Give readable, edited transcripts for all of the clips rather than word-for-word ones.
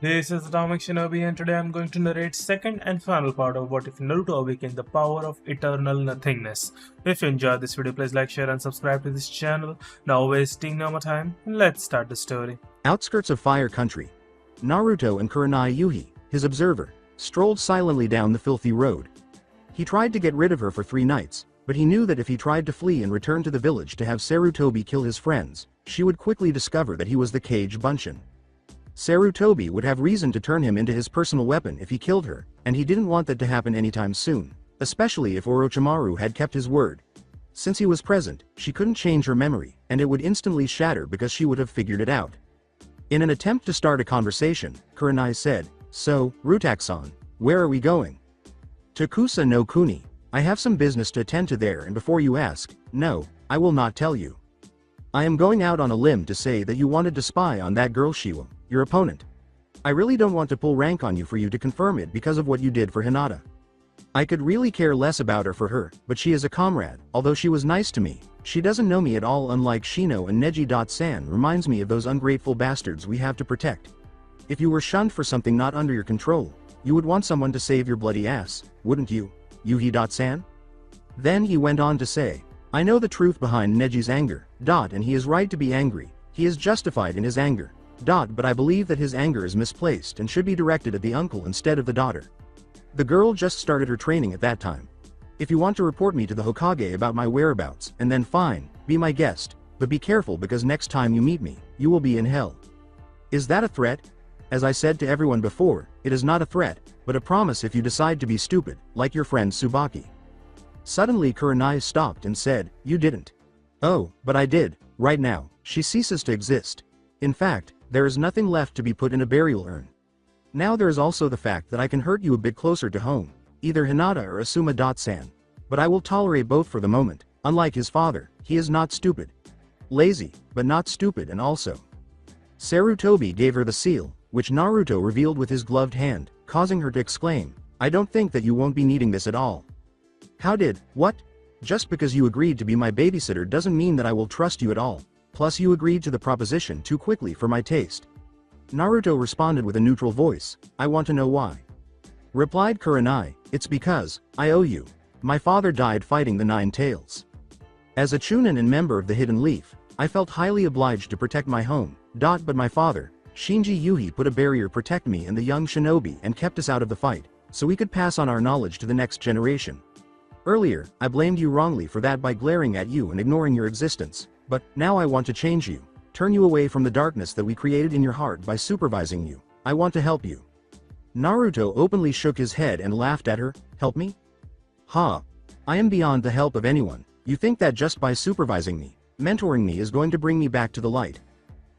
This is Atomic Shinobi and today I'm going to narrate second and final part of What If Naruto Awakened the Power of Eternal Nothingness. If you enjoyed this video, please like, share and subscribe to this channel. Now wasting no more time, let's start the story. Outskirts of Fire Country. Naruto and Kurenai Yuhi, his observer, strolled silently down the filthy road. He tried to get rid of her for 3 nights, but he knew that if he tried to flee and return to the village to have Sarutobi kill his friends, she would quickly discover that he was the Cage Bunshin. Sarutobi would have reason to turn him into his personal weapon if he killed her, and he didn't want that to happen anytime soon, especially if Orochimaru had kept his word. Since he was present, she couldn't change her memory, and it would instantly shatter because she would have figured it out. In an attempt to start a conversation, Kurenai said, "So, Rutaku-san, where are we going?" "To Kusa no Kuni. I have some business to attend to there, and before you ask, no, I will not tell you. I am going out on a limb to say that you wanted to spy on that girl Shiwa, your opponent. I really don't want to pull rank on you for you to confirm it because of what you did for Hinata. I could really care less about her for her, but she is a comrade, although she was nice to me. She doesn't know me at all, unlike Shino and Neji. Reminds me of those ungrateful bastards we have to protect. If you were shunned for something not under your control, you would want someone to save your bloody ass, wouldn't you, Yuhi-san?" Then he went on to say, "I know the truth behind Neji's anger, and he is right to be angry. He is justified in his anger, but I believe that his anger is misplaced and should be directed at the uncle instead of the daughter. The girl just started her training at that time. If you want to report me to the Hokage about my whereabouts, and then fine, be my guest, but be careful because next time you meet me, you will be in hell." Is that a threat? As I said to everyone before, it is not a threat, but a promise if you decide to be stupid, like your friend Tsubaki. Suddenly Kurenai stopped and said, "You didn't." "Oh, but I did. Right now, she ceases to exist. In fact, there is nothing left to be put in a burial urn. Now there is also the fact that I can hurt you a bit closer to home, either Hinata or Asuma-san. But I will tolerate both for the moment. Unlike his father, he is not stupid. Lazy, but not stupid, and also." Sarutobi gave her the seal, which Naruto revealed with his gloved hand, causing her to exclaim, "I don't think that you won't be needing this at all." What? Just because you agreed to be my babysitter doesn't mean that I will trust you at all. Plus you agreed to the proposition too quickly for my taste." Naruto responded with a neutral voice, "I want to know why." Replied Kurenai, "It's because, I owe you. My father died fighting the Nine Tails. As a Chunin and member of the Hidden Leaf, I felt highly obliged to protect my home, but my father, Shinji Yuhi, put a barrier to protect me and the young shinobi and kept us out of the fight, so we could pass on our knowledge to the next generation. Earlier, I blamed you wrongly for that by glaring at you and ignoring your existence, but now I want to change you, turn you away from the darkness that we created in your heart by supervising you. I want to help you." Naruto openly shook his head and laughed at her. "Help me? Ha! I am beyond the help of anyone. You think that just by supervising me, mentoring me is going to bring me back to the light?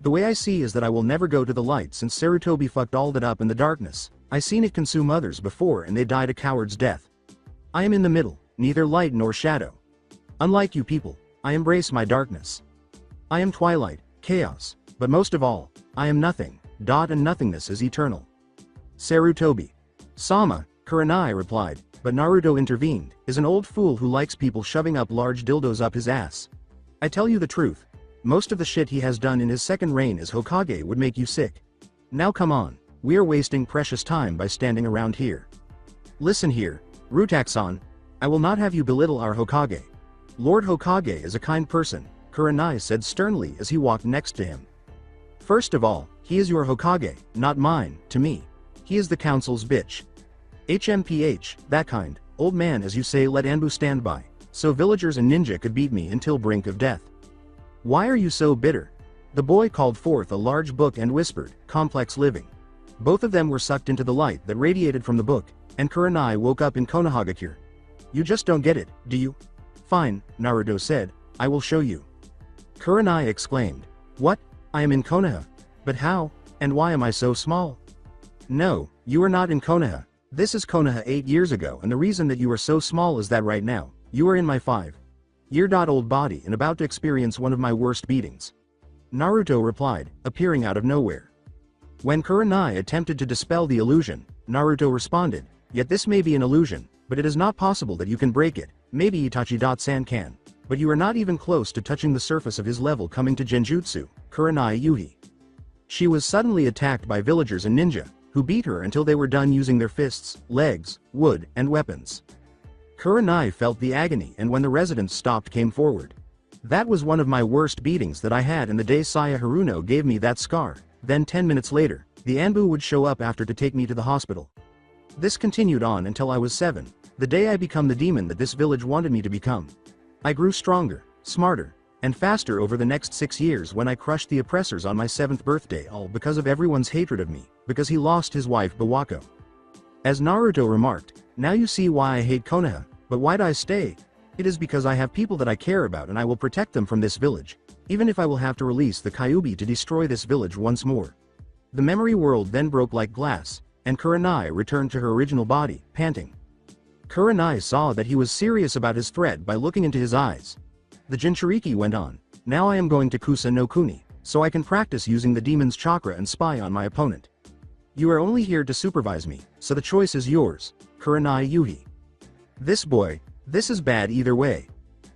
The way I see is that I will never go to the light since Sarutobi fucked all that up in the darkness. I seen it consume others before and they died a coward's death. I am in the middle, neither light nor shadow. Unlike you people, I embrace my darkness. I am twilight, chaos, but most of all, I am nothing, and nothingness is eternal." Sarutobi. "Sama," Kurenai replied, but Naruto intervened, "is an old fool who likes people shoving up large dildos up his ass. I tell you the truth. Most of the shit he has done in his second reign as Hokage would make you sick. Now come on, we are wasting precious time by standing around here. Listen here, Rutaku-san, I will not have you belittle our Hokage. Lord Hokage is a kind person," Kurenai said sternly as he walked next to him. "First of all, he is your Hokage, not mine, to me. He is the council's bitch. HMPH, that kind, old man as you say, let Anbu stand by, so villagers and ninja could beat me until brink of death. Why are you so bitter?" The boy called forth a large book and whispered, "Complex Living." Both of them were sucked into the light that radiated from the book, and Kurenai woke up in Konohagakure. "You just don't get it, do you?" "Fine," Naruto said, "I will show you." Kurenai exclaimed, "What? I am in Konoha? But how, and why am I so small?" "No, you are not in Konoha. This is Konoha 8 years ago, and the reason that you are so small is that right now, you are in my 5-year-old body and about to experience one of my worst beatings." Naruto replied, appearing out of nowhere. When Kurenai attempted to dispel the illusion, Naruto responded, "Yet this may be an illusion, but it is not possible that you can break it. Maybe Itachi-san can. But you are not even close to touching the surface of his level coming to Genjutsu, Kurenai Yuhi." She was suddenly attacked by villagers and ninja, who beat her until they were done using their fists, legs, wood, and weapons. Kurenai felt the agony and when the residents stopped came forward. That was one of my worst beatings that I had and the day Saya Haruno gave me that scar. Then 10 minutes later, the Anbu would show up after to take me to the hospital. This continued on until I was 7, the day I become the demon that this village wanted me to become. I grew stronger, smarter, and faster over the next 6 years when I crushed the oppressors on my 7th birthday, all because of everyone's hatred of me, because he lost his wife Bawako. As Naruto remarked, now you see why I hate Konoha, but why'd I stay? It is because I have people that I care about and I will protect them from this village, even if I will have to release the Kyuubi to destroy this village once more. The memory world then broke like glass, and Kurenai returned to her original body, panting. Kurenai saw that he was serious about his threat by looking into his eyes. The Jinchuriki went on, now I am going to Kusa no Kuni, so I can practice using the demon's chakra and spy on my opponent. You are only here to supervise me, so the choice is yours, Kurenai Yuhi. This is bad either way.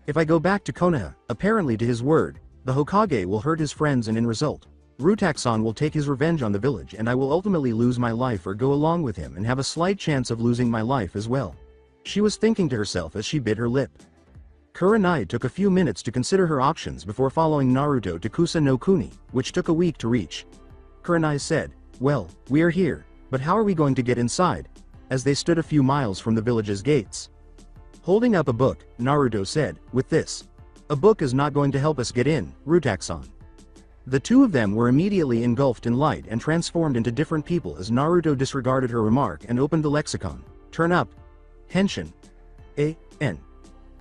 If I go back to Konoha, apparently to his word, the Hokage will hurt his friends and in result, Rutaxan will take his revenge on the village and I will ultimately lose my life or go along with him and have a slight chance of losing my life as well. She was thinking to herself as she bit her lip. Kurenai took a few minutes to consider her options before following Naruto to Kusa no Kuni, which took a week to reach. Kurenai said, well, we are here, but how are we going to get inside? As they stood a few miles from the village's gates. Holding up a book, Naruto said, with this. A book is not going to help us get in, Rutaxan. The two of them were immediately engulfed in light and transformed into different people as Naruto disregarded her remark and opened the lexicon. Turn up. Henshin. A-N.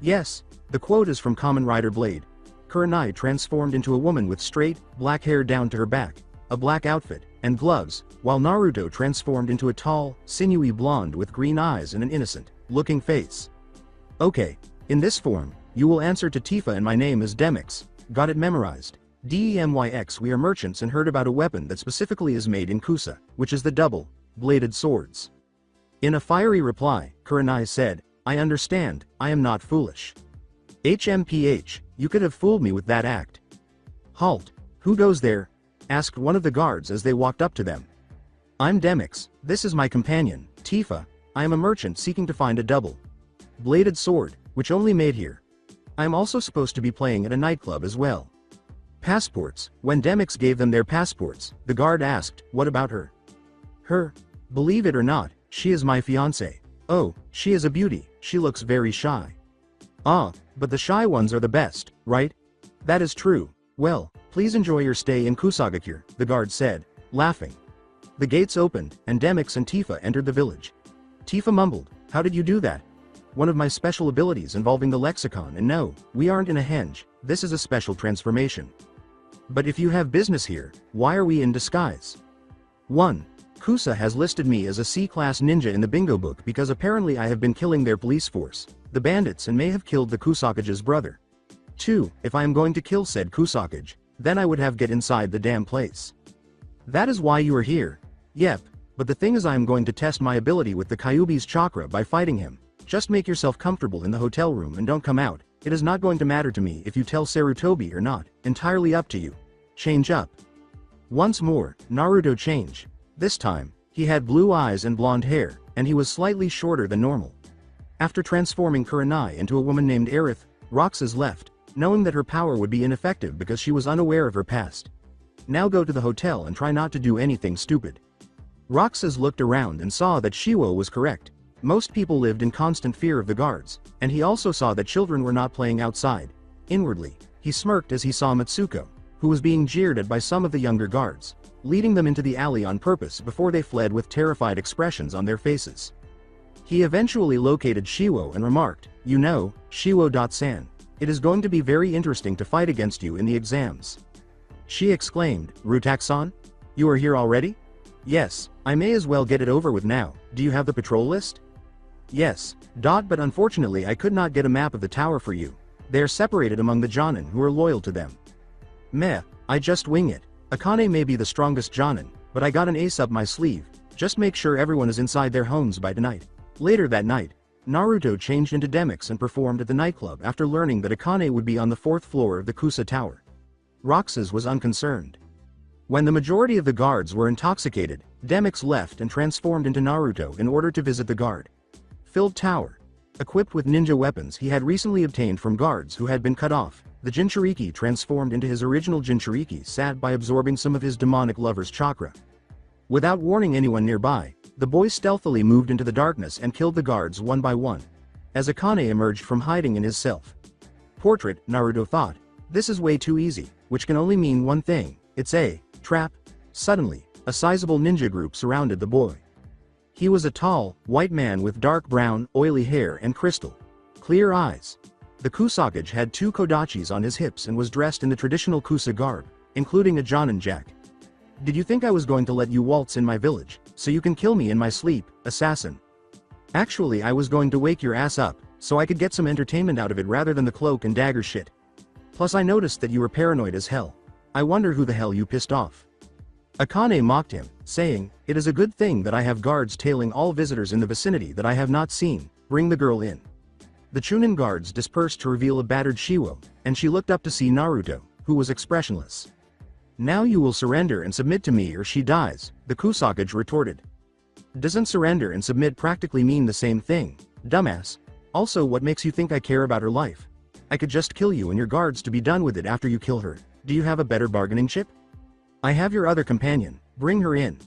Yes, the quote is from Kamen Rider Blade. Kurenai transformed into a woman with straight, black hair down to her back, a black outfit, and gloves, while Naruto transformed into a tall, sinewy blonde with green eyes and an innocent-looking face. Okay, in this form, you will answer to Tifa and my name is Demyx. Got it memorized. Demyx. We are merchants and heard about a weapon that specifically is made in Kusa, which is the double-bladed swords. In a fiery reply, Kurenai said, I understand, I am not foolish. HMPH, you could have fooled me with that act. Halt, who goes there? Asked one of the guards as they walked up to them. I'm Demyx, this is my companion, Tifa. I am a merchant seeking to find a double-bladed sword, which only made here. I am also supposed to be playing at a nightclub as well. Passports. When Demyx gave them their passports, the guard asked, what about her? Her? Believe it or not, she is my fiancé. Oh, she is a beauty, she looks very shy. Ah, but the shy ones are the best, right? That is true. Well, please enjoy your stay in Kusagakure, the guard said, laughing. The gates opened, and Demyx and Tifa entered the village. Tifa mumbled, how did you do that? One of my special abilities involving the lexicon and no, we aren't in a henge, this is a special transformation. But if you have business here, why are we in disguise? 1. Kusa has listed me as a C-class ninja in the bingo book because apparently I have been killing their police force, the bandits and may have killed the Kusakige's brother. 2. If I am going to kill said Kusakige, then I would have get inside the damn place. That is why you are here. Yep, but the thing is I am going to test my ability with the Kyuubi's chakra by fighting him. Just make yourself comfortable in the hotel room and don't come out. It is not going to matter to me if you tell Sarutobi or not, entirely up to you. Change up. Once more, Naruto changed. This time, he had blue eyes and blonde hair, and he was slightly shorter than normal. After transforming Kurenai into a woman named Aerith, Roxas left, knowing that her power would be ineffective because she was unaware of her past. Now go to the hotel and try not to do anything stupid. Roxas looked around and saw that Shiwo was correct. Most people lived in constant fear of the guards, and he also saw that children were not playing outside. Inwardly, he smirked as he saw Mitsuko, who was being jeered at by some of the younger guards, leading them into the alley on purpose before they fled with terrified expressions on their faces. He eventually located Shiwo and remarked, you know, Shiwo-san, it is going to be very interesting to fight against you in the exams. She exclaimed, Rutaxan? You are here already? Yes, I may as well get it over with now. Do you have the patrol list? Yes, but unfortunately I could not get a map of the tower for you. They are separated among the Jonin who are loyal to them. Meh, I just wing it. Akane may be the strongest Jonin, but I got an ace up my sleeve. Just make sure everyone is inside their homes by tonight. Later that night, Naruto changed into Demyx and performed at the nightclub after learning that Akane would be on the 4th floor of the Kusa Tower. Roxas was unconcerned. When the majority of the guards were intoxicated, Demyx left and transformed into Naruto in order to visit the guard-filled tower. Equipped with ninja weapons he had recently obtained from guards who had been cut off, the Jinchuriki transformed into his original Jinchuriki sat by absorbing some of his demonic lover's chakra. Without warning anyone nearby, the boy stealthily moved into the darkness and killed the guards one by one. As Akane emerged from hiding in his self-portrait, Naruto thought, "This is way too easy," which can only mean one thing, it's a trap. Suddenly, a sizable ninja group surrounded the boy. He was a tall, white man with dark brown, oily hair and crystal clear eyes. The Kusakage had 2 kodachis on his hips and was dressed in the traditional Kusa garb, including a Jonin jack. "Did you think I was going to let you waltz in my village, so you can kill me in my sleep, assassin? Actually I was going to wake your ass up, so I could get some entertainment out of it rather than the cloak and dagger shit. Plus I noticed that you were paranoid as hell. I wonder who the hell you pissed off." Akane mocked him, saying, "It is a good thing that I have guards tailing all visitors in the vicinity that I have not seen, bring the girl in." The Chunin guards dispersed to reveal a battered Shiwo, and she looked up to see Naruto, who was expressionless. "Now you will surrender and submit to me or she dies," the Kusakage retorted. "Doesn't surrender and submit practically mean the same thing, dumbass? Also what makes you think I care about her life? I could just kill you and your guards to be done with it after you kill her. Do you have a better bargaining chip? I have your other companion, bring her in."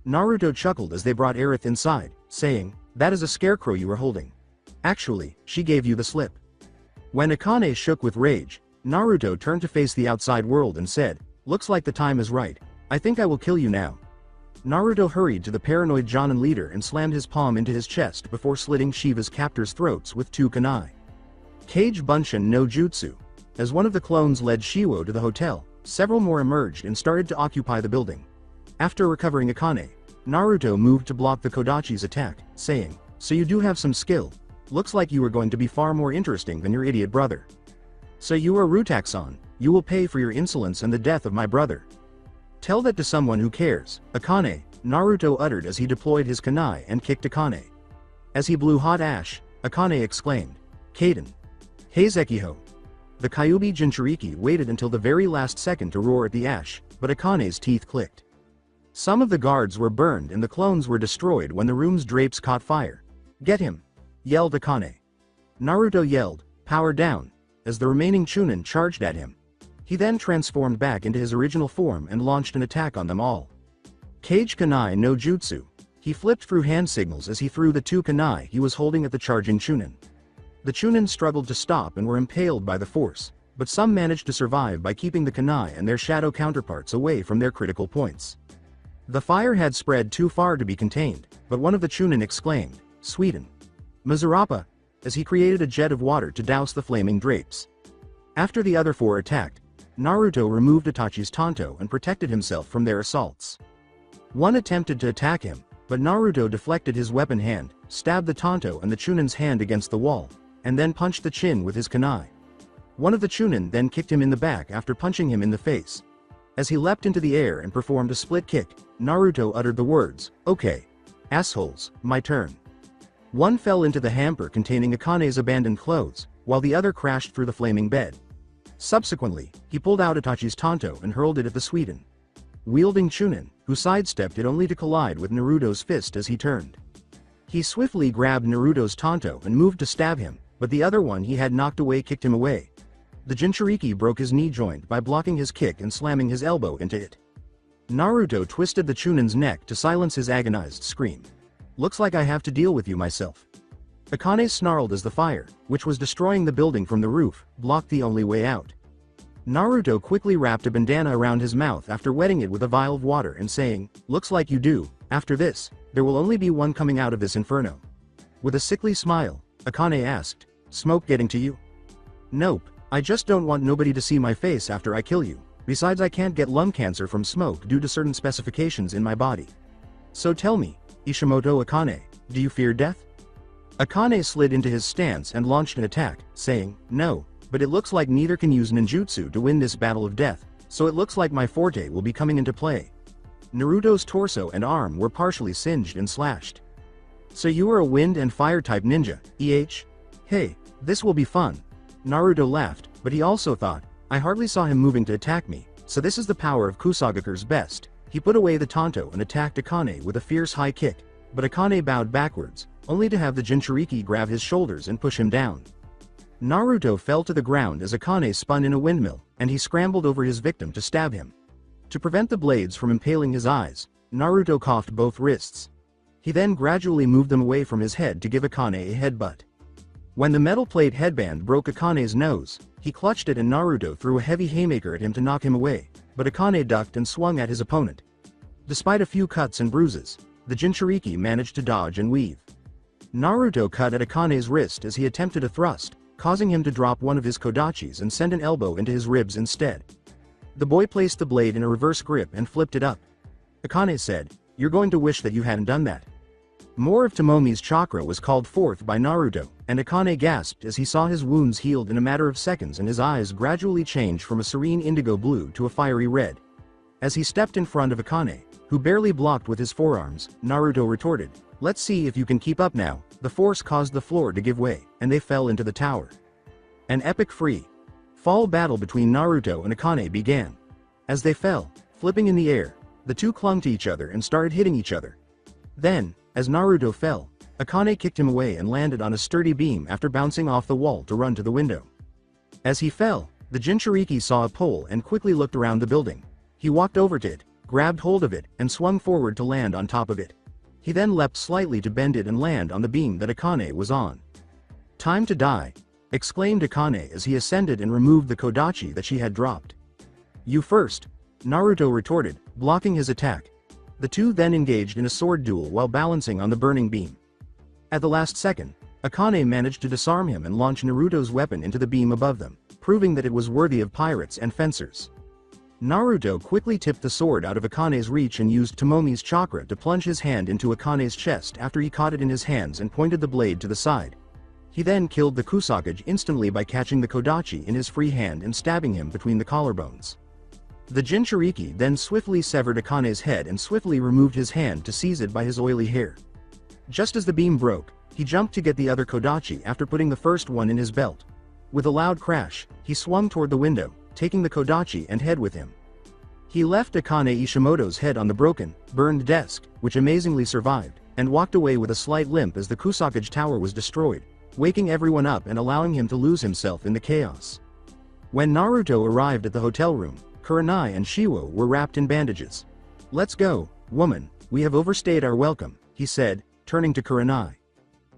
Naruto chuckled as they brought Aerith inside, saying, "That is a scarecrow you are holding. Actually, she gave you the slip." When Akane shook with rage, Naruto turned to face the outside world and said, "Looks like the time is right. I think I will kill you now." Naruto hurried to the paranoid Jonin leader and slammed his palm into his chest before slitting Shiva's captors' throats with 2 kunai. Kage Bunshin no Jutsu. As one of the clones led Shiwo to the hotel, several more emerged and started to occupy the building. After recovering Akane, Naruto moved to block the Kodachi's attack, saying, "So you do have some skill. Looks like you are going to be far more interesting than your idiot brother. So you are Rutaxon, you will pay for your insolence and the death of my brother. Tell that to someone who cares, Akane," Naruto uttered as he deployed his kunai and kicked Akane. As he blew hot ash, Akane exclaimed, "Kaden. Heizekiho." The Kyuubi Jinchuriki waited until the very last second to roar at the ash, but Akane's teeth clicked. Some of the guards were burned and the clones were destroyed when the room's drapes caught fire. "Get him!" yelled Akane. Naruto yelled, "Power down," as the remaining Chunin charged at him. He then transformed back into his original form and launched an attack on them all. Kage Kunai no Jutsu. He flipped through hand signals as he threw the 2 kunai he was holding at the charging Chunin. The Chunin struggled to stop and were impaled by the force, but some managed to survive by keeping the kunai and their shadow counterparts away from their critical points. The fire had spread too far to be contained, but one of the Chunin exclaimed, "Sweden. Mizurapa," as he created a jet of water to douse the flaming drapes. After the other 4 attacked, Naruto removed Itachi's Tanto and protected himself from their assaults. One attempted to attack him, but Naruto deflected his weapon hand, stabbed the Tanto and the Chunin's hand against the wall, and then punched the chin with his kunai. One of the Chunin then kicked him in the back after punching him in the face. As he leapt into the air and performed a split kick, Naruto uttered the words, "Okay. Assholes, my turn." One fell into the hamper containing Akane's abandoned clothes, while the other crashed through the flaming bed. Subsequently, he pulled out Itachi's Tanto and hurled it at the Sweden wielding Chunin, who sidestepped it only to collide with Naruto's fist as he turned. He swiftly grabbed Naruto's Tanto and moved to stab him, but the other one he had knocked away kicked him away. The Jinchuriki broke his knee joint by blocking his kick and slamming his elbow into it. Naruto twisted the Chunin's neck to silence his agonized scream. "Looks like I have to deal with you myself." Akane snarled as the fire, which was destroying the building from the roof, blocked the only way out. Naruto quickly wrapped a bandana around his mouth after wetting it with a vial of water and saying, "Looks like you do. After this, there will only be one coming out of this inferno." With a sickly smile, Akane asked, "Smoke getting to you?" "Nope, I just don't want nobody to see my face after I kill you. Besides I can't get lung cancer from smoke due to certain specifications in my body. So tell me, Ishimoto Akane, do you fear death?" Akane slid into his stance and launched an attack, saying, "No, but it looks like neither can use ninjutsu to win this battle of death, so it looks like my forte will be coming into play." Naruto's torso and arm were partially singed and slashed. "So you are a wind and fire type ninja, eh? Hey, this will be fun." Naruto laughed, but he also thought, "I hardly saw him moving to attack me, So this is the power of Kusagakure's best. He put away the Tonto and attacked Akane with a fierce high kick, but Akane bowed backwards, only to have the Jinchuriki grab his shoulders and push him down. Naruto fell to the ground as Akane spun in a windmill, and he scrambled over his victim to stab him. To prevent the blades from impaling his eyes, Naruto coughed both wrists. He then gradually moved them away from his head to give Akane a headbutt. When the metal plate headband broke Akane's nose, he clutched it and Naruto threw a heavy haymaker at him to knock him away, but Akane ducked and swung at his opponent. Despite a few cuts and bruises, the Jinchuriki managed to dodge and weave. Naruto cut at Akane's wrist as he attempted a thrust, causing him to drop one of his kodachis and send an elbow into his ribs instead. The boy placed the blade in a reverse grip and flipped it up. Akane said, "You're going to wish that you hadn't done that." More of Tomomi's chakra was called forth by Naruto, and Akane gasped as he saw his wounds healed in a matter of seconds and his eyes gradually changed from a serene indigo blue to a fiery red. As he stepped in front of Akane, who barely blocked with his forearms, Naruto retorted, "Let's see if you can keep up now." The force caused the floor to give way, and they fell into the tower. An epic free fall battle between Naruto and Akane began. As they fell, flipping in the air, the two clung to each other and started hitting each other. Then, as Naruto fell, Akane kicked him away and landed on a sturdy beam after bouncing off the wall to run to the window. As he fell, the Jinchuriki saw a pole and quickly looked around the building. He walked over to it, grabbed hold of it, and swung forward to land on top of it. He then leapt slightly to bend it and land on the beam that Akane was on. "Time to die," exclaimed Akane as he ascended and removed the kodachi that she had dropped. "You first," Naruto retorted, blocking his attack. The two then engaged in a sword duel while balancing on the burning beam. At the last second, Akane managed to disarm him and launch Naruto's weapon into the beam above them, proving that it was worthy of pirates and fencers. Naruto quickly tipped the sword out of Akane's reach and used Tomomi's chakra to plunge his hand into Akane's chest after he caught it in his hands and pointed the blade to the side. He then killed the Kusakage instantly by catching the kodachi in his free hand and stabbing him between the collarbones. The Jinchuriki then swiftly severed Akane's head and swiftly removed his hand to seize it by his oily hair. Just as the beam broke, he jumped to get the other kodachi after putting the first one in his belt. With a loud crash, he swung toward the window, taking the kodachi and head with him. He left Akane Ishimoto's head on the broken, burned desk, which amazingly survived, and walked away with a slight limp as the Kusakage tower was destroyed, waking everyone up and allowing him to lose himself in the chaos. When Naruto arrived at the hotel room, Kurenai and Shiwo were wrapped in bandages. "Let's go, woman, we have overstayed our welcome," he said, turning to Kurenai.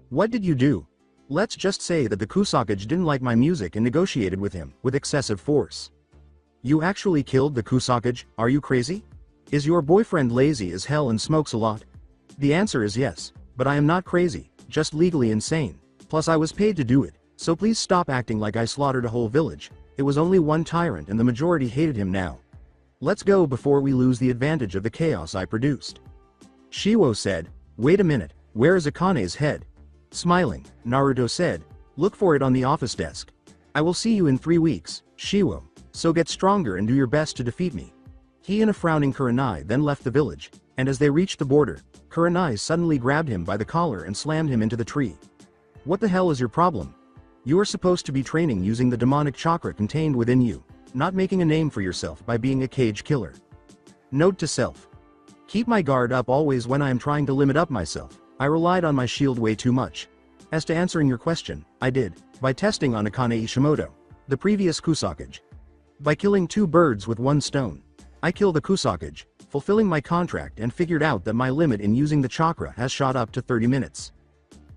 "What did you do?" "Let's just say that the Kusakage didn't like my music and negotiated with him, with excessive force." "You actually killed the Kusakage? Are you crazy? Is your boyfriend lazy as hell and smokes a lot?" "The answer is yes, but I am not crazy, just legally insane. Plus I was paid to do it, so please stop acting like I slaughtered a whole village. It was only one tyrant and the majority hated him now. Let's go before we lose the advantage of the chaos I produced." Shiwo said, "Wait a minute, where is Akane's head?" Smiling, Naruto said, "Look for it on the office desk. I will see you in 3 weeks, Shiwo. So get stronger and do your best to defeat me." He and a frowning Kurenai then left the village, and as they reached the border, Kurenai suddenly grabbed him by the collar and slammed him into the tree. "What the hell is your problem? You are supposed to be training using the demonic chakra contained within you, not making a name for yourself by being a cage killer." Note to self: keep my guard up always when I am trying to limit up myself. I relied on my shield way too much. As to answering your question, I did, by testing on Akane Ishimoto, the previous Kusakage. By killing 2 birds with 1 stone. I killed the Kusakage, fulfilling my contract and figured out that my limit in using the chakra has shot up to 30 minutes.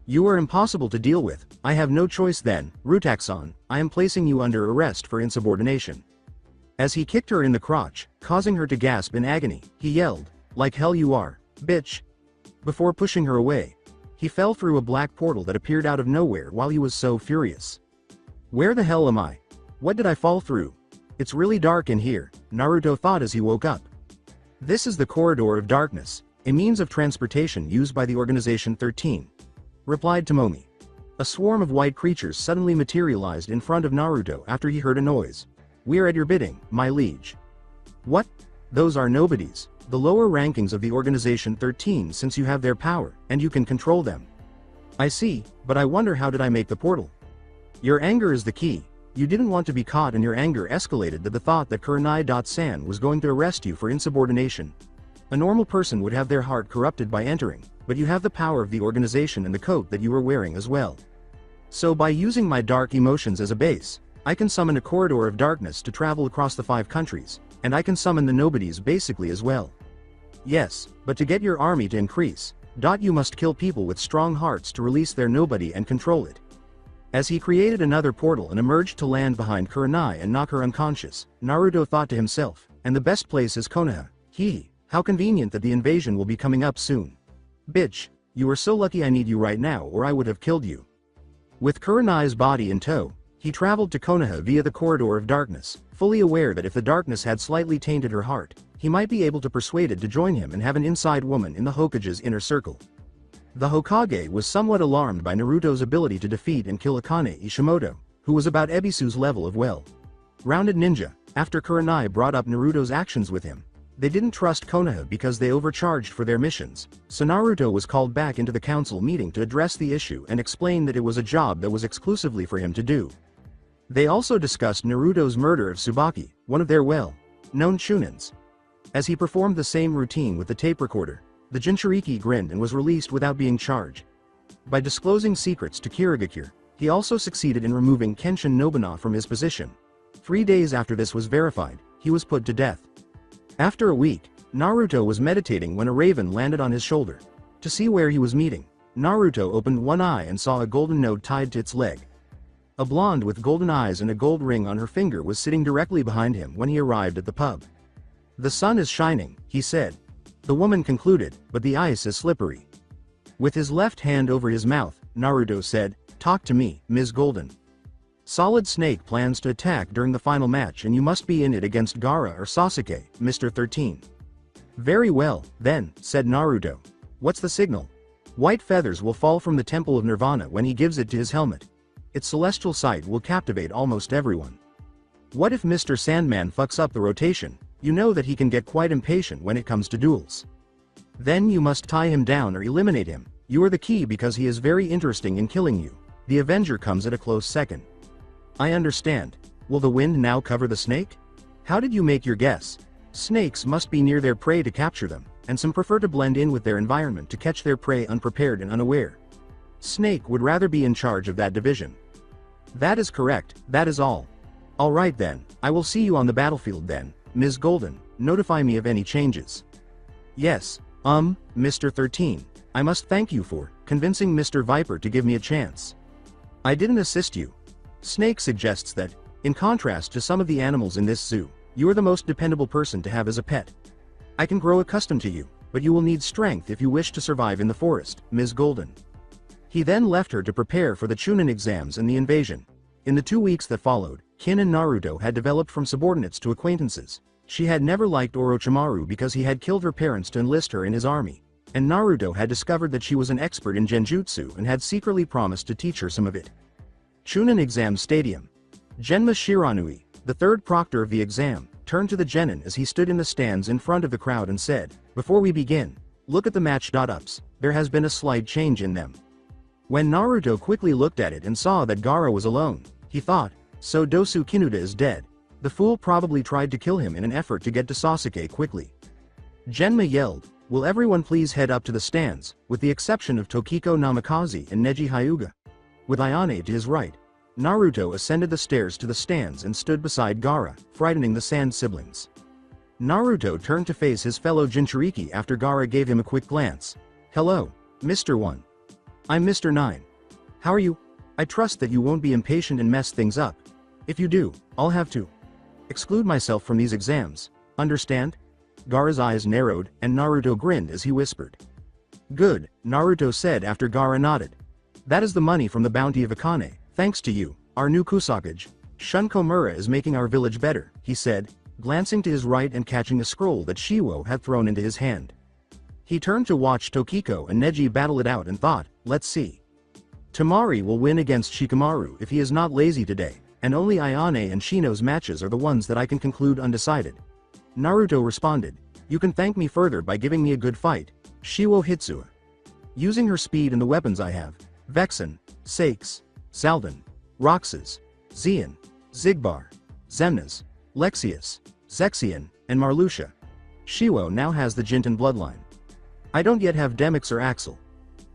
You are impossible to deal with. I have no choice then, Rutaxon, I am placing you under arrest for insubordination. As he kicked her in the crotch, causing her to gasp in agony, he yelled, "Like hell you are, bitch." Before pushing her away, he fell through a black portal that appeared out of nowhere while he was so furious. "Where the hell am I? What did I fall through? It's really dark in here," Naruto thought as he woke up. This is the Corridor of Darkness, a means of transportation used by the Organization 13. Replied Tomomi. A swarm of white creatures suddenly materialized in front of Naruto after he heard a noise. "We are at your bidding, my liege." "What? Those are nobodies, the lower rankings of the Organization 13 since you have their power, and you can control them." "I see, but I wonder how did I make the portal?" "Your anger is the key. You didn't want to be caught and your anger escalated to the thought that Kurenai-san was going to arrest you for insubordination. A normal person would have their heart corrupted by entering, but you have the power of the organization and the coat that you were wearing as well. So by using my dark emotions as a base, I can summon a corridor of darkness to travel across the 5 countries, and I can summon the nobodies basically as well. Yes, but to get your army to increase, you must kill people with strong hearts to release their nobody and control it. As he created another portal and emerged to land behind Kurenai and knock her unconscious, Naruto thought to himself, and the best place is Konoha. How convenient that the invasion will be coming up soon. Bitch, you are so lucky I need you right now or I would have killed you. With Kurenai's body in tow, he traveled to Konoha via the corridor of darkness, fully aware that if the darkness had slightly tainted her heart, he might be able to persuade it to join him and have an inside woman in the Hokage's inner circle. The Hokage was somewhat alarmed by Naruto's ability to defeat and kill Akane Ishimoto, who was about Ebisu's level of well-rounded ninja. After Kurenai brought up Naruto's actions with him, they didn't trust Konoha because they overcharged for their missions, so Naruto was called back into the council meeting to address the issue and explain that it was a job that was exclusively for him to do. They also discussed Naruto's murder of Tsubaki, one of their well-known shunins. As he performed the same routine with the tape recorder, the Jinchuriki grinned and was released without being charged. By disclosing secrets to Kirigakure, he also succeeded in removing Kenshin Nobuna from his position. 3 days after this was verified, he was put to death. After a week, Naruto was meditating when a raven landed on his shoulder. To see where he was meeting, Naruto opened one eye and saw a golden node tied to its leg. A blonde with golden eyes and a gold ring on her finger was sitting directly behind him when he arrived at the pub. "The sun is shining," he said. The woman concluded, "but the ice is slippery." With his left hand over his mouth, Naruto said, "Talk to me, Ms. Golden. Solid Snake plans to attack during the final match and you must be in it against Gaara or Sasuke, Mr. 13. "Very well, then," said Naruto. "What's the signal?" "White feathers will fall from the Temple of Nirvana when he gives it to his helmet. Its celestial sight will captivate almost everyone. What if Mr. Sandman fucks up the rotation? You know that he can get quite impatient when it comes to duels. Then you must tie him down or eliminate him. You are the key because he is very interesting in killing you. The Avenger comes at a close second." "I understand. Will the wind now cover the snake?" "How did you make your guess?" "Snakes must be near their prey to capture them, and some prefer to blend in with their environment to catch their prey unprepared and unaware. Snake would rather be in charge of that division." "That is correct, that is all." "All right then, I will see you on the battlefield then, Ms. Golden, notify me of any changes." "Yes, Mr. 13, I must thank you for convincing Mr. Viper to give me a chance. I didn't assist you. Snake suggests that, in contrast to some of the animals in this zoo, you are the most dependable person to have as a pet. I can grow accustomed to you, but you will need strength if you wish to survive in the forest, Ms. Golden." He then left her to prepare for the Chunin exams and the invasion. In the 2 weeks that followed, Kin and Naruto had developed from subordinates to acquaintances. She had never liked Orochimaru because he had killed her parents to enlist her in his army, and Naruto had discovered that she was an expert in genjutsu and had secretly promised to teach her some of it. Chunin Exam Stadium. Genma Shiranui, the third proctor of the exam, turned to the genin as he stood in the stands in front of the crowd and said, "Before we begin, look at the match.ups, there has been a slight change in them." When Naruto quickly looked at it and saw that Gaara was alone, he thought, "So Dosu Kinuda is dead. The fool probably tried to kill him in an effort to get to Sasuke quickly." Genma yelled, "Will everyone please head up to the stands, with the exception of Tokiko Namikaze and Neji Hyuga?" With Ayane to his right, Naruto ascended the stairs to the stands and stood beside Gaara, frightening the Sand siblings. Naruto turned to face his fellow Jinchuriki after Gaara gave him a quick glance. "Hello, Mr. 1. I'm Mr. 9. How are you? I trust that you won't be impatient and mess things up. If you do, I'll have to exclude myself from these exams, understand?" Gaara's eyes narrowed, and Naruto grinned as he whispered. "Good," Naruto said after Gaara nodded. "That is the money from the bounty of Akane, thanks to you, our new Kusakage. Shun Komura is making our village better," he said, glancing to his right and catching a scroll that Shiwo had thrown into his hand. He turned to watch Tokiko and Neji battle it out and thought, "Let's see. Tamari will win against Shikamaru if he is not lazy today, and only Ayane and Shino's matches are the ones that I can conclude undecided." Naruto responded, "You can thank me further by giving me a good fight, Shiwo Hitsua. Using her speed and the weapons I have, Vexen, Sakes, Zaldin, Roxas, Zeon, Zigbar, Zemnas, Lexius, Zexion, and Marluxia. Shiwo now has the Jintan bloodline. I don't yet have Demix or Axel.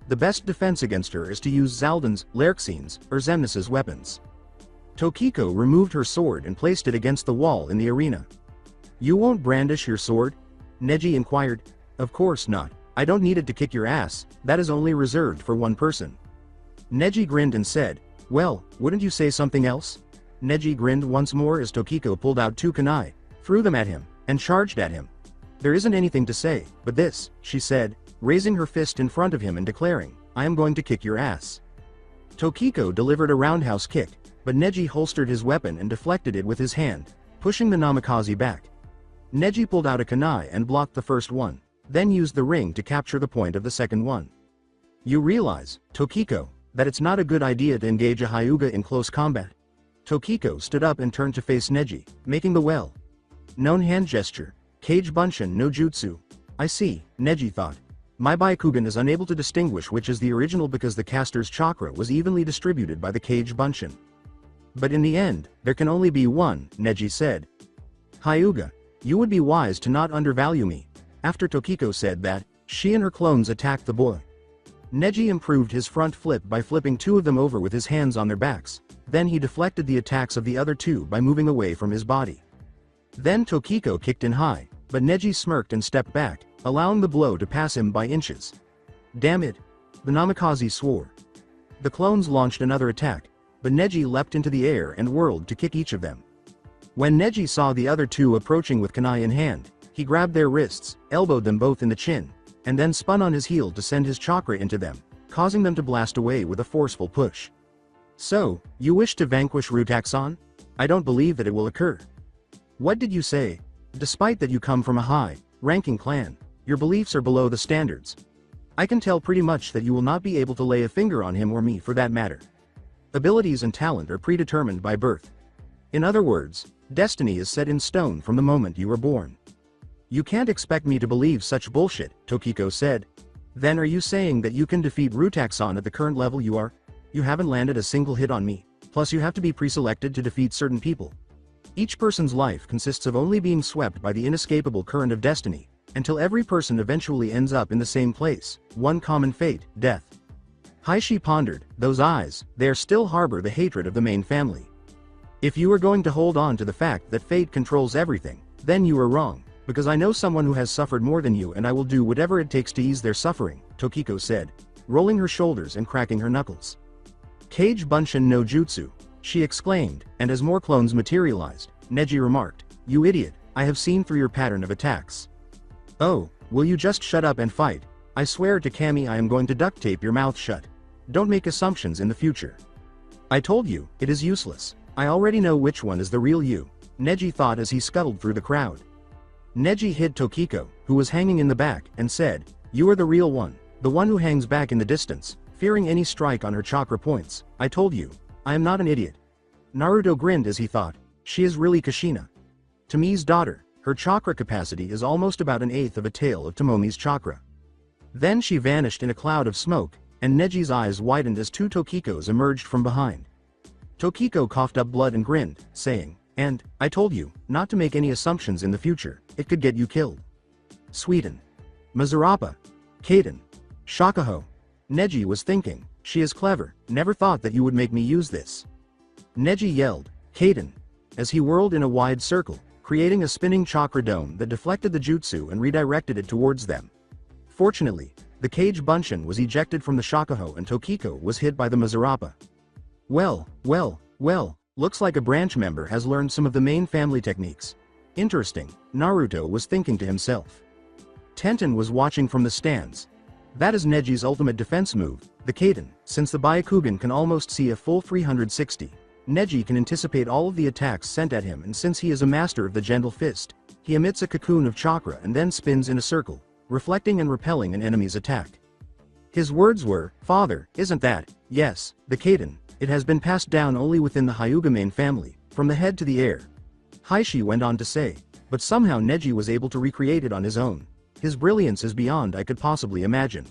The best defense against her is to use Zaldan's, Lerxine's, or Zemnis's weapons. Tokiko removed her sword and placed it against the wall in the arena. You won't brandish your sword? Neji inquired. Of course not. I don't need it to kick your ass, that is only reserved for one person. Neji grinned and said, well, wouldn't you say something else? Neji grinned once more as Tokiko pulled out 2 kunai, threw them at him, and charged at him. There isn't anything to say, but this, she said, raising her fist in front of him and declaring, I am going to kick your ass. Tokiko delivered a roundhouse kick, but Neji holstered his weapon and deflected it with his hand, pushing the namikaze back. Neji pulled out a kunai and blocked the first one, then used the ring to capture the point of the second one. You realize, Tokiko, that it's not a good idea to engage a Hyuga in close combat. Tokiko stood up and turned to face Neji, making the well-known hand gesture, Kage Bunshin no Jutsu. I see, Neji thought. My Byakugan is unable to distinguish which is the original because the caster's chakra was evenly distributed by the Kage Bunshin. But in the end, there can only be one, Neji said. Hyuga, you would be wise to not undervalue me. After Tokiko said that, she and her clones attacked the boy. Neji improved his front flip by flipping 2 of them over with his hands on their backs, then he deflected the attacks of the other 2 by moving away from his body. Then Tokiko kicked in high, but Neji smirked and stepped back, allowing the blow to pass him by inches. Damn it! The namikaze swore. The clones launched another attack, but Neji leapt into the air and whirled to kick each of them. When Neji saw the other 2 approaching with kunai in hand, he grabbed their wrists, elbowed them both in the chin, and then spun on his heel to send his chakra into them, causing them to blast away with a forceful push. So, you wish to vanquish Rutaxon? I don't believe that it will occur. What did you say? Despite that you come from a high-ranking clan, your beliefs are below the standards. I can tell pretty much that you will not be able to lay a finger on him or me for that matter. Abilities and talent are predetermined by birth. In other words, destiny is set in stone from the moment you were born. You can't expect me to believe such bullshit, Tokiko said. Then are you saying that you can defeat Rutaxon at the current level you are? You haven't landed a single hit on me, plus you have to be pre-selected to defeat certain people. Each person's life consists of only being swept by the inescapable current of destiny, until every person eventually ends up in the same place, one common fate, death. Haishi pondered, those eyes, there still harbor the hatred of the main family. If you are going to hold on to the fact that fate controls everything, then you are wrong, because I know someone who has suffered more than you and I will do whatever it takes to ease their suffering, Tokiko said, rolling her shoulders and cracking her knuckles. Kage Bunshin no Jutsu, she exclaimed, and as more clones materialized, Neji remarked, you idiot, I have seen through your pattern of attacks. Oh, will you just shut up and fight? I swear to Kami I am going to duct tape your mouth shut. Don't make assumptions in the future. I told you, it is useless. I already know which one is the real you, Neji thought as he scuttled through the crowd. Neji hid Tokiko, who was hanging in the back, and said, you are the real one, the one who hangs back in the distance, fearing any strike on her chakra points. I told you, I am not an idiot. Naruto grinned as he thought, she is really Kushina. Tomi's daughter, her chakra capacity is almost about 1/8 of a tail of Tomomi's chakra. Then she vanished in a cloud of smoke, and Neji's eyes widened as 2 Tokikos emerged from behind. Tokiko coughed up blood and grinned, saying, and, I told you, not to make any assumptions in the future, it could get you killed. Sweden. Mazarapa. Kaden. Shakaho. Neji was thinking, she is clever, never thought that you would make me use this. Neji yelled, Kaden, as he whirled in a wide circle, creating a spinning chakra dome that deflected the jutsu and redirected it towards them. Fortunately, the Kage Bunshin was ejected from the Shakaho and Tokiko was hit by the Mazarapa. Well, looks like a branch member has learned some of the main family techniques. Interesting, Naruto was thinking to himself. Tenten was watching from the stands. That is Neji's ultimate defense move, the Kaden. Since the Byakugan can almost see a full 360, Neji can anticipate all of the attacks sent at him, and since he is a master of the gentle fist, he emits a cocoon of chakra and then spins in a circle, reflecting and repelling an enemy's attack. His words were, Father, isn't that, yes, the Kaden, it has been passed down only within the Hyuga main family, from the head to the air. Haishi went on to say, but somehow Neji was able to recreate it on his own. His brilliance is beyond I could possibly imagine.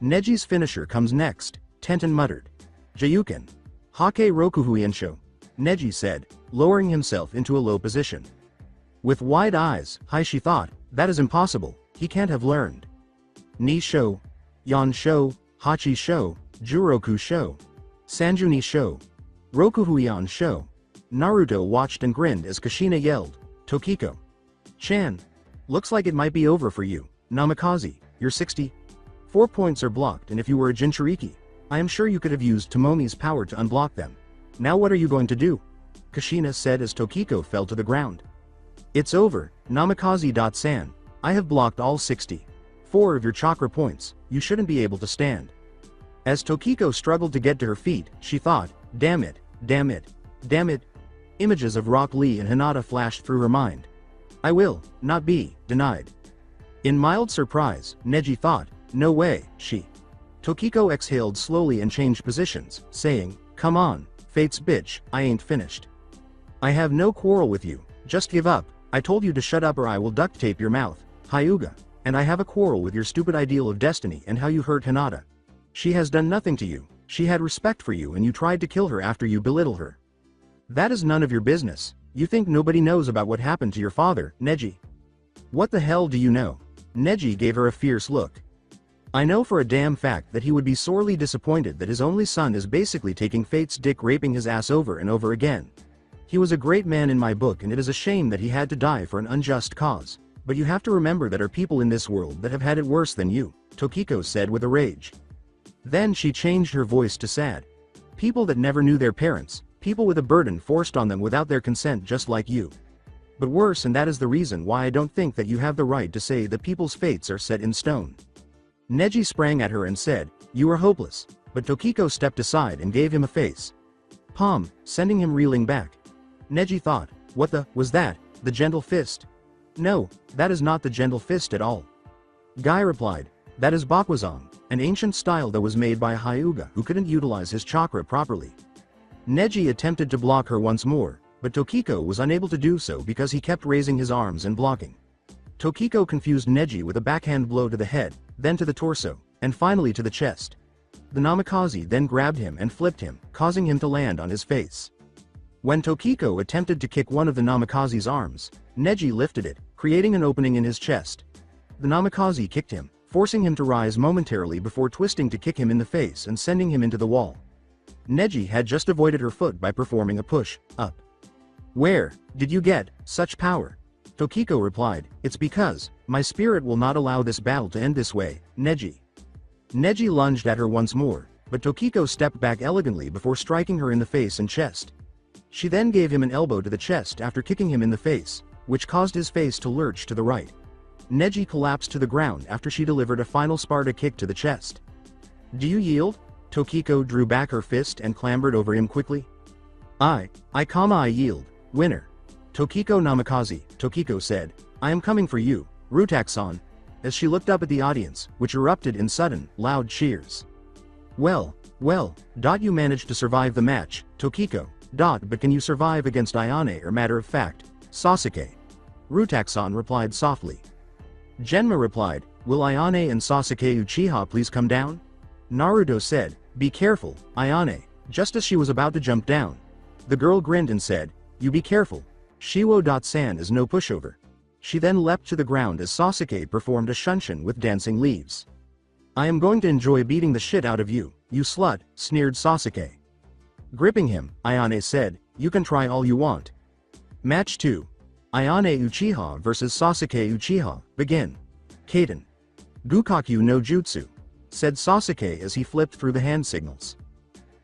Neji's finisher comes next, Tenten muttered. Jayuken. Hake Rokuhuiensho. Neji said, lowering himself into a low position. With wide eyes, she thought, that is impossible, he can't have learned. Ni sho, Yan sho, Hachi sho, Juroku sho, Sanju ni sho, Rokuhuyan sho. Naruto watched and grinned as Kushina yelled, Tokiko. Chan. Looks like it might be over for you, Namikaze, you're 60. 4 points are blocked, and if you were a Jinchuriki, I am sure you could have used Tomomi's power to unblock them. Now what are you going to do? Kushina said as Tokiko fell to the ground. It's over, Namikaze-san, I have blocked all 64 of your chakra points, you shouldn't be able to stand. As Tokiko struggled to get to her feet, she thought, damn it, damn it, damn it. Images of Rock Lee and Hinata flashed through her mind. I will not be denied. In mild surprise, Neji thought, no way, she. Tokiko exhaled slowly and changed positions, saying, come on, Fate's bitch, I ain't finished. I have no quarrel with you, just give up, I told you to shut up or I will duct tape your mouth, Hyuga, and I have a quarrel with your stupid ideal of destiny and how you hurt Hinata. She has done nothing to you, she had respect for you and you tried to kill her after you belittled her. That is none of your business, you think nobody knows about what happened to your father, Neji. What the hell do you know? Neji gave her a fierce look. I know for a damn fact that he would be sorely disappointed that his only son is basically taking Fate's dick raping his ass over and over again. He was a great man in my book and it is a shame that he had to die for an unjust cause, but you have to remember that are people in this world that have had it worse than you, Tokiko said with a rage. Then she changed her voice to sad. People that never knew their parents, people with a burden forced on them without their consent just like you. But worse, and that is the reason why I don't think that you have the right to say that people's fates are set in stone. Neji sprang at her and said, you are hopeless, but Tokiko stepped aside and gave him a face palm, sending him reeling back. Neji thought, what the, was that, the gentle fist? No, that is not the gentle fist at all. Guy replied, that is Bakwazang, an ancient style that was made by a Hyuga who couldn't utilize his chakra properly. Neji attempted to block her once more, but Tokiko was unable to do so because he kept raising his arms and blocking. Tokiko confused Neji with a backhand blow to the head, then to the torso, and finally to the chest. The Namikaze then grabbed him and flipped him, causing him to land on his face. When Tokiko attempted to kick one of the Namikaze's arms, Neji lifted it, creating an opening in his chest. The Namikaze kicked him, forcing him to rise momentarily before twisting to kick him in the face and sending him into the wall. Neji had just avoided her foot by performing a push-up. Where did you get such power? Tokiko replied, it's because my spirit will not allow this battle to end this way, Neji. Neji lunged at her once more, but Tokiko stepped back elegantly before striking her in the face and chest. She then gave him an elbow to the chest after kicking him in the face, which caused his face to lurch to the right. Neji collapsed to the ground after she delivered a final Sparta kick to the chest. Do you yield? Tokiko drew back her fist and clambered over him quickly. I yield, winner. Tokiko Namikaze, Tokiko said, I am coming for you, Rutaku-san, as she looked up at the audience, which erupted in sudden, loud cheers. Well, you managed to survive the match, Tokiko, but can you survive against Ayane or matter of fact, Sasuke? Rutaku-san replied softly. Genma replied, will Ayane and Sasuke Uchiha please come down? Naruto said, be careful, Ayane, just as she was about to jump down. The girl grinned and said, you be careful, Shiwo-san is no pushover. She then leapt to the ground as Sasuke performed a shunshin with dancing leaves. I am going to enjoy beating the shit out of you, you slut, sneered Sasuke. Gripping him, Ayane said, you can try all you want. Match 2. Ayane Uchiha vs Sasuke Uchiha, begin. Kaden. Gukaku no Jutsu, said Sasuke as he flipped through the hand signals.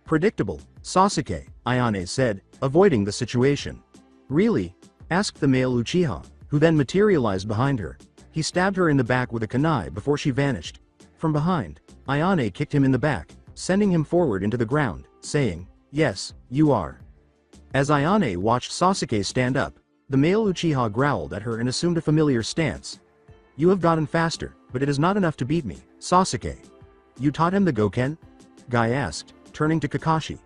Predictable, Sasuke, Ayane said, avoiding the situation. Really? Asked the male Uchiha, who then materialized behind her. He stabbed her in the back with a kunai before she vanished. From behind, Ayane kicked him in the back, sending him forward into the ground, saying, yes, you are. As Ayane watched Sasuke stand up, the male Uchiha growled at her and assumed a familiar stance. You have gotten faster, but it is not enough to beat me, Sasuke. You taught him the Goken? Guy asked, turning to Kakashi.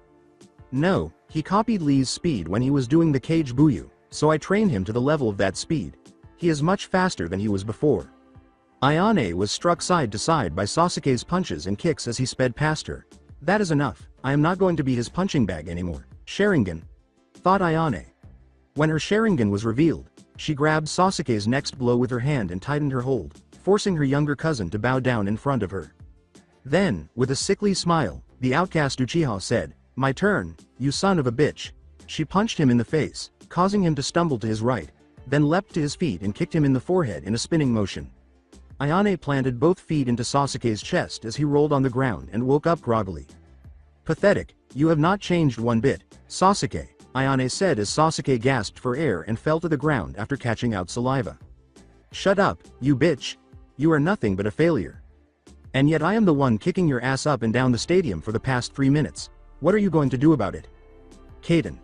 No, he copied Lee's speed when he was doing the Cage Buyu, so I trained him to the level of that speed. He is much faster than he was before. Ayane was struck side to side by Sasuke's punches and kicks as he sped past her. That is enough, I am not going to be his punching bag anymore, Sharingan. Thought Ayane. When her Sharingan was revealed, she grabbed Sasuke's next blow with her hand and tightened her hold, forcing her younger cousin to bow down in front of her. Then, with a sickly smile, the outcast Uchiha said, "My turn, you son of a bitch." She punched him in the face, causing him to stumble to his right, then leapt to his feet and kicked him in the forehead in a spinning motion. Ayane planted both feet into Sasuke's chest as he rolled on the ground and woke up groggily. "Pathetic, you have not changed one bit, Sasuke," Ayane said as Sasuke gasped for air and fell to the ground after catching out saliva. "Shut up, you bitch. You are nothing but a failure. And yet I am the one kicking your ass up and down the stadium for the past 3 minutes. What are you going to do about it?" Kaden.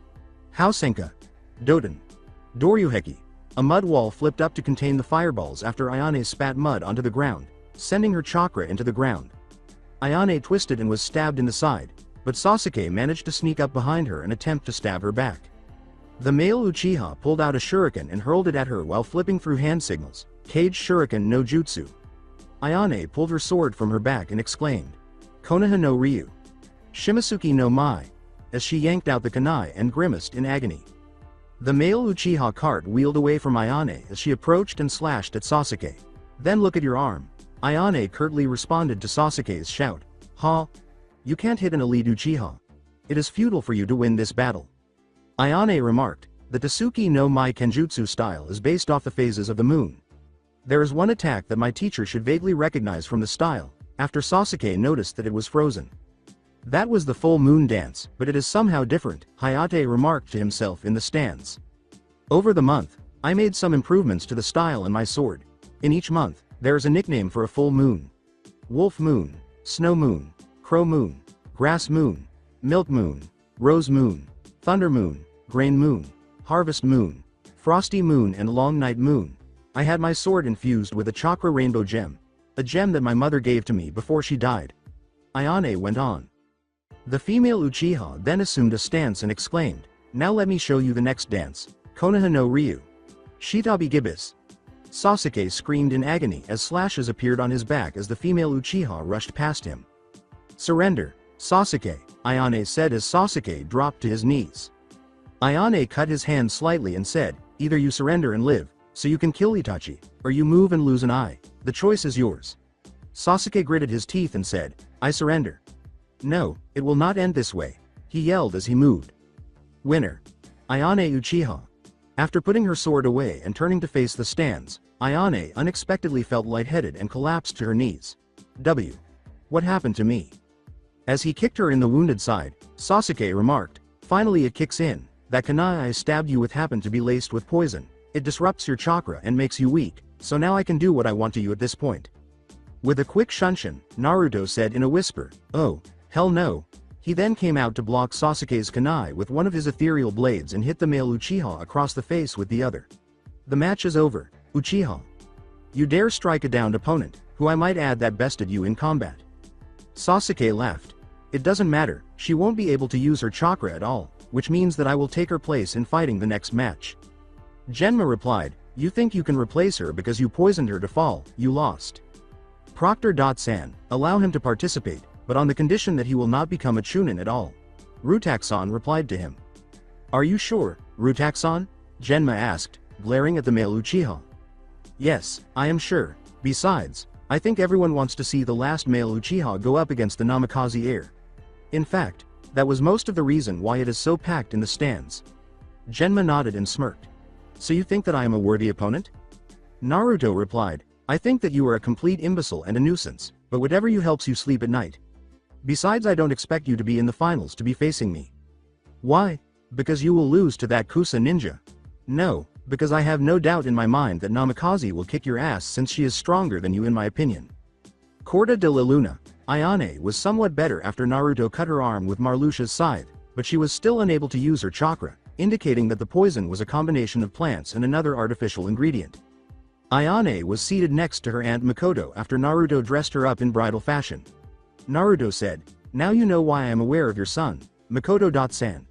Hausenka. Doten. Doryuheki. A mud wall flipped up to contain the fireballs after Ayane spat mud onto the ground, sending her chakra into the ground. Ayane twisted and was stabbed in the side, but Sasuke managed to sneak up behind her and attempt to stab her back. The male Uchiha pulled out a shuriken and hurled it at her while flipping through hand signals, Cage Shuriken no Jutsu. Ayane pulled her sword from her back and exclaimed, "Konoha no Ryu. Shimasuki no Mai," as she yanked out the kunai and grimaced in agony. The male Uchiha cart wheeled away from Ayane as she approached and slashed at Sasuke. "Then look at your arm." Ayane curtly responded to Sasuke's shout. "Ha! You can't hit an elite Uchiha. It is futile for you to win this battle." Ayane remarked, "The Tasuki no Mai Kenjutsu style is based off the phases of the moon. There is one attack that my teacher should vaguely recognize from the style," after Sasuke noticed that it was frozen. "That was the full moon dance, but it is somehow different," Hayate remarked to himself in the stands. "Over the month, I made some improvements to the style and my sword. In each month, there is a nickname for a full moon. Wolf moon, snow moon, crow moon, grass moon, milk moon, rose moon, thunder moon, grain moon, harvest moon, frosty moon and long night moon. I had my sword infused with a chakra rainbow gem, a gem that my mother gave to me before she died." Ayane went on. The female Uchiha then assumed a stance and exclaimed, "Now let me show you the next dance, Konoha no Ryu. Shitabi Gibis." Sasuke screamed in agony as slashes appeared on his back as the female Uchiha rushed past him. "Surrender, Sasuke," Ayane said as Sasuke dropped to his knees. Ayane cut his hand slightly and said, "Either you surrender and live, so you can kill Itachi, or you move and lose an eye. The choice is yours." Sasuke gritted his teeth and said, "I surrender." "No, it will not end this way," he yelled as he moved. Winner. Ayane Uchiha. After putting her sword away and turning to face the stands, Ayane unexpectedly felt lightheaded and collapsed to her knees. What happened to me?" As he kicked her in the wounded side, Sasuke remarked, "Finally it kicks in. That kunai I stabbed you with happened to be laced with poison. It disrupts your chakra and makes you weak, so now I can do what I want to you at this point." With a quick shunshin, Naruto said in a whisper, "Oh, hell no." He then came out to block Sasuke's kunai with one of his ethereal blades and hit the male Uchiha across the face with the other. "The match is over, Uchiha. You dare strike a downed opponent, who I might add that bested you in combat." Sasuke laughed. "It doesn't matter, she won't be able to use her chakra at all, which means that I will take her place in fighting the next match." Genma replied, "You think you can replace her because you poisoned her to fall, you lost. Proctor.san, allow him to participate, but on the condition that he will not become a Chunin at all." Rutaxan replied to him. "Are you sure, Rutaxan?" Genma asked, glaring at the male Uchiha. "Yes, I am sure. Besides, I think everyone wants to see the last male Uchiha go up against the Namikaze heir. In fact, that was most of the reason why it is so packed in the stands." Genma nodded and smirked. "So you think that I am a worthy opponent?" Naruto replied, "I think that you are a complete imbecile and a nuisance, but whatever you helps you sleep at night. Besides, I don't expect you to be in the finals to be facing me." "Why? Because you will lose to that Kusa ninja." "No, because I have no doubt in my mind that Namikaze will kick your ass since she is stronger than you in my opinion." Corda de la Luna. Ayane was somewhat better after Naruto cut her arm with Marluxia's scythe, but she was still unable to use her chakra, indicating that the poison was a combination of plants and another artificial ingredient. Ayane was seated next to her aunt Makoto after Naruto dressed her up in bridal fashion. Naruto said, "Now you know why I am aware of your son, Makoto.san.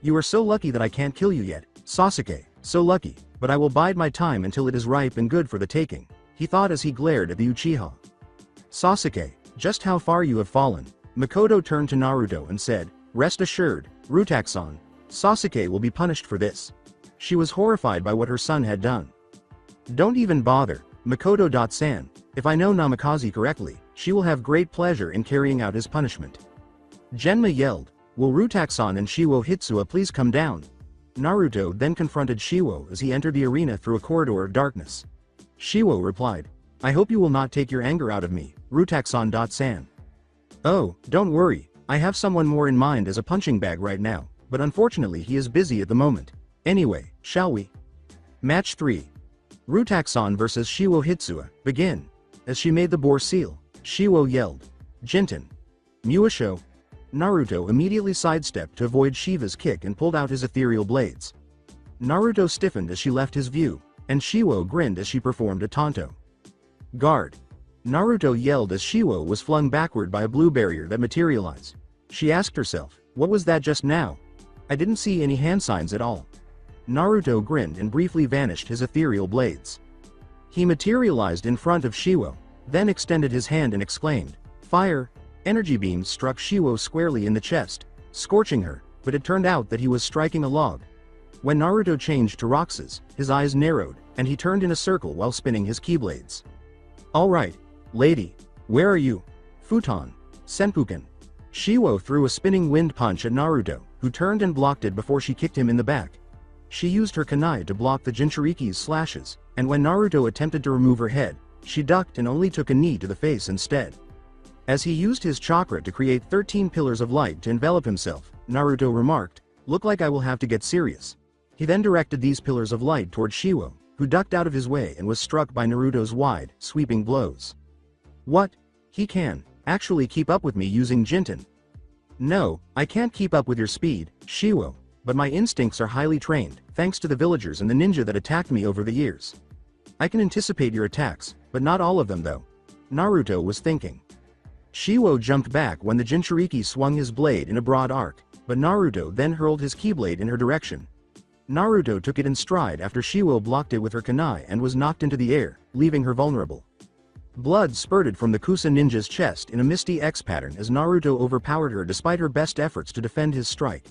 You are so lucky that I can't kill you yet, Sasuke, so lucky, but I will bide my time until it is ripe and good for the taking," he thought as he glared at the Uchiha. "Sasuke, just how far you have fallen." Makoto turned to Naruto and said, "Rest assured, Rutaxan, Sasuke will be punished for this." She was horrified by what her son had done. Don't even bother, Makoto-san. If I know Namikaze correctly, she will have great pleasure in carrying out his punishment. Genma yelled, will Rutaku-san and Shiwo Hitsua please come down? Naruto then confronted Shiwo as he entered the arena through a corridor of darkness. Shiwo replied, I hope you will not take your anger out of me, Rutaku-san. Oh, don't worry, I have someone more in mind as a punching bag right now, but unfortunately he is busy at the moment. Anyway, shall we? Match 3. Rutaku-san vs Shiwo Hitsua, begin. As she made the boar seal, Shiwo yelled, Jinten. Muasho. Naruto immediately sidestepped to avoid Shiva's kick and pulled out his ethereal blades. Naruto stiffened as she left his view, and Shiwo grinned as she performed a tanto. Guard. Naruto yelled as Shiwo was flung backward by a blue barrier that materialized. She asked herself, what was that just now? I didn't see any hand signs at all. Naruto grinned and briefly vanished his ethereal blades. He materialized in front of Shiwo, then extended his hand and exclaimed, Fire! Energy beams struck Shiwo squarely in the chest, scorching her, but it turned out that he was striking a log. When Naruto changed to Roxas, his eyes narrowed, and he turned in a circle while spinning his keyblades. Alright, lady. Where are you? Futon. Senpuken. Shiwo threw a spinning wind punch at Naruto, who turned and blocked it before she kicked him in the back. She used her kunai to block the Jinchuriki's slashes, and when Naruto attempted to remove her head, she ducked and only took a knee to the face instead. As he used his chakra to create 13 pillars of light to envelop himself, Naruto remarked, look like I will have to get serious. He then directed these pillars of light toward Shiwo, who ducked out of his way and was struck by Naruto's wide, sweeping blows. What? He can actually keep up with me using Jinten. No, I can't keep up with your speed, Shiwo, but my instincts are highly trained, thanks to the villagers and the ninja that attacked me over the years. I can anticipate your attacks, but not all of them though. Naruto was thinking. Shiwo jumped back when the Jinchuriki swung his blade in a broad arc, but Naruto then hurled his keyblade in her direction. Naruto took it in stride after Shiwo blocked it with her kunai and was knocked into the air, leaving her vulnerable. Blood spurted from the Kusa ninja's chest in a misty X pattern as Naruto overpowered her despite her best efforts to defend his strike.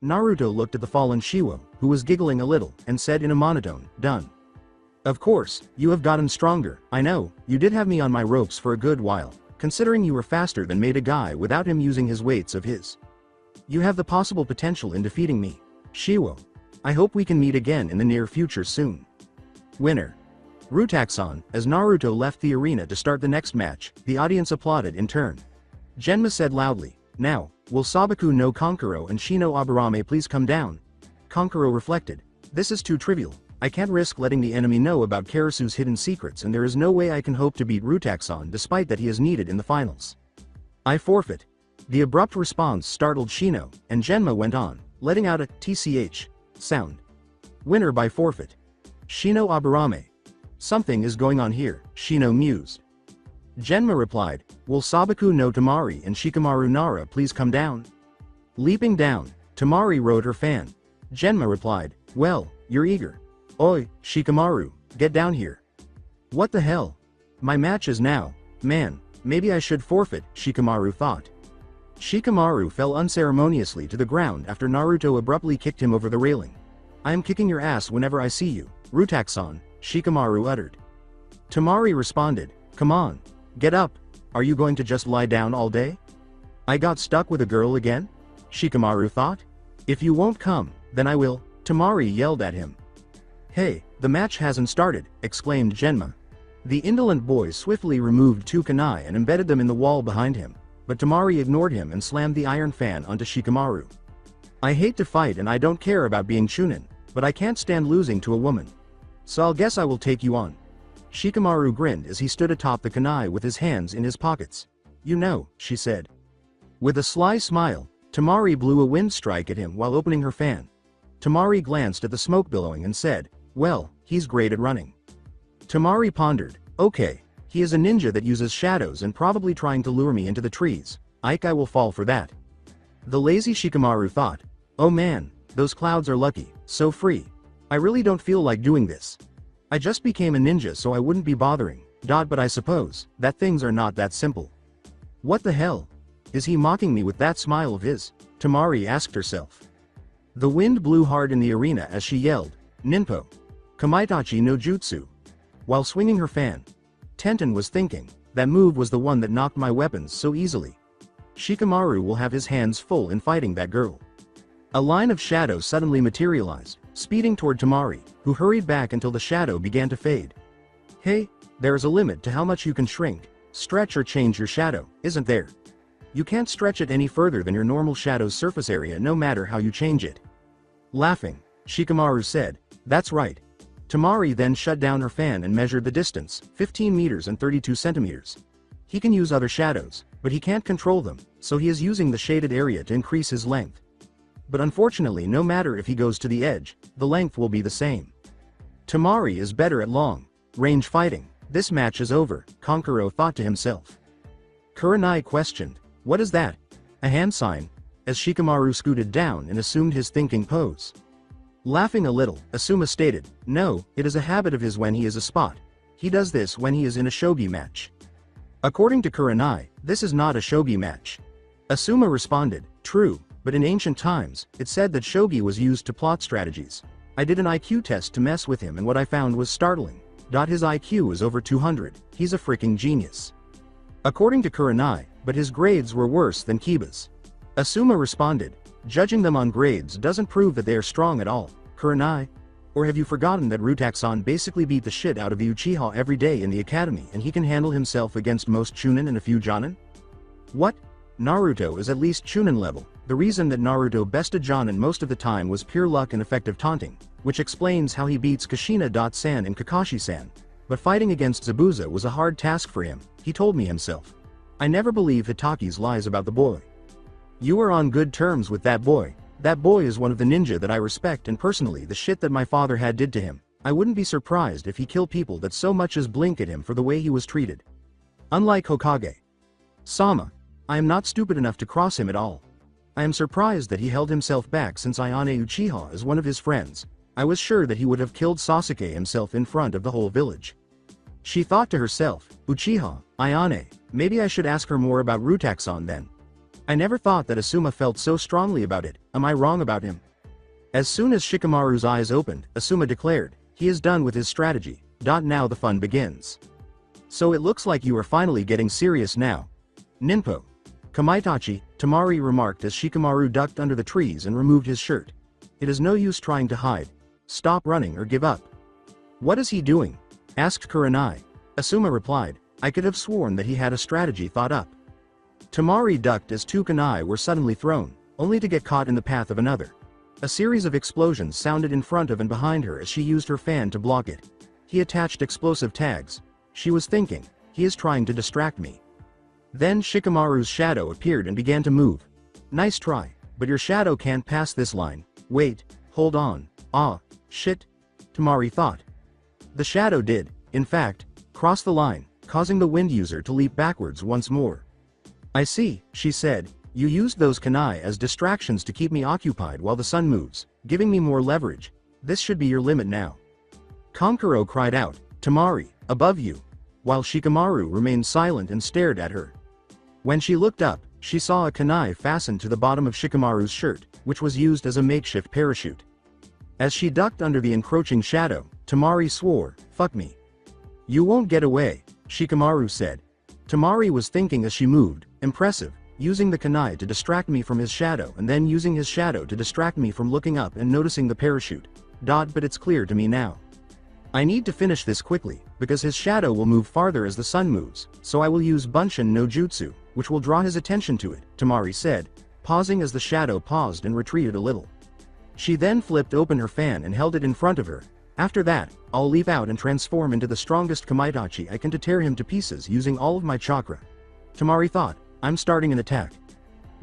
Naruto looked at the fallen Shiwo, who was giggling a little, and said in a monotone, done. Of course, you have gotten stronger. I know, you did have me on my ropes for a good while, considering you were faster than made a guy without him using his weights of his. You have the possible potential in defeating me, Shiwo. I hope we can meet again in the near future soon. Winner. Rutaku-san. As Naruto left the arena to start the next match, the audience applauded in turn. Genma said loudly, now, will Sabaku no Kankuro and Shino Aburame please come down? Kankuro reflected, this is too trivial. I can't risk letting the enemy know about Karasu's hidden secrets and there is no way I can hope to beat Rutaku-san despite that he is needed in the finals. I forfeit. The abrupt response startled Shino, and Genma went on, letting out a tch sound. Winner by forfeit. Shino Aburame. Something is going on here, Shino mused. Genma replied, will Sabaku no Tamari and Shikamaru Nara please come down? Leaping down, Tamari rode her fan. Genma replied, well, you're eager. Oi, Shikamaru, get down here. What the hell? My match is now. Man, maybe I should forfeit, Shikamaru thought. Shikamaru fell unceremoniously to the ground after Naruto abruptly kicked him over the railing. I am kicking your ass whenever I see you, Rutaku-san, Shikamaru uttered. Tamari responded, come on, get up, are you going to just lie down all day? I got stuck with a girl again? Shikamaru thought. If you won't come, then I will, Tamari yelled at him. Hey, the match hasn't started, exclaimed Genma. The indolent boy swiftly removed two kunai and embedded them in the wall behind him, but Tamari ignored him and slammed the iron fan onto Shikamaru. I hate to fight and I don't care about being chunin, but I can't stand losing to a woman. So I'll guess I will take you on. Shikamaru grinned as he stood atop the kunai with his hands in his pockets. You know, she said. With a sly smile, Tamari blew a wind strike at him while opening her fan. Tamari glanced at the smoke billowing and said, well, he's great at running. Tamari pondered, okay, he is a ninja that uses shadows and probably trying to lure me into the trees. I will fall for that. The lazy Shikamaru thought, oh man, those clouds are lucky, so free. I really don't feel like doing this. I just became a ninja so I wouldn't be bothering, but I suppose, that things are not that simple. What the hell? Is he mocking me with that smile of his? Tamari asked herself. The wind blew hard in the arena as she yelled, Ninpo. Kamaitachi no Jutsu. While swinging her fan, Tenten was thinking, that move was the one that knocked my weapons so easily. Shikamaru will have his hands full in fighting that girl. A line of shadow suddenly materialized, speeding toward Tamari, who hurried back until the shadow began to fade. Hey, there is a limit to how much you can shrink, stretch or change your shadow, isn't there? You can't stretch it any further than your normal shadow's surface area no matter how you change it. Laughing, Shikamaru said, that's right. Tamari then shut down her fan and measured the distance, 15 meters and 32 centimeters. He can use other shadows, but he can't control them, so he is using the shaded area to increase his length. But unfortunately, no matter if he goes to the edge, the length will be the same. Tamari is better at long-range fighting. This match is over, Kankuro thought to himself. Kurenai questioned, what is that? A hand sign? As Shikamaru scooted down and assumed his thinking pose. Laughing a little, Asuma stated, no, it is a habit of his when he is a spot. He does this when he is in a shogi match. According to Kurenai, this is not a shogi match. Asuma responded, true, but in ancient times, it said that shogi was used to plot strategies. I did an IQ test to mess with him and what I found was startling. His IQ is over 200, he's a freaking genius. According to Kurenai, but his grades were worse than Kiba's. Asuma responded, judging them on grades doesn't prove that they are strong at all, Kurenai. Or have you forgotten that Rutaxan basically beat the shit out of the Uchiha every day in the academy and he can handle himself against most Chunin and a few Jonin? What? Naruto is at least Chunin level. The reason that Naruto bested Jonin most of the time was pure luck and effective taunting, which explains how he beats Kushina-san and Kakashi-san. But fighting against Zabuza was a hard task for him, he told me himself. I never believe Hitaki's lies about the boy. You are on good terms with that boy. That boy is one of the ninja that I respect, and personally the shit that my father had did to him, I wouldn't be surprised if he killed people that so much as blink at him for the way he was treated. Unlike Hokage Sama, I am not stupid enough to cross him at all. I am surprised that he held himself back since Ayane Uchiha is one of his friends. I was sure that he would have killed Sasuke himself in front of the whole village. She thought to herself, Uchiha, Ayane, maybe I should ask her more about Rutaxan then. I never thought that Asuma felt so strongly about it, am I wrong about him? As soon as Shikamaru's eyes opened, Asuma declared, he is done with his strategy. Now the fun begins. So it looks like you are finally getting serious now. Ninpo. Kamaitachi, Tamari remarked as Shikamaru ducked under the trees and removed his shirt. It is no use trying to hide. Stop running or give up. What is he doing? Asked Kurenai. Asuma replied, I could have sworn that he had a strategy thought up. Tamari ducked as two kunai were suddenly thrown, only to get caught in the path of another. A series of explosions sounded in front of and behind her as she used her fan to block it. He attached explosive tags. She was thinking, he is trying to distract me. Then Shikamaru's shadow appeared and began to move. Nice try, but your shadow can't pass this line. Wait, hold on. Ah, shit. Tamari thought. The shadow did, in fact, cross the line, causing the wind user to leap backwards once more. I see, she said, you used those kunai as distractions to keep me occupied while the sun moves, giving me more leverage. This should be your limit now. Kankuro cried out, Tamari, above you, while Shikamaru remained silent and stared at her. When she looked up, she saw a kunai fastened to the bottom of Shikamaru's shirt, which was used as a makeshift parachute. As she ducked under the encroaching shadow, Tamari swore, fuck me. You won't get away, Shikamaru said. Tamari was thinking as she moved, impressive, using the kunai to distract me from his shadow and then using his shadow to distract me from looking up and noticing the parachute. But it's clear to me now. I need to finish this quickly, because his shadow will move farther as the sun moves, so I will use Bunshin no Jutsu, which will draw his attention to it, Tamari said, pausing as the shadow paused and retreated a little. She then flipped open her fan and held it in front of her. After that, I'll leave out and transform into the strongest Kamaitachi I can to tear him to pieces using all of my chakra. Tamari thought, I'm starting an attack.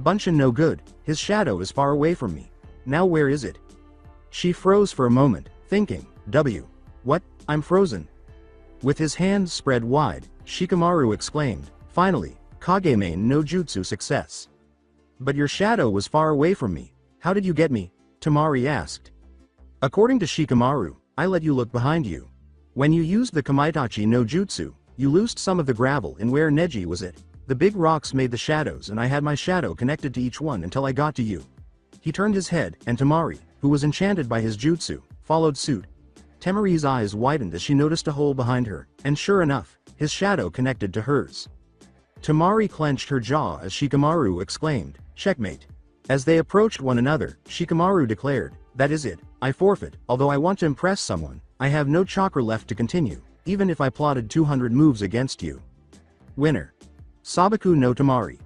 Bunshin no good, his shadow is far away from me. Now where is it? She froze for a moment, thinking, What? I'm frozen. With his hands spread wide, Shikamaru exclaimed, finally, Kagemain no Jutsu success. But your shadow was far away from me. How did you get me? Tamari asked. According to Shikamaru, I let you look behind you. When you used the Kamaitachi no Jutsu, you loosed some of the gravel in where Neji was at. The big rocks made the shadows and I had my shadow connected to each one until I got to you. He turned his head, and Tamari, who was enchanted by his jutsu, followed suit. Temari's eyes widened as she noticed a hole behind her, and sure enough, his shadow connected to hers. Temari clenched her jaw as Shikamaru exclaimed, "Checkmate." As they approached one another, Shikamaru declared, "That is it, I forfeit. Although I want to impress someone, I have no chakra left to continue, even if I plotted 200 moves against you." Winner. Sabaku no Temari.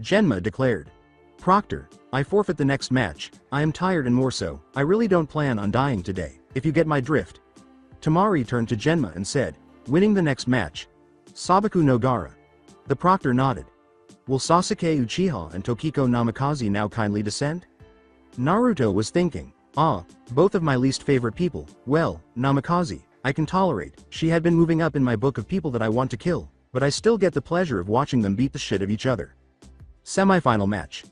Genma declared. Proctor, I forfeit the next match. I am tired and more so, I really don't plan on dying today, if you get my drift. Temari turned to Genma and said, "Winning the next match." Sabaku no Gara. The proctor nodded. Will Sasuke Uchiha and Tokiko Namikaze now kindly descend? Naruto was thinking, both of my least favorite people. Well, Namikaze, I can tolerate. She had been moving up in my book of people that I want to kill, but I still get the pleasure of watching them beat the shit of each other. Semi-final match.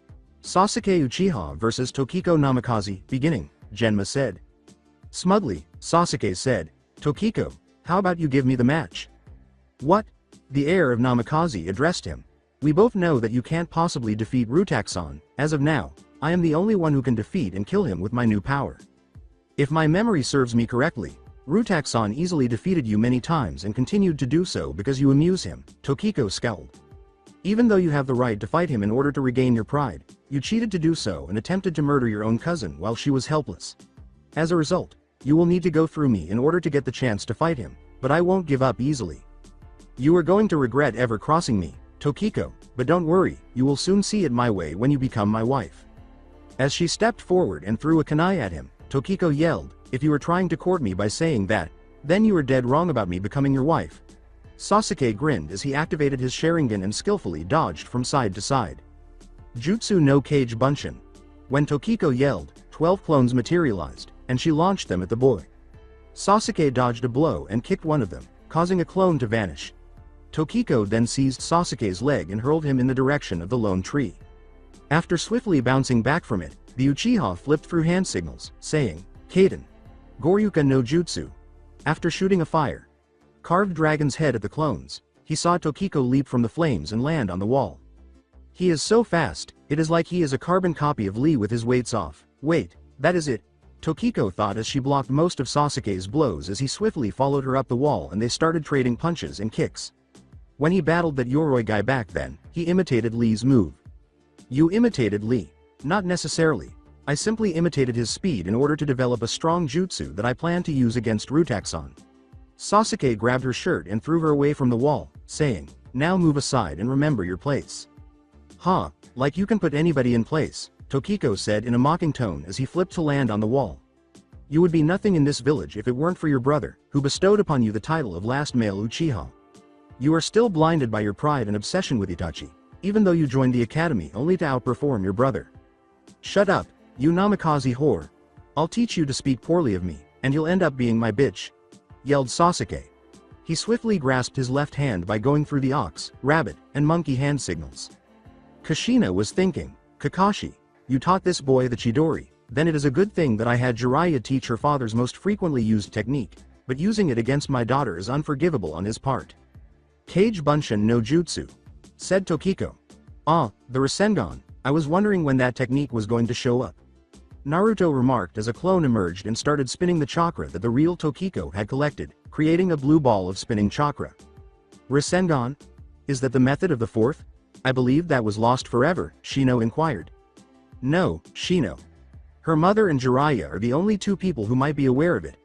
Sasuke Uchiha vs Tokiko Namikaze, beginning, Genma said. Smugly, Sasuke said, "Tokiko, how about you give me the match?" What? The heir of Namikaze addressed him. We both know that you can't possibly defeat Rutaxon. As of now, I am the only one who can defeat and kill him with my new power. If my memory serves me correctly, Rutaxon easily defeated you many times and continued to do so because you amuse him, Tokiko scowled. Even though you have the right to fight him in order to regain your pride, you cheated to do so and attempted to murder your own cousin while she was helpless. As a result, you will need to go through me in order to get the chance to fight him, but I won't give up easily. You are going to regret ever crossing me, Tokiko, but don't worry, you will soon see it my way when you become my wife. As she stepped forward and threw a kunai at him, Tokiko yelled, "If you are trying to court me by saying that, then you are dead wrong about me becoming your wife." Sasuke grinned as he activated his Sharingan and skillfully dodged from side to side. Jutsu no Kage Bunshin. When Tokiko yelled, 12 clones materialized, and she launched them at the boy. Sasuke dodged a blow and kicked one of them, causing a clone to vanish. Tokiko then seized Sasuke's leg and hurled him in the direction of the lone tree. After swiftly bouncing back from it, the Uchiha flipped through hand signals, saying, "Kaden. Goryuka no Jutsu." After shooting a fire, carved dragon's head at the clones, he saw Tokiko leap from the flames and land on the wall. He is so fast, it is like he is a carbon copy of Lee with his weights off. Wait, that is it, Tokiko thought as she blocked most of Sasuke's blows as he swiftly followed her up the wall and they started trading punches and kicks. When he battled that Yoroi guy back then, he imitated Lee's move. You imitated Lee. Not necessarily. I simply imitated his speed in order to develop a strong jutsu that I plan to use against Rutaxon. Sasuke grabbed her shirt and threw her away from the wall, saying, "Now move aside and remember your place." "Huh, like you can put anybody in place," Tokiko said in a mocking tone as he flipped to land on the wall. "You would be nothing in this village if it weren't for your brother, who bestowed upon you the title of last male Uchiha. You are still blinded by your pride and obsession with Itachi, even though you joined the academy only to outperform your brother. Shut up, you Namikaze whore. I'll teach you to speak poorly of me, and you'll end up being my bitch," yelled Sasuke. He swiftly grasped his left hand by going through the ox, rabbit, and monkey hand signals. Kushina was thinking, "Kakashi, you taught this boy the Chidori, then it is a good thing that I had Jiraiya teach her father's most frequently used technique, but using it against my daughter is unforgivable on his part." "Kage Bunshin no Jutsu," said Tokiko. The Rasengan, I was wondering when that technique was going to show up," Naruto remarked as a clone emerged and started spinning the chakra that the real Tokiko had collected, creating a blue ball of spinning chakra. "Rasengan? Is that the method of the fourth? I believe that was lost forever," Shino inquired. "No, Shino. Her mother and Jiraiya are the only two people who might be aware of it.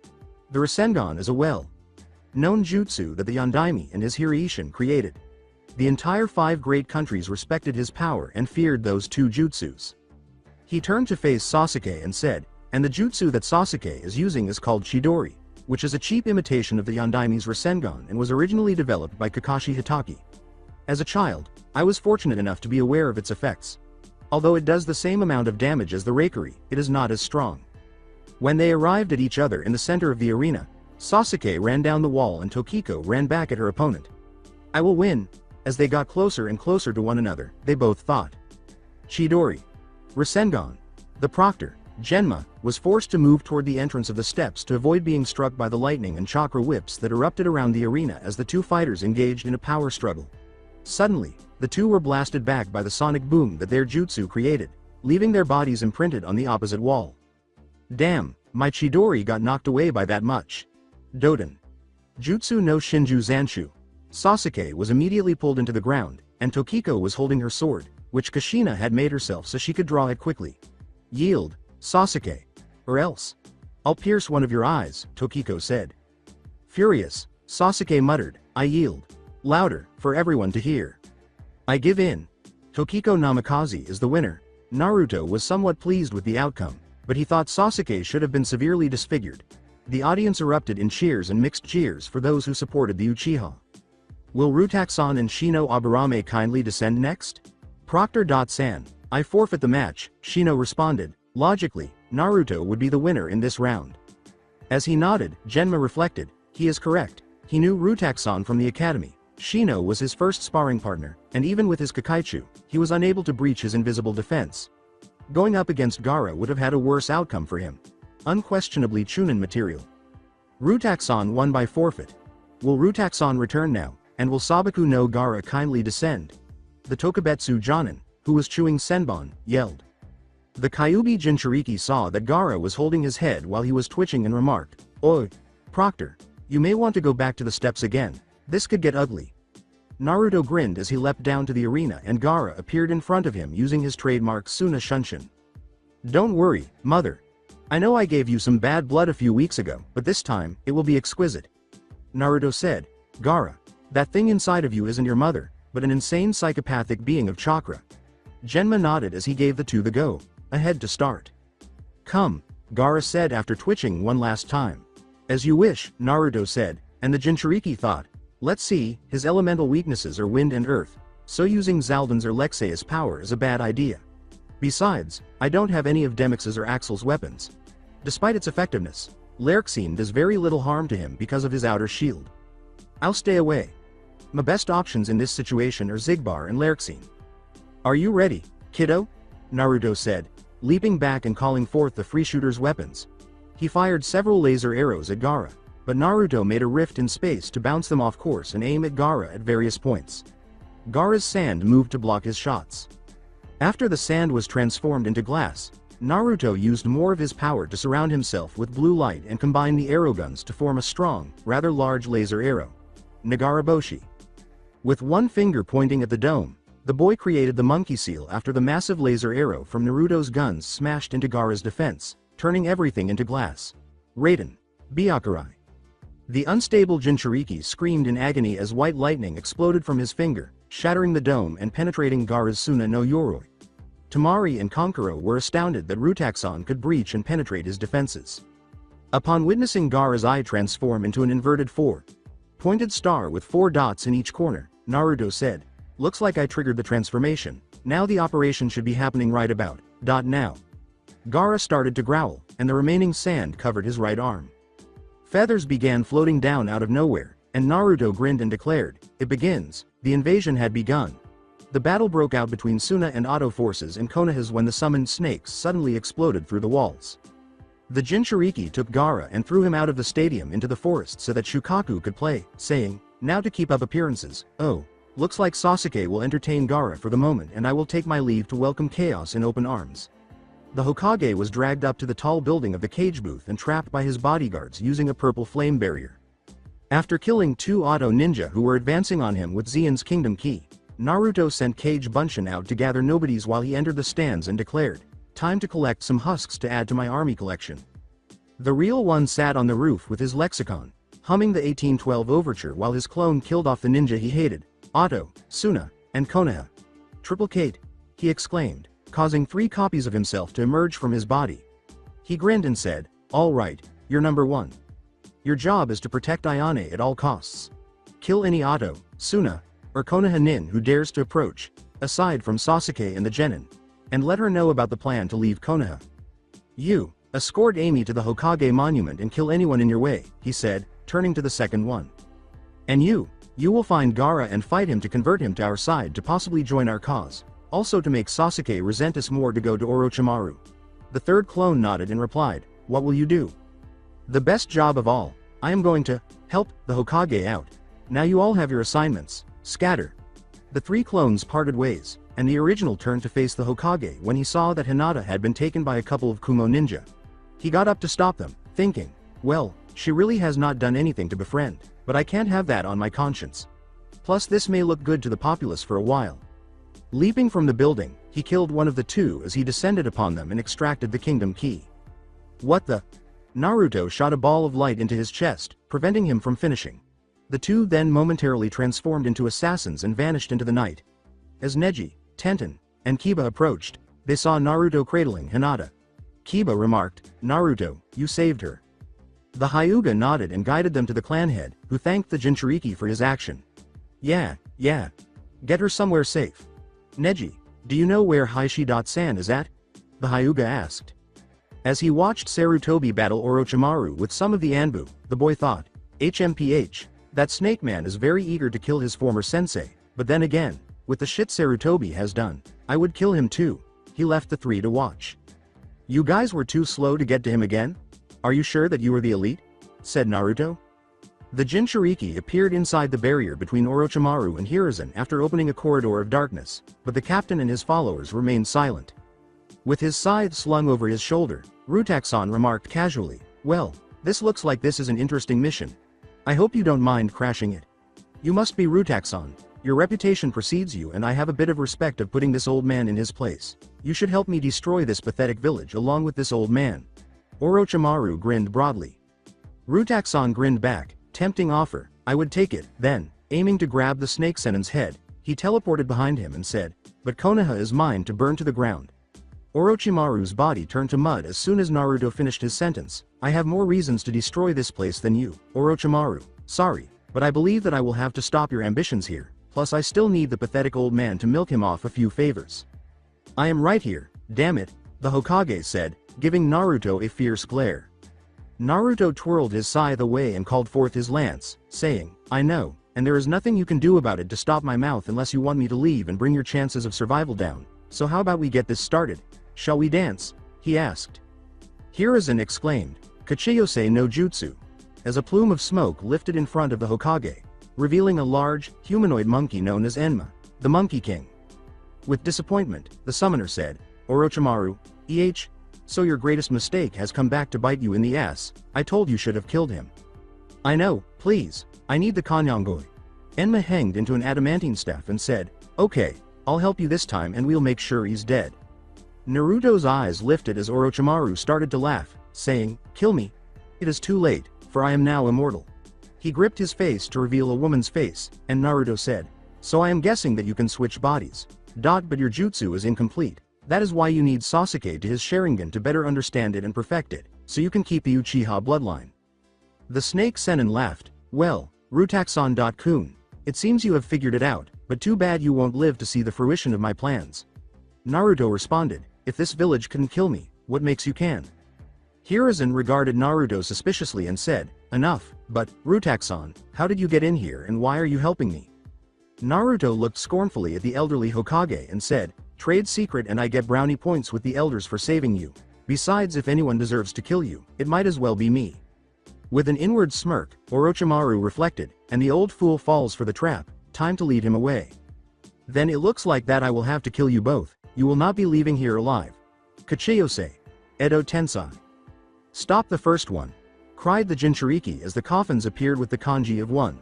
The Rasengan is a well-known jutsu that the Yondaime and his Hiraishin created. The entire 5 great countries respected his power and feared those 2 jutsus." He turned to face Sasuke and said, "And the jutsu that Sasuke is using is called Chidori, which is a cheap imitation of the Yondaime's Rasengan and was originally developed by Kakashi Hitaki. As a child, I was fortunate enough to be aware of its effects. Although it does the same amount of damage as the Reikiri, it is not as strong." When they arrived at each other in the center of the arena, Sasuke ran down the wall and Tokiko ran back at her opponent. "I will win." As they got closer and closer to one another, they both thought. Chidori. Rasengan. The proctor, Genma, was forced to move toward the entrance of the steps to avoid being struck by the lightning and chakra whips that erupted around the arena as the 2 fighters engaged in a power struggle. Suddenly, the 2 were blasted back by the sonic boom that their jutsu created, leaving their bodies imprinted on the opposite wall. "Damn, my Chidori got knocked away by that much." Doden. Jutsu no Shinju Zanshu. Sasuke was immediately pulled into the ground, and Tokiko was holding her sword, which Kushina had made herself so she could draw it quickly. Yield, Sasuke. Or else. I'll pierce one of your eyes, Tokiko said. Furious, Sasuke muttered, I yield. Louder, for everyone to hear. I give in. Tokiko Namikaze is the winner. Naruto was somewhat pleased with the outcome, but he thought Sasuke should have been severely disfigured. The audience erupted in cheers and mixed cheers for those who supported the Uchiha. Will Rutaxan and Shino Aburame kindly descend next? Proctor.san, I forfeit the match, Shino responded. Logically, Naruto would be the winner in this round. As he nodded, Genma reflected, he is correct. He knew Rutaxan from the academy. Shino was his first sparring partner, and even with his Kakaichu, he was unable to breach his invisible defense. Going up against Gaara would have had a worse outcome for him. Unquestionably Chunin material. Rutaxan won by forfeit. Will Rutaxan return now, and will Sabaku no Gaara kindly descend? The Tokubetsu Jonin, who was chewing senbon, yelled. The Kyuubi Jinchuriki saw that Gaara was holding his head while he was twitching and remarked, Oi, Proctor, you may want to go back to the steps again. This could get ugly. Naruto grinned as he leapt down to the arena and Gaara appeared in front of him using his trademark Suna Shunshin. Don't worry, mother. I know I gave you some bad blood a few weeks ago, but this time, it will be exquisite. Naruto said, Gaara, that thing inside of you isn't your mother, but an insane psychopathic being of chakra. Genma nodded as he gave the two the go, ahead to start. Come, Gaara said after twitching one last time. As you wish, Naruto said, and the Jinchuriki thought, let's see, his elemental weaknesses are wind and earth, so using Zaldon's or Lexeus power is a bad idea. Besides, I don't have any of Demix's or Axel's weapons. Despite its effectiveness, Lerxene does very little harm to him because of his outer shield. I'll stay away. My best options in this situation are Xigbar and Lerxene. Are you ready, kiddo? Naruto said, leaping back and calling forth the free shooter's weapons. He fired several laser arrows at Gaara, but Naruto made a rift in space to bounce them off course and aim at Gaara at various points. Gaara's sand moved to block his shots. After the sand was transformed into glass, Naruto used more of his power to surround himself with blue light and combine the arrow guns to form a strong, rather large laser arrow. Nagaraboshi. With one finger pointing at the dome, the boy created the monkey seal after the massive laser arrow from Naruto's guns smashed into Gaara's defense, turning everything into glass. Raiden. Byakurai. The unstable Jinchuriki screamed in agony as white lightning exploded from his finger, shattering the dome and penetrating Gaara's Suna no Yoroi. Temari and Kankuro were astounded that Rutaxan could breach and penetrate his defenses. Upon witnessing Gaara's eye transform into an inverted four-pointed star with 4 dots in each corner, Naruto said, looks like I triggered the transformation, now the operation should be happening right about, now. Gaara started to growl, and the remaining sand covered his right arm. Feathers began floating down out of nowhere, and Naruto grinned and declared, it begins. The invasion had begun. The battle broke out between Suna and Oto forces and Konoha's when the summoned snakes suddenly exploded through the walls. The Jinchuriki took Gaara and threw him out of the stadium into the forest so that Shukaku could play, saying, now to keep up appearances, oh, looks like Sasuke will entertain Gaara for the moment and I will take my leave to welcome chaos in open arms. The Hokage was dragged up to the tall building of the cage booth and trapped by his bodyguards using a purple flame barrier. After killing 2 Oto ninja who were advancing on him with Zeon's kingdom key, Naruto sent Kage Bunshin out to gather nobodies while he entered the stands and declared, time to collect some husks to add to my army collection. The real one sat on the roof with his lexicon, humming the 1812 overture while his clone killed off the ninja he hated, Oto, Suna, and Konoha. Triple Kate, he exclaimed, causing 3 copies of himself to emerge from his body. He grinned and said, all right, you're number 1. Your job is to protect Ayane at all costs. Kill any Oto, Suna, or Konoha nin who dares to approach, aside from Sasuke and the Genin, and let her know about the plan to leave Konoha. You, escort Amy to the Hokage monument and kill anyone in your way, he said, turning to the second one. And you will find Gaara and fight him to convert him to our side to possibly join our cause, also to make Sasuke resent us more to go to Orochimaru. The third clone nodded and replied, what will you do? The best job of all, I am going to help the Hokage out. Now you all have your assignments. Scatter. The 3 clones parted ways, and the original turned to face the Hokage when he saw that Hinata had been taken by a couple of Kumo ninja. He got up to stop them, thinking, well, She really has not done anything to befriend, but I can't have that on my conscience. Plus this may look good to the populace for a while. Leaping from the building, he killed one of the two as he descended upon them and extracted the kingdom key. What the? Naruto shot a ball of light into his chest, preventing him from finishing. The two then momentarily transformed into assassins and vanished into the night. As Neji, Tenten, and Kiba approached, they saw Naruto cradling Hinata. Kiba remarked, "Naruto, you saved her." The Hyuga nodded and guided them to the clan head, who thanked the Jinchuriki for his action. Yeah. Get her somewhere safe. Neji, do you know where Haishi.san is at? The Hyuga asked. As he watched Sarutobi battle Orochimaru with some of the Anbu, the boy thought, HMPH, that snake man is very eager to kill his former sensei, but then again, with the shit Sarutobi has done, I would kill him too. He left the three to watch. You guys were too slow to get to him again? Are you sure that you were the elite? Said Naruto. The Jinchuriki appeared inside the barrier between Orochimaru and Hiruzen after opening a corridor of darkness, but the captain and his followers remained silent. With his scythe slung over his shoulder, Rutaxon remarked casually, "Well, this looks like this is an interesting mission. I hope you don't mind crashing it. You must be Rutaxon. Your reputation precedes you and I have a bit of respect of putting this old man in his place. You should help me destroy this pathetic village along with this old man." Orochimaru grinned broadly. Rutaxon grinned back, tempting offer, I would take it, then, aiming to grab the snake Sennin's head, he teleported behind him and said, "But Konoha is mine to burn to the ground." Orochimaru's body turned to mud as soon as Naruto finished his sentence. I have more reasons to destroy this place than you, Orochimaru. Sorry, but I believe that I will have to stop your ambitions here, plus I still need the pathetic old man to milk him off a few favors. I am right here, damn it, the Hokage said, giving Naruto a fierce glare. Naruto twirled his scythe away and called forth his lance, saying, I know, and there is nothing you can do about it to stop my mouth unless you want me to leave and bring your chances of survival down, so how about we get this started? Shall we dance? He asked. Hiruzen exclaimed, Kachiyose no Jutsu, as a plume of smoke lifted in front of the Hokage, revealing a large, humanoid monkey known as Enma, the Monkey King. With disappointment, the summoner said, Orochimaru, so your greatest mistake has come back to bite you in the ass. I told you should have killed him. I know, please, I need the Kanyangoi. Enma hanged into an adamantine staff and said, okay, I'll help you this time and we'll make sure he's dead. Naruto's eyes lifted as Orochimaru started to laugh, saying, kill me. It is too late, for I am now immortal. He gripped his face to reveal a woman's face, and Naruto said, so I am guessing that you can switch bodies. But your jutsu is incomplete. That is why you need Sasuke to his Sharingan to better understand it and perfect it, so you can keep the Uchiha bloodline. The snake Sennin laughed, well, Rutaxon.kun, it seems you have figured it out, but too bad you won't live to see the fruition of my plans. Naruto responded, if this village couldn't kill me, what makes you can? Hiruzen regarded Naruto suspiciously and said, enough, but, Rutaxon, how did you get in here and why are you helping me? Naruto looked scornfully at the elderly Hokage and said, trade secret and I get brownie points with the elders for saving you. Besides, if anyone deserves to kill you, it might as well be me. With an inward smirk, Orochimaru reflected, and the old fool falls for the trap, time to lead him away. Then it looks like that I will have to kill you both, you will not be leaving here alive. Kachiyose. Edo Tensai. Stop the first one, cried the Jinchuriki as the coffins appeared with the kanji of 1.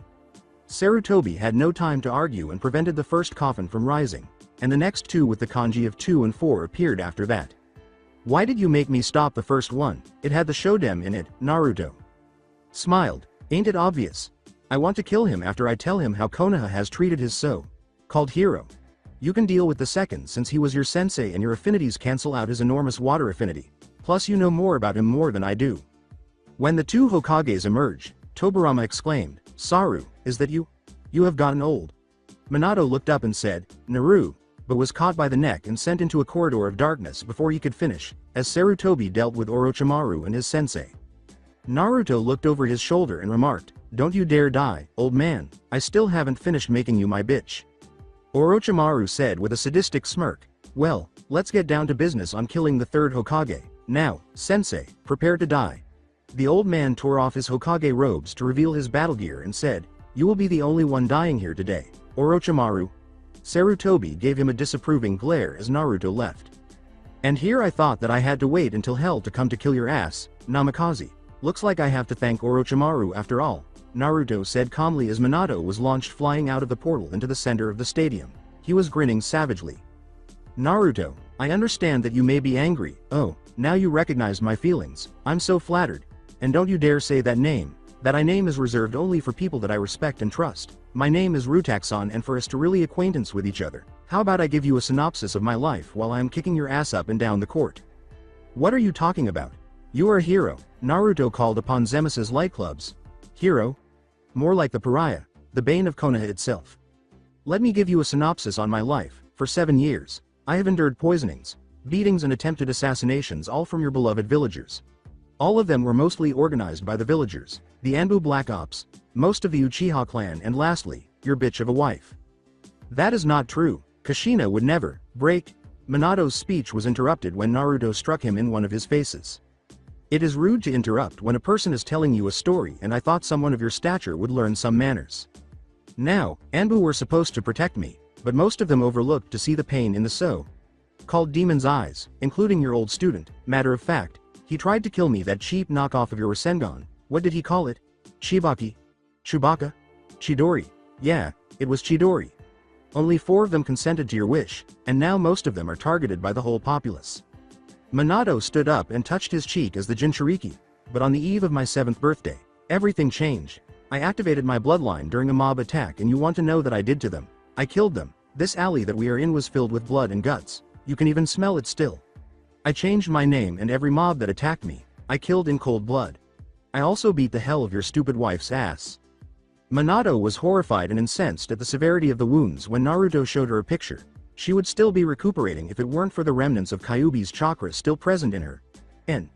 Sarutobi had no time to argue and prevented the first coffin from rising, and the next two with the kanji of 2 and 4 appeared after that. Why did you make me stop the first one? It had the Shodem in it, Naruto smiled. Ain't it obvious? I want to kill him after I tell him how Konoha has treated his so-called hero. You can deal with the second since he was your sensei and your affinities cancel out his enormous water affinity, plus you know more about him more than I do. When the two Hokages emerged, Tobirama exclaimed, Saru, is that you? You have gotten old. Minato looked up and said, Naru, but was caught by the neck and sent into a corridor of darkness before he could finish, as Sarutobi dealt with Orochimaru and his sensei. Naruto looked over his shoulder and remarked, don't you dare die, old man, I still haven't finished making you my bitch. Orochimaru said with a sadistic smirk, well, let's get down to business on killing the third Hokage. Now, sensei, prepare to die. The old man tore off his Hokage robes to reveal his battle gear and said, you will be the only one dying here today, Orochimaru. Sarutobi gave him a disapproving glare as Naruto left. And here I thought that I had to wait until hell to come to kill your ass, Namikaze. Looks like I have to thank Orochimaru after all, Naruto said calmly as Minato was launched flying out of the portal into the center of the stadium. He was grinning savagely. Naruto, I understand that you may be angry. Oh, now you recognize my feelings. I'm so flattered. And don't you dare say that name. That name is reserved only for people that I respect and trust. My name is Rutaxon, and for us to really acquaintance with each other, how about I give you a synopsis of my life while I am kicking your ass up and down the court? What are you talking about? You are a hero, Naruto called upon Zemus's light clubs. Hero? More like the pariah, the bane of Konoha itself. Let me give you a synopsis on my life. For 7 years, I have endured poisonings, beatings and attempted assassinations, all from your beloved villagers. All of them were mostly organized by the villagers, the Anbu Black Ops, most of the Uchiha clan, and lastly, your bitch of a wife. That is not true. Kushina would never break. Minato's speech was interrupted when Naruto struck him in one of his faces. It is rude to interrupt when a person is telling you a story, and I thought someone of your stature would learn some manners. Now, Anbu were supposed to protect me, but most of them overlooked to see the pain in the so-called demon's eyes, including your old student. Matter of fact, he tried to kill me, that cheap knockoff of your Rasengan. What did he call it? Chibaki? Chewbacca? Chidori? Yeah, it was Chidori. Only 4 of them consented to your wish, and now most of them are targeted by the whole populace. Minato stood up and touched his cheek as the Jinchuriki. But on the eve of my 7th birthday, everything changed. I activated my bloodline during a mob attack, and you want to know that I did to them? I killed them. This alley that we are in was filled with blood and guts. You can even smell it still. I changed my name, and every mob that attacked me, I killed in cold blood. I also beat the hell of your stupid wife's ass. Minato was horrified and incensed at the severity of the wounds when Naruto showed her a picture. She would still be recuperating if it weren't for the remnants of Kyuubi's chakra still present in her. N.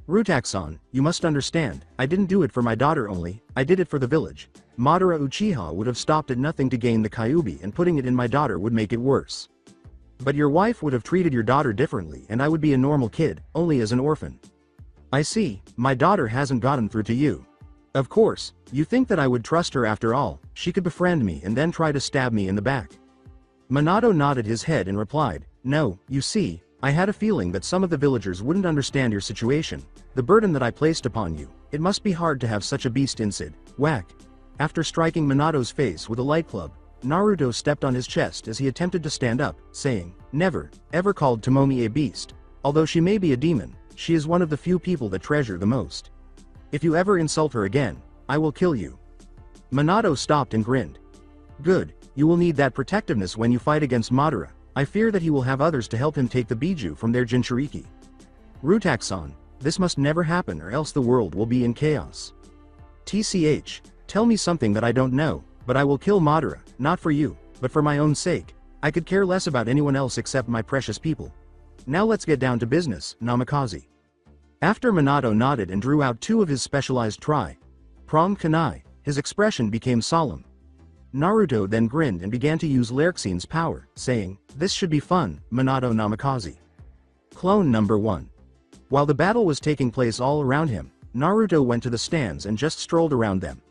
Rutaxon, you must understand, I didn't do it for my daughter only, I did it for the village. Madara Uchiha would have stopped at nothing to gain the Kyuubi, and putting it in my daughter would make it worse. But your wife would have treated your daughter differently, and I would be a normal kid, only as an orphan. I see, my daughter hasn't gotten through to you. Of course, you think that I would trust her after all. She could befriend me and then try to stab me in the back. Minato nodded his head and replied, no, you see, I had a feeling that some of the villagers wouldn't understand your situation, the burden that I placed upon you. It must be hard to have such a beast inside. Whack. After striking Minato's face with a light club, Naruto stepped on his chest as he attempted to stand up, saying, never, ever called Tomomi a beast. Although she may be a demon, she is one of the few people that treasure the most. If you ever insult her again, I will kill you. Minato stopped and grinned. Good, you will need that protectiveness when you fight against Madara. I fear that he will have others to help him take the Biju from their Jinchuriki. Rutaxon, this must never happen, or else the world will be in chaos. TCH, tell me something that I don't know, but I will kill Madara, not for you, but for my own sake. I could care less about anyone else except my precious people. Now let's get down to business, Namikaze. After Minato nodded and drew out 2 of his specialized Prom Kunai, his expression became solemn. Naruto then grinned and began to use Lerxine's power, saying, this should be fun, Minato Namikaze. Clone number 1. While the battle was taking place all around him, Naruto went to the stands and just strolled around them.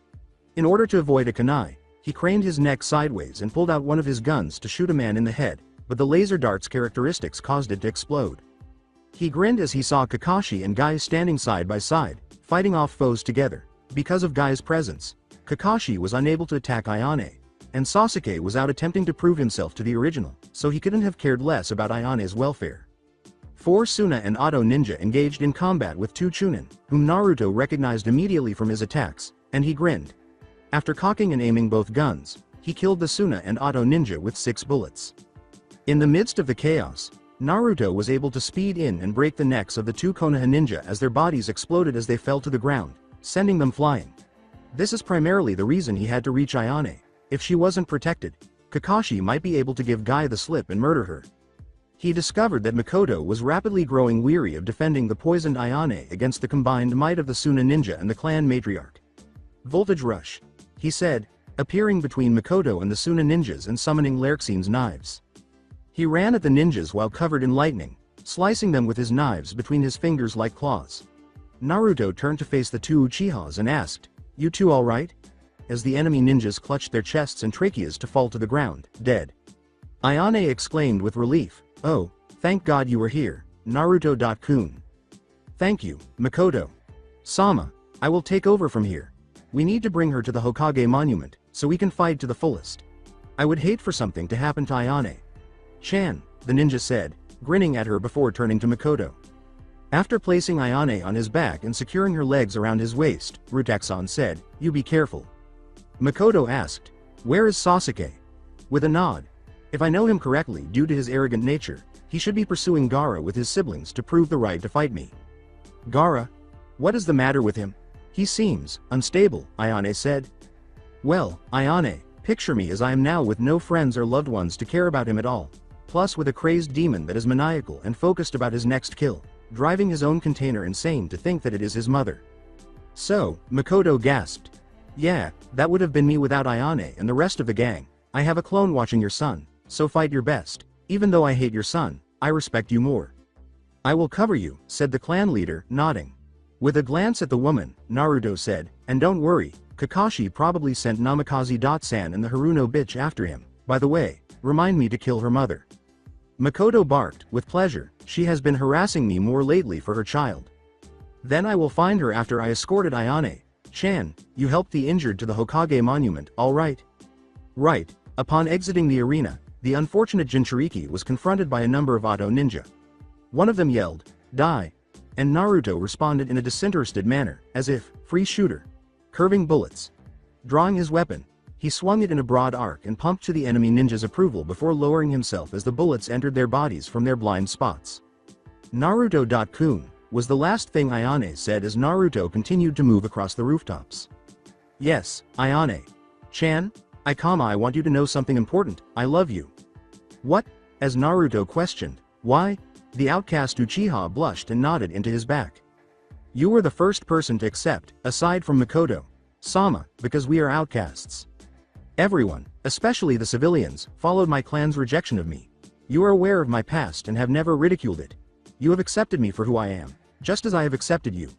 In order to avoid a kunai, he craned his neck sideways and pulled out one of his guns to shoot a man in the head, but the laser dart's characteristics caused it to explode. He grinned as he saw Kakashi and Guy standing side by side, fighting off foes together. Because of Guy's presence, Kakashi was unable to attack Ayane, and Sasuke was out attempting to prove himself to the original, so he couldn't have cared less about Ayane's welfare. 4 Suna and Auto Ninja engaged in combat with 2 Chunin, whom Naruto recognized immediately from his attacks, and he grinned. After cocking and aiming both guns, he killed the Suna and Auto Ninja with 6 bullets. In the midst of the chaos, Naruto was able to speed in and break the necks of the 2 Konoha ninja as their bodies exploded as they fell to the ground, sending them flying. This is primarily the reason he had to reach Ayane. If she wasn't protected, Kakashi might be able to give Guy the slip and murder her. He discovered that Mikoto was rapidly growing weary of defending the poisoned Ayane against the combined might of the Suna ninja and the clan matriarch. Voltage Rush, he said, appearing between Mikoto and the Suna ninjas and summoning Lerxine's knives. He ran at the ninjas while covered in lightning, slicing them with his knives between his fingers like claws. Naruto turned to face the 2 Uchihas and asked, you two alright? As the enemy ninjas clutched their chests and tracheas to fall to the ground, dead. Ayane exclaimed with relief, oh, thank God you were here, Naruto-kun. Thank you, Mikoto. Sama, I will take over from here. We need to bring her to the Hokage monument, so we can fight to the fullest. I would hate for something to happen to Ayane. Chan, the ninja said, grinning at her before turning to Makoto. After placing Ayane on his back and securing her legs around his waist, Rutaxan said, "You be careful." Makoto asked, "Where is Sasuke?" With a nod. If I know him correctly, due to his arrogant nature, he should be pursuing Gaara with his siblings to prove the right to fight me. Gaara? What is the matter with him? He seems unstable, Ayane said. Well, Ayane, picture me as I am now with no friends or loved ones to care about him at all, plus with a crazed demon that is maniacal and focused about his next kill, driving his own container insane to think that it is his mother. So, Makoto gasped. Yeah, that would have been me without Ayane and the rest of the gang. I have a clone watching your son, so fight your best. Even though I hate your son, I respect you more. I will cover you, said the clan leader, nodding. With a glance at the woman, Naruto said, and don't worry, Kakashi probably sent Namikaze-san and the Haruno bitch after him. By the way, remind me to kill her mother. Makoto barked, with pleasure, she has been harassing me more lately for her child. Then I will find her after I escorted Ayane. Chan, you helped the injured to the Hokage monument, all right? Right. Upon exiting the arena, the unfortunate Jinchuriki was confronted by a number of Auto ninja. One of them yelled, "Die!" And Naruto responded in a disinterested manner, as if, free shooter. Curving bullets. Drawing his weapon, he swung it in a broad arc and pumped to the enemy ninja's approval before lowering himself as the bullets entered their bodies from their blind spots. Naruto.kun, was the last thing Ayane said as Naruto continued to move across the rooftops. Yes, Ayane. Chan? I want you to know something important, I love you. What? As Naruto questioned, why? The outcast Uchiha blushed and nodded into his back. You were the first person to accept, aside from Makoto. Sama, because we are outcasts. Everyone, especially the civilians, followed my clan's rejection of me. You are aware of my past and have never ridiculed it. You have accepted me for who I am, just as I have accepted you.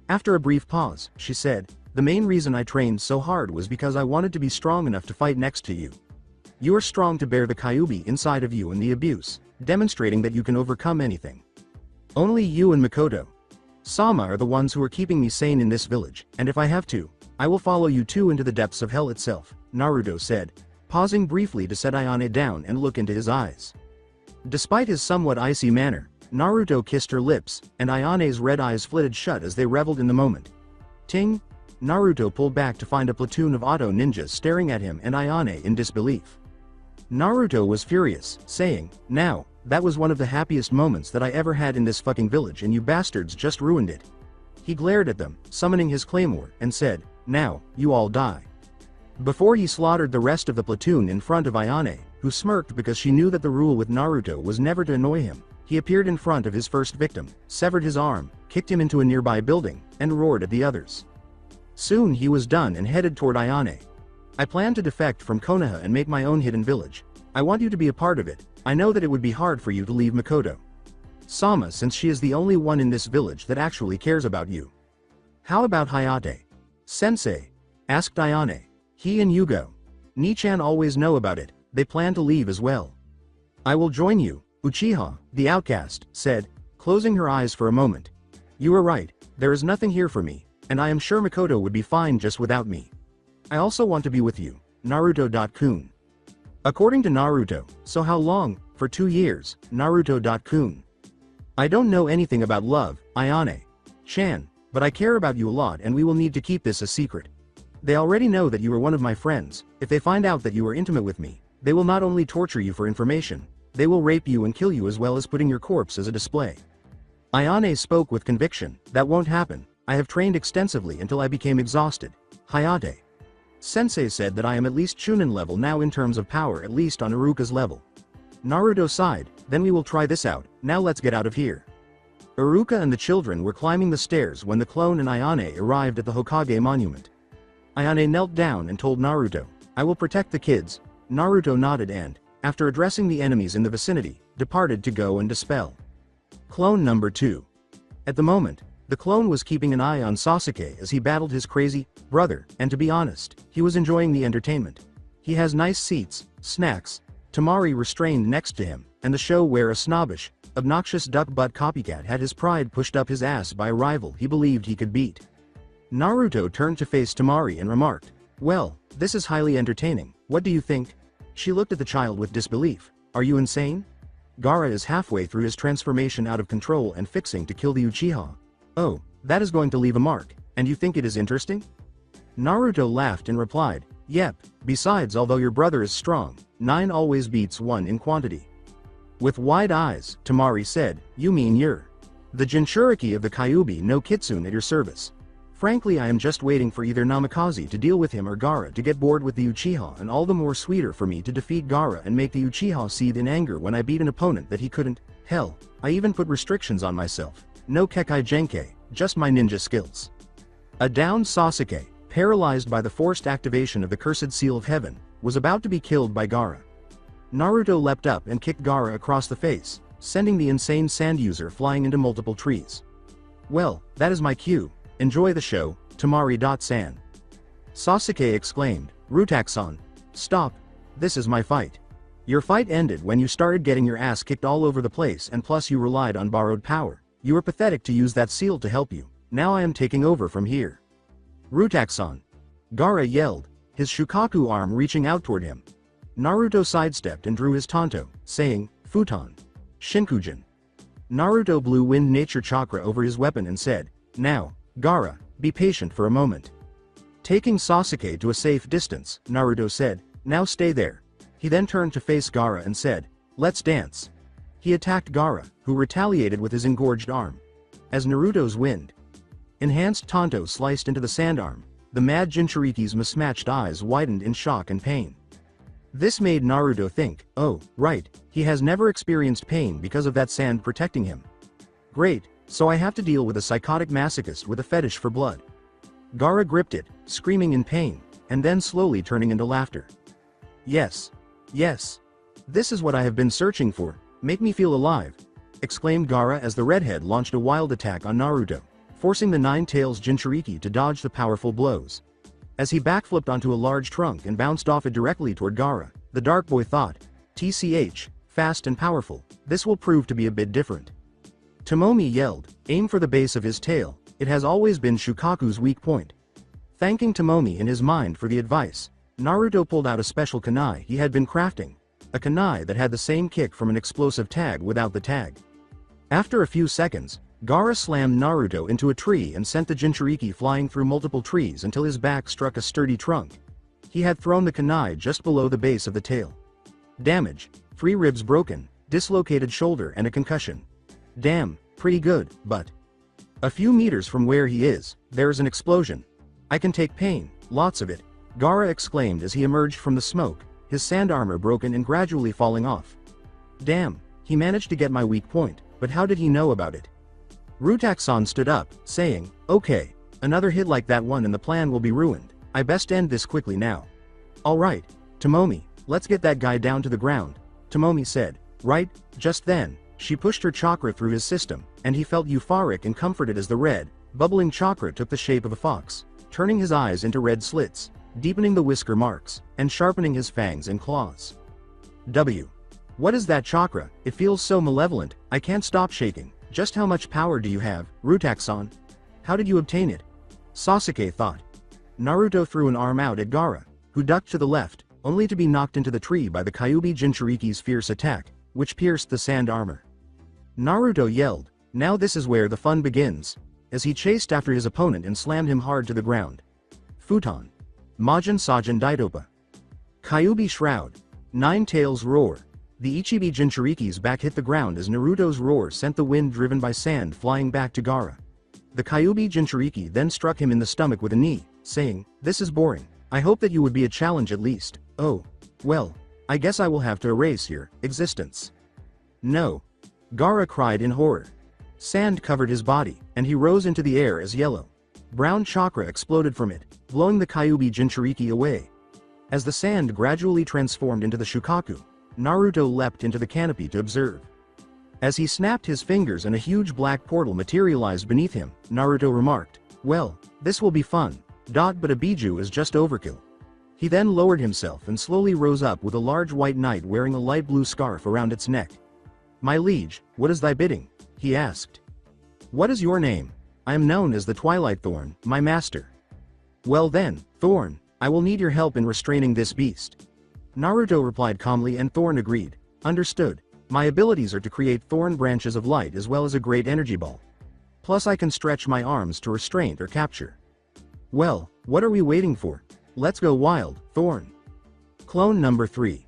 After a brief pause, she said, the main reason I trained so hard was because I wanted to be strong enough to fight next to you. You are strong to bear the Kyuubi inside of you and the abuse, demonstrating that you can overcome anything. Only you and Makoto. Sama are the ones who are keeping me sane in this village, and if I have to, I will follow you two into the depths of hell itself, Naruto said, pausing briefly to set Ayane down and look into his eyes. Despite his somewhat icy manner, Naruto kissed her lips, and Ayane's red eyes flitted shut as they reveled in the moment. Ting! Naruto pulled back to find a platoon of Auto ninjas staring at him and Ayane in disbelief. Naruto was furious, saying, now, that was one of the happiest moments that I ever had in this fucking village and you bastards just ruined it. He glared at them, summoning his claymore, and said, now, you all die. Before he slaughtered the rest of the platoon in front of Ayane, who smirked because she knew that the rule with Naruto was never to annoy him, he appeared in front of his first victim, severed his arm, kicked him into a nearby building, and roared at the others. Soon he was done and headed toward Ayane. I plan to defect from Konoha and make my own hidden village. I want you to be a part of it. I know that it would be hard for you to leave Makoto Sama since she is the only one in this village that actually cares about you. How about Hayate? Sensei? Asked Ayane. He and Yugo. Nichan always know about it, they plan to leave as well. I will join you, Uchiha, the outcast, said, closing her eyes for a moment. You are right, there is nothing here for me, and I am sure Makoto would be fine just without me. I also want to be with you, Naruto.kun. According to Naruto, so how long? For 2 years, Naruto.kun. I don't know anything about love, Ayane. Chan, but I care about you a lot and we will need to keep this a secret. They already know that you are one of my friends. If they find out that you are intimate with me, they will not only torture you for information, they will rape you and kill you as well as putting your corpse as a display. Ayane spoke with conviction, that won't happen. I have trained extensively until I became exhausted. Hayate. Sensei said that I am at least Chunin level now in terms of power, at least on Iruka's level. Naruto sighed, then we will try this out, now let's get out of here. Iruka and the children were climbing the stairs when the clone and Ayane arrived at the Hokage monument. Ayane knelt down and told Naruto, I will protect the kids. Naruto nodded and, after addressing the enemies in the vicinity, departed to go and dispel. Clone number 2. At the moment, the clone was keeping an eye on Sasuke as he battled his crazy brother, and to be honest, he was enjoying the entertainment. He has nice seats, snacks, Tamari restrained next to him, and the show where a snobbish obnoxious duck-butt copycat had his pride pushed up his ass by a rival he believed he could beat. Naruto turned to face Temari and remarked, "Well, this is highly entertaining, what do you think?" She looked at the child with disbelief. "Are you insane? Gaara is halfway through his transformation out of control and fixing to kill the Uchiha. Oh, that is going to leave a mark, and you think it is interesting?" Naruto laughed and replied, "Yep, besides although your brother is strong, 9 always beats 1 in quantity." With wide eyes, Temari said, "You mean you're the Jinchuriki of the Kyuubi no Kitsune at your service. Frankly, I am just waiting for either Namikaze to deal with him or Gaara to get bored with the Uchiha, and all the more sweeter for me to defeat Gaara and make the Uchiha seethe in anger when I beat an opponent that he couldn't. Hell, I even put restrictions on myself. No Kekai Genkai, just my ninja skills." A downed Sasuke, paralyzed by the forced activation of the cursed seal of heaven, was about to be killed by Gaara. Naruto leapt up and kicked Gaara across the face, sending the insane sand user flying into multiple trees. "Well, that is my cue. Enjoy the show, Temari.san." Sasuke exclaimed, "Rutaku-san, stop. This is my fight. Your fight ended when you started getting your ass kicked all over the place, and plus you relied on borrowed power. You were pathetic to use that seal to help you. Now I am taking over from here." "Rutaku-san!" Gaara yelled, his Shukaku arm reaching out toward him. Naruto sidestepped and drew his Tanto, saying, "Futon. Shinkujin." Naruto blew wind nature chakra over his weapon and said, "Now, Gaara, be patient for a moment." Taking Sasuke to a safe distance, Naruto said, "Now stay there." He then turned to face Gaara and said, "Let's dance." He attacked Gaara, who retaliated with his engorged arm. As Naruto's wind enhanced Tanto sliced into the sand arm, the mad Jinchuriki's mismatched eyes widened in shock and pain. This made Naruto think, oh, right, he has never experienced pain because of that sand protecting him. Great, so I have to deal with a psychotic masochist with a fetish for blood. Gaara gripped it, screaming in pain, and then slowly turning into laughter. Yes. Yes. This is what I have been searching for, make me feel alive, exclaimed Gaara as the redhead launched a wild attack on Naruto, forcing the Nine-Tails Jinchuriki to dodge the powerful blows. As he backflipped onto a large trunk and bounced off it directly toward Gaara, the dark boy thought, TCH, fast and powerful, this will prove to be a bit different. Tomomi yelled, aim for the base of his tail, it has always been Shukaku's weak point. Thanking Tomomi in his mind for the advice, Naruto pulled out a special kunai he had been crafting, a kunai that had the same kick from an explosive tag without the tag. After a few seconds, Gaara slammed Naruto into a tree and sent the Jinchuriki flying through multiple trees until his back struck a sturdy trunk. He had thrown the kunai just below the base of the tail. Damage, 3 ribs broken, dislocated shoulder and a concussion. Damn, pretty good, but a few meters from where he is, there is an explosion. I can take pain, lots of it, Gaara exclaimed as he emerged from the smoke, his sand armor broken and gradually falling off. Damn, he managed to get my weak point, but how did he know about it? Rutaku-san stood up, saying, okay, another hit like that one and the plan will be ruined, I best end this quickly now. Alright, Tomomi, let's get that guy down to the ground, Tomomi said. Right, just then, she pushed her chakra through his system, and he felt euphoric and comforted as the red, bubbling chakra took the shape of a fox, turning his eyes into red slits, deepening the whisker marks, and sharpening his fangs and claws. W. What is that chakra? It feels so malevolent, I can't stop shaking. Just how much power do you have, Rutaku-san? How did you obtain it? Sasuke thought. Naruto threw an arm out at Gaara, who ducked to the left, only to be knocked into the tree by the Kyuubi Jinchuriki's fierce attack, which pierced the sand armor. Naruto yelled, now this is where the fun begins, as he chased after his opponent and slammed him hard to the ground. Futon. Majin Sajin Daitopa. Kyuubi Shroud. Nine-Tails Roar. The Ichibi Jinchuriki's back hit the ground as Naruto's roar sent the wind driven by sand flying back to Gaara. The Kyuubi Jinchuriki then struck him in the stomach with a knee, saying, this is boring, I hope that you would be a challenge at least. Oh, well, I guess I will have to erase your existence. No. Gaara cried in horror. Sand covered his body, and he rose into the air as yellow. Brown chakra exploded from it, blowing the Kyuubi Jinchuriki away. As the sand gradually transformed into the Shukaku, Naruto leapt into the canopy to observe. As he snapped his fingers and a huge black portal materialized beneath him, Naruto remarked, well, this will be fun, but a Biju is just overkill. He then lowered himself and slowly rose up with a large white knight wearing a light blue scarf around its neck. My liege, what is thy bidding? He asked. What is your name? I am known as the Twilight Thorn, my master. Well then, Thorn, I will need your help in restraining this beast. Naruto replied calmly and Thorn agreed. Understood. My abilities are to create thorn branches of light as well as a great energy ball. Plus I can stretch my arms to restrain or capture. Well, what are we waiting for? Let's go wild, Thorn. Clone number 3.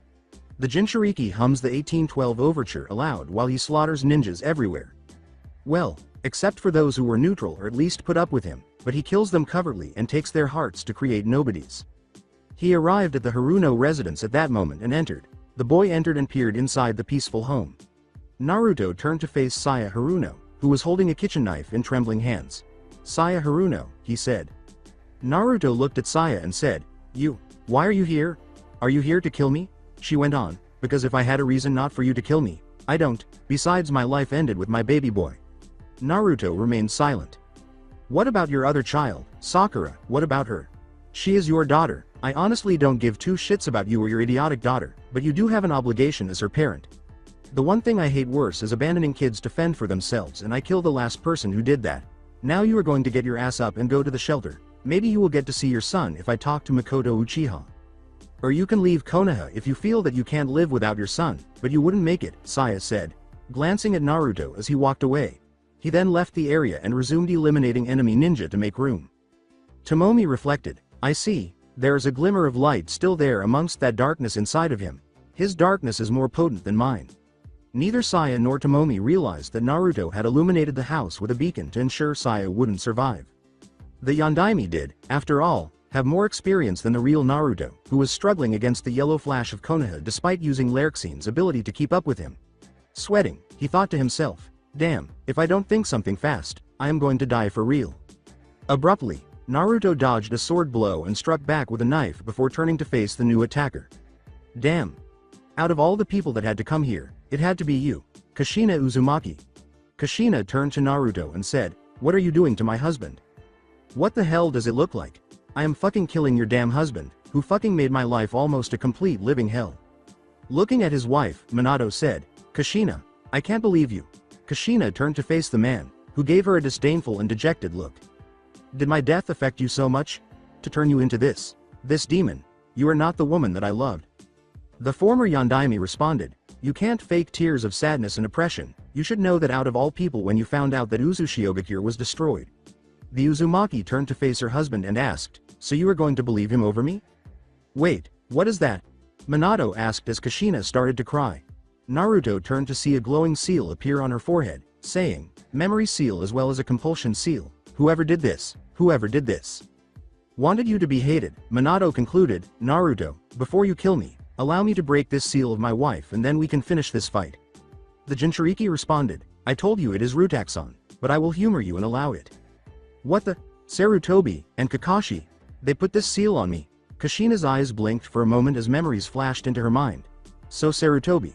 The Jinchuriki hums the 1812 overture aloud while he slaughters ninjas everywhere. Well, except for those who were neutral or at least put up with him, but he kills them covertly and takes their hearts to create nobodies. He arrived at the Haruno residence at that moment and entered. The boy entered and peered inside the peaceful home. Naruto turned to face Saya Haruno, who was holding a kitchen knife in trembling hands. Saya Haruno, he said. Naruto looked at Saya and said, why are you here? Are you here to kill me? She went on, because if I had a reason not for you to kill me, I don't, besides my life ended with my baby boy. Naruto remained silent. What about your other child, Sakura, what about her? She is your daughter. I honestly don't give two shits about you or your idiotic daughter, but you do have an obligation as her parent. The one thing I hate worse is abandoning kids to fend for themselves, and I killed the last person who did that. Now you are going to get your ass up and go to the shelter. Maybe you will get to see your son if I talk to Makoto Uchiha. Or you can leave Konoha if you feel that you can't live without your son, but you wouldn't make it, Saya said, glancing at Naruto as he walked away. He then left the area and resumed eliminating enemy ninja to make room. Tomomi reflected, I see, there is a glimmer of light still there amongst that darkness inside of him. His darkness is more potent than mine. Neither Saya nor Tomomi realized that Naruto had illuminated the house with a beacon to ensure Saya wouldn't survive. The Yondaime did, after all, have more experience than the real Naruto, who was struggling against the yellow flash of Konoha despite using Lerxine's ability to keep up with him. Sweating, he thought to himself, damn, if I don't think something fast, I am going to die for real. Abruptly, Naruto dodged a sword blow and struck back with a knife before turning to face the new attacker. Damn. Out of all the people that had to come here, it had to be you, Kushina Uzumaki. Kushina turned to Naruto and said, what are you doing to my husband? What the hell does it look like? I am fucking killing your damn husband, who fucking made my life almost a complete living hell. Looking at his wife, Minato said, Kushina, I can't believe you. Kushina turned to face the man, who gave her a disdainful and dejected look. Did my death affect you so much? To turn you into this demon? You are not the woman that I loved. The former Yondaime responded, you can't fake tears of sadness and oppression. You should know that out of all people when you found out that Uzushiogakure was destroyed. The Uzumaki turned to face her husband and asked, so you are going to believe him over me? Wait, what is that? Minato asked as Kushina started to cry. Naruto turned to see a glowing seal appear on her forehead, saying, memory seal as well as a compulsion seal. Whoever did this. Wanted you to be hated, Minato concluded. Naruto, before you kill me, allow me to break this seal of my wife and then we can finish this fight. The Jinchuriki responded, I told you it is Rutaxon, but I will humor you and allow it. What the? Sarutobi and Kakashi. They put this seal on me. Kushina's eyes blinked for a moment as memories flashed into her mind. So Sarutobi.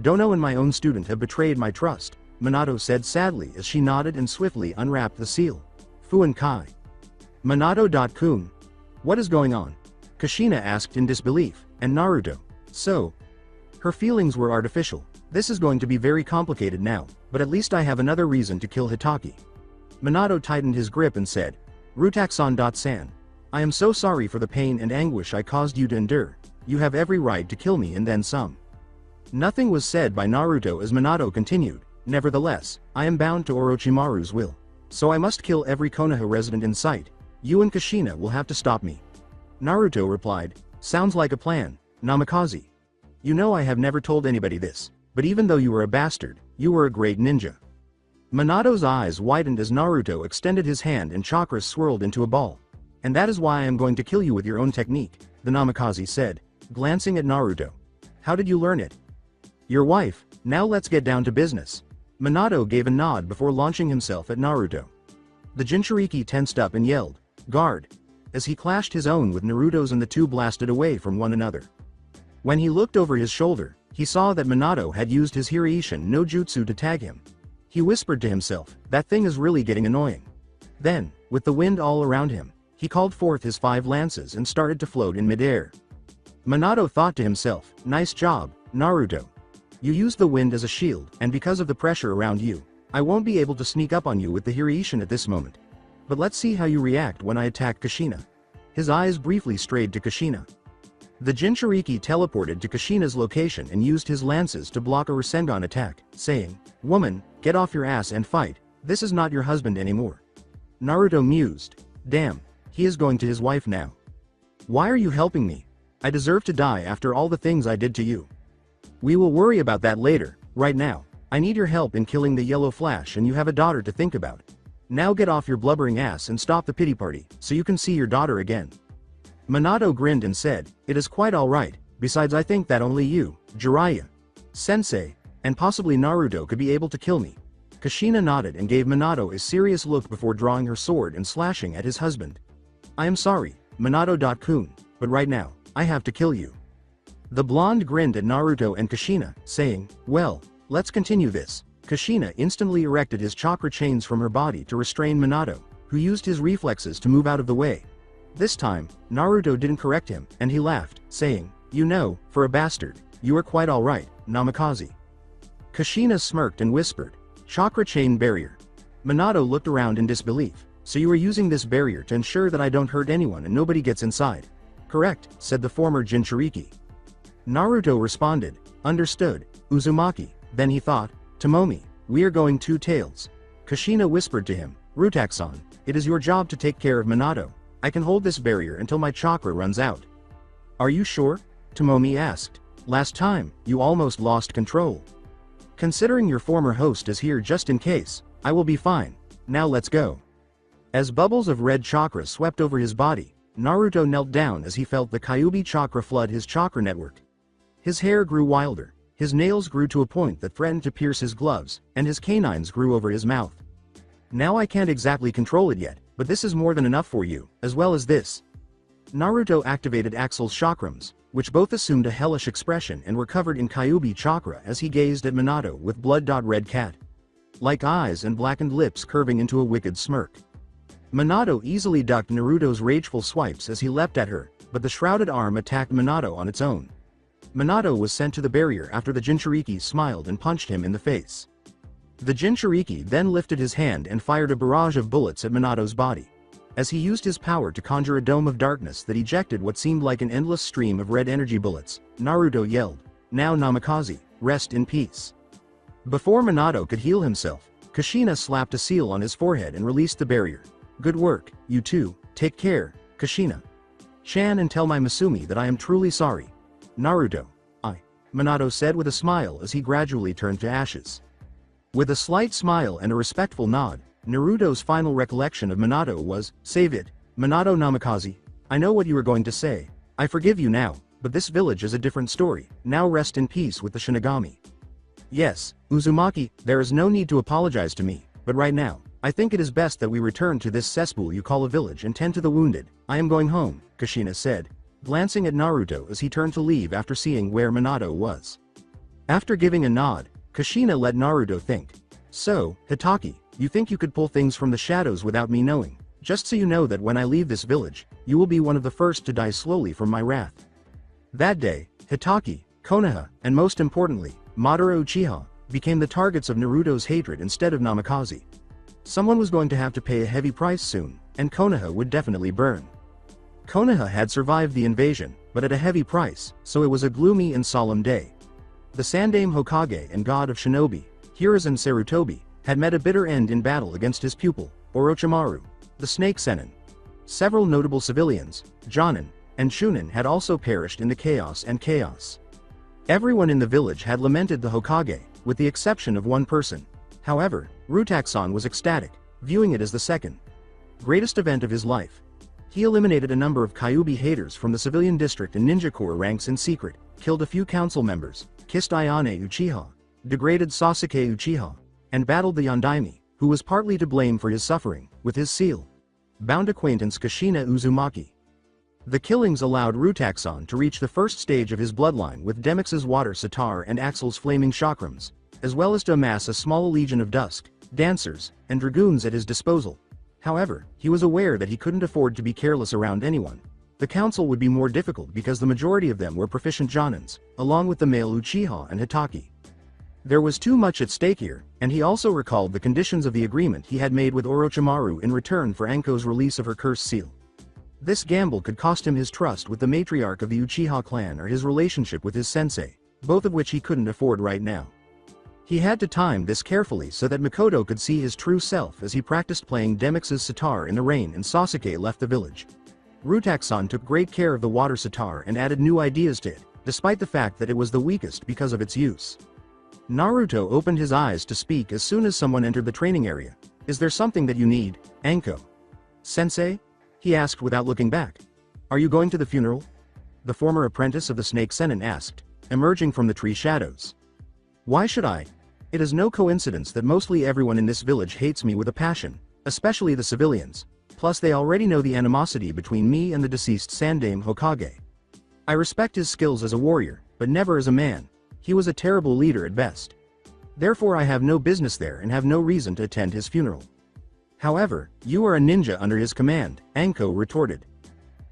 Dono and my own student have betrayed my trust, Minato said sadly as she nodded and swiftly unwrapped the seal. Fuin Kai. Minato.kun. What is going on? Kushina asked in disbelief, and Naruto. So? Her feelings were artificial. This is going to be very complicated now, but at least I have another reason to kill Hitaki. Minato tightened his grip and said, Rutaxon.san. I am so sorry for the pain and anguish I caused you to endure. You have every right to kill me and then some. Nothing was said by Naruto as Minato continued, nevertheless, I am bound to Orochimaru's will. So I must kill every Konoha resident in sight. You and Kushina will have to stop me. Naruto replied, sounds like a plan, Namikaze. You know I have never told anybody this, but even though you were a bastard, you were a great ninja. Minato's eyes widened as Naruto extended his hand and chakras swirled into a ball. And that is why I am going to kill you with your own technique, the Namikaze said, glancing at Naruto. How did you learn it? Your wife. Now let's get down to business. Minato gave a nod before launching himself at Naruto. The Jinchuriki tensed up and yelled, guard, as he clashed his own with Naruto's and the two blasted away from one another. When he looked over his shoulder, he saw that Minato had used his Hiraishin no jutsu to tag him. He whispered to himself, that thing is really getting annoying. Then, with the wind all around him, he called forth his 5 lances and started to float in midair. Minato thought to himself, nice job, Naruto. You used the wind as a shield, and because of the pressure around you, I won't be able to sneak up on you with the Hiraishin at this moment. But let's see how you react when I attack Kushina. His eyes briefly strayed to Kushina. The Jinchuriki teleported to Kushina's location and used his lances to block a Rasengan attack, saying, "Woman, get off your ass and fight, this is not your husband anymore." Naruto mused. Damn, he is going to his wife now. Why are you helping me? I deserve to die after all the things I did to you. We will worry about that later. Right now, I need your help in killing the Yellow Flash, and you have a daughter to think about. Now get off your blubbering ass and stop the pity party, so you can see your daughter again. Minato grinned and said, "It is quite alright, besides I think that only you, Jiraiya, Sensei, and possibly Naruto could be able to kill me." Kushina nodded and gave Minato a serious look before drawing her sword and slashing at his husband. "I am sorry, Minato-kun, but right now, I have to kill you." The blonde grinned at Naruto and Kushina, saying, "Well, let's continue this." Kushina instantly erected his chakra chains from her body to restrain Minato, who used his reflexes to move out of the way. This time, Naruto didn't correct him, and he laughed, saying, "You know, for a bastard, you are quite alright, Namikaze." Kushina smirked and whispered, "Chakra chain barrier." Minato looked around in disbelief. "So you are using this barrier to ensure that I don't hurt anyone and nobody gets inside?" "Correct," said the former Jinchuriki. Naruto responded, "Understood, Uzumaki." Then he thought, "Tomomi, we are going two tails." Kushina whispered to him, "Rutaxan, it is your job to take care of Minato. I can hold this barrier until my chakra runs out." "Are you sure?" Tomomi asked. "Last time, you almost lost control." "Considering your former host is here just in case, I will be fine. Now let's go." As bubbles of red chakra swept over his body, Naruto knelt down as he felt the Kyuubi chakra flood his chakra network. His hair grew wilder, his nails grew to a point that threatened to pierce his gloves, and his canines grew over his mouth. "Now I can't exactly control it yet, but this is more than enough for you, as well as this." Naruto activated Axel's chakrams, which both assumed a hellish expression and were covered in Kyuubi chakra as he gazed at Minato with blood-red cat-like eyes and blackened lips curving into a wicked smirk. Minato easily ducked Naruto's rageful swipes as he leapt at her, but the shrouded arm attacked Minato on its own. Minato was sent to the barrier after the Jinchuriki smiled and punched him in the face. The Jinchuriki then lifted his hand and fired a barrage of bullets at Minato's body. As he used his power to conjure a dome of darkness that ejected what seemed like an endless stream of red energy bullets, Naruto yelled, "Now Namikaze, rest in peace." Before Minato could heal himself, Kushina slapped a seal on his forehead and released the barrier. "Good work, you two, take care, Kushina. Chan, and tell my Masumi that I am truly sorry." "Naruto, Minato said with a smile as he gradually turned to ashes. With a slight smile and a respectful nod, Naruto's final recollection of Minato was, "Save it, Minato Namikaze. I know what you are going to say. I forgive you now, but this village is a different story. Now rest in peace with the Shinigami." "Yes, Uzumaki, there is no need to apologize to me, but right now, I think it is best that we return to this cesspool you call a village and tend to the wounded. I am going home," Kushina said, glancing at Naruto as he turned to leave after seeing where Minato was. After giving a nod, Kushina let Naruto think. "So, Hitaki, you think you could pull things from the shadows without me knowing? Just so you know that when I leave this village, you will be one of the first to die slowly from my wrath." That day, Hitaki, Konoha, and most importantly, Madara Uchiha, became the targets of Naruto's hatred instead of Namikaze. Someone was going to have to pay a heavy price soon, and Konoha would definitely burn. Konoha had survived the invasion, but at a heavy price, so it was a gloomy and solemn day. The Sandaime Hokage and god of shinobi, Hiruzen Sarutobi, had met a bitter end in battle against his pupil, Orochimaru, the Snake Sennin. Several notable civilians, Jonin, and Chunin had also perished in the chaos. Everyone in the village had lamented the Hokage, with the exception of one person. However, Rutaxan was ecstatic, viewing it as the second greatest event of his life. He eliminated a number of Kyuubi haters from the civilian district and ninja corps ranks in secret, killed a few council members, kissed Ayane Uchiha, degraded Sasuke Uchiha, and battled the Yondaime, who was partly to blame for his suffering, with his seal-bound acquaintance Kushina Uzumaki. The killings allowed Rutaxan to reach the first stage of his bloodline with Demyx's water sitar and Axel's flaming chakrams, as well as to amass a small legion of dusk, dancers, and dragoons at his disposal. However, he was aware that he couldn't afford to be careless around anyone. The council would be more difficult because the majority of them were proficient Jonins, along with the male Uchiha and Hitaki. There was too much at stake here, and he also recalled the conditions of the agreement he had made with Orochimaru in return for Anko's release of her cursed seal. This gamble could cost him his trust with the matriarch of the Uchiha clan or his relationship with his sensei, both of which he couldn't afford right now. He had to time this carefully so that Mikoto could see his true self as he practiced playing Demix's sitar in the rain and Sasuke left the village. Rutaxan took great care of the water sitar and added new ideas to it, despite the fact that it was the weakest because of its use. Naruto opened his eyes to speak as soon as someone entered the training area. "Is there something that you need, Anko?" "Sensei?" he asked without looking back. "Are you going to the funeral?" the former apprentice of the Snake Sennin asked, emerging from the tree shadows. "Why should I? It is no coincidence that mostly everyone in this village hates me with a passion, especially the civilians, plus they already know the animosity between me and the deceased Sandaime Hokage. I respect his skills as a warrior, but never as a man. He was a terrible leader at best. Therefore I have no business there and have no reason to attend his funeral." "However, you are a ninja under his command," Anko retorted.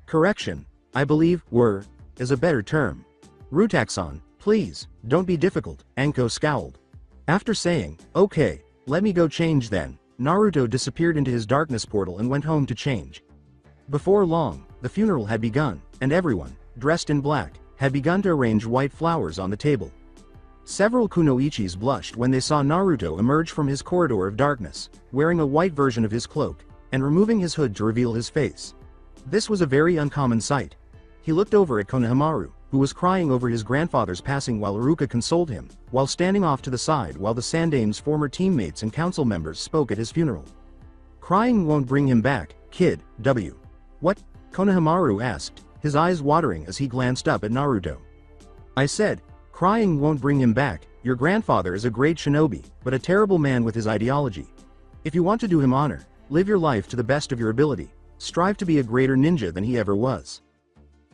"Correction, I believe, were, is a better term. Rutaxan, please, don't be difficult," Anko scowled. After saying, "Okay, let me go change then," Naruto disappeared into his darkness portal and went home to change. Before long, the funeral had begun, and everyone, dressed in black, had begun to arrange white flowers on the table. Several kunoichis blushed when they saw Naruto emerge from his corridor of darkness, wearing a white version of his cloak, and removing his hood to reveal his face. This was a very uncommon sight. He looked over at Konohamaru, who was crying over his grandfather's passing while Iruka consoled him, while standing off to the side while the Sandaime's former teammates and council members spoke at his funeral. "Crying won't bring him back, kid, W." "What?" Konohamaru asked, his eyes watering as he glanced up at Naruto. "I said, crying won't bring him back. Your grandfather is a great shinobi, but a terrible man with his ideology. If you want to do him honor, live your life to the best of your ability. Strive to be a greater ninja than he ever was."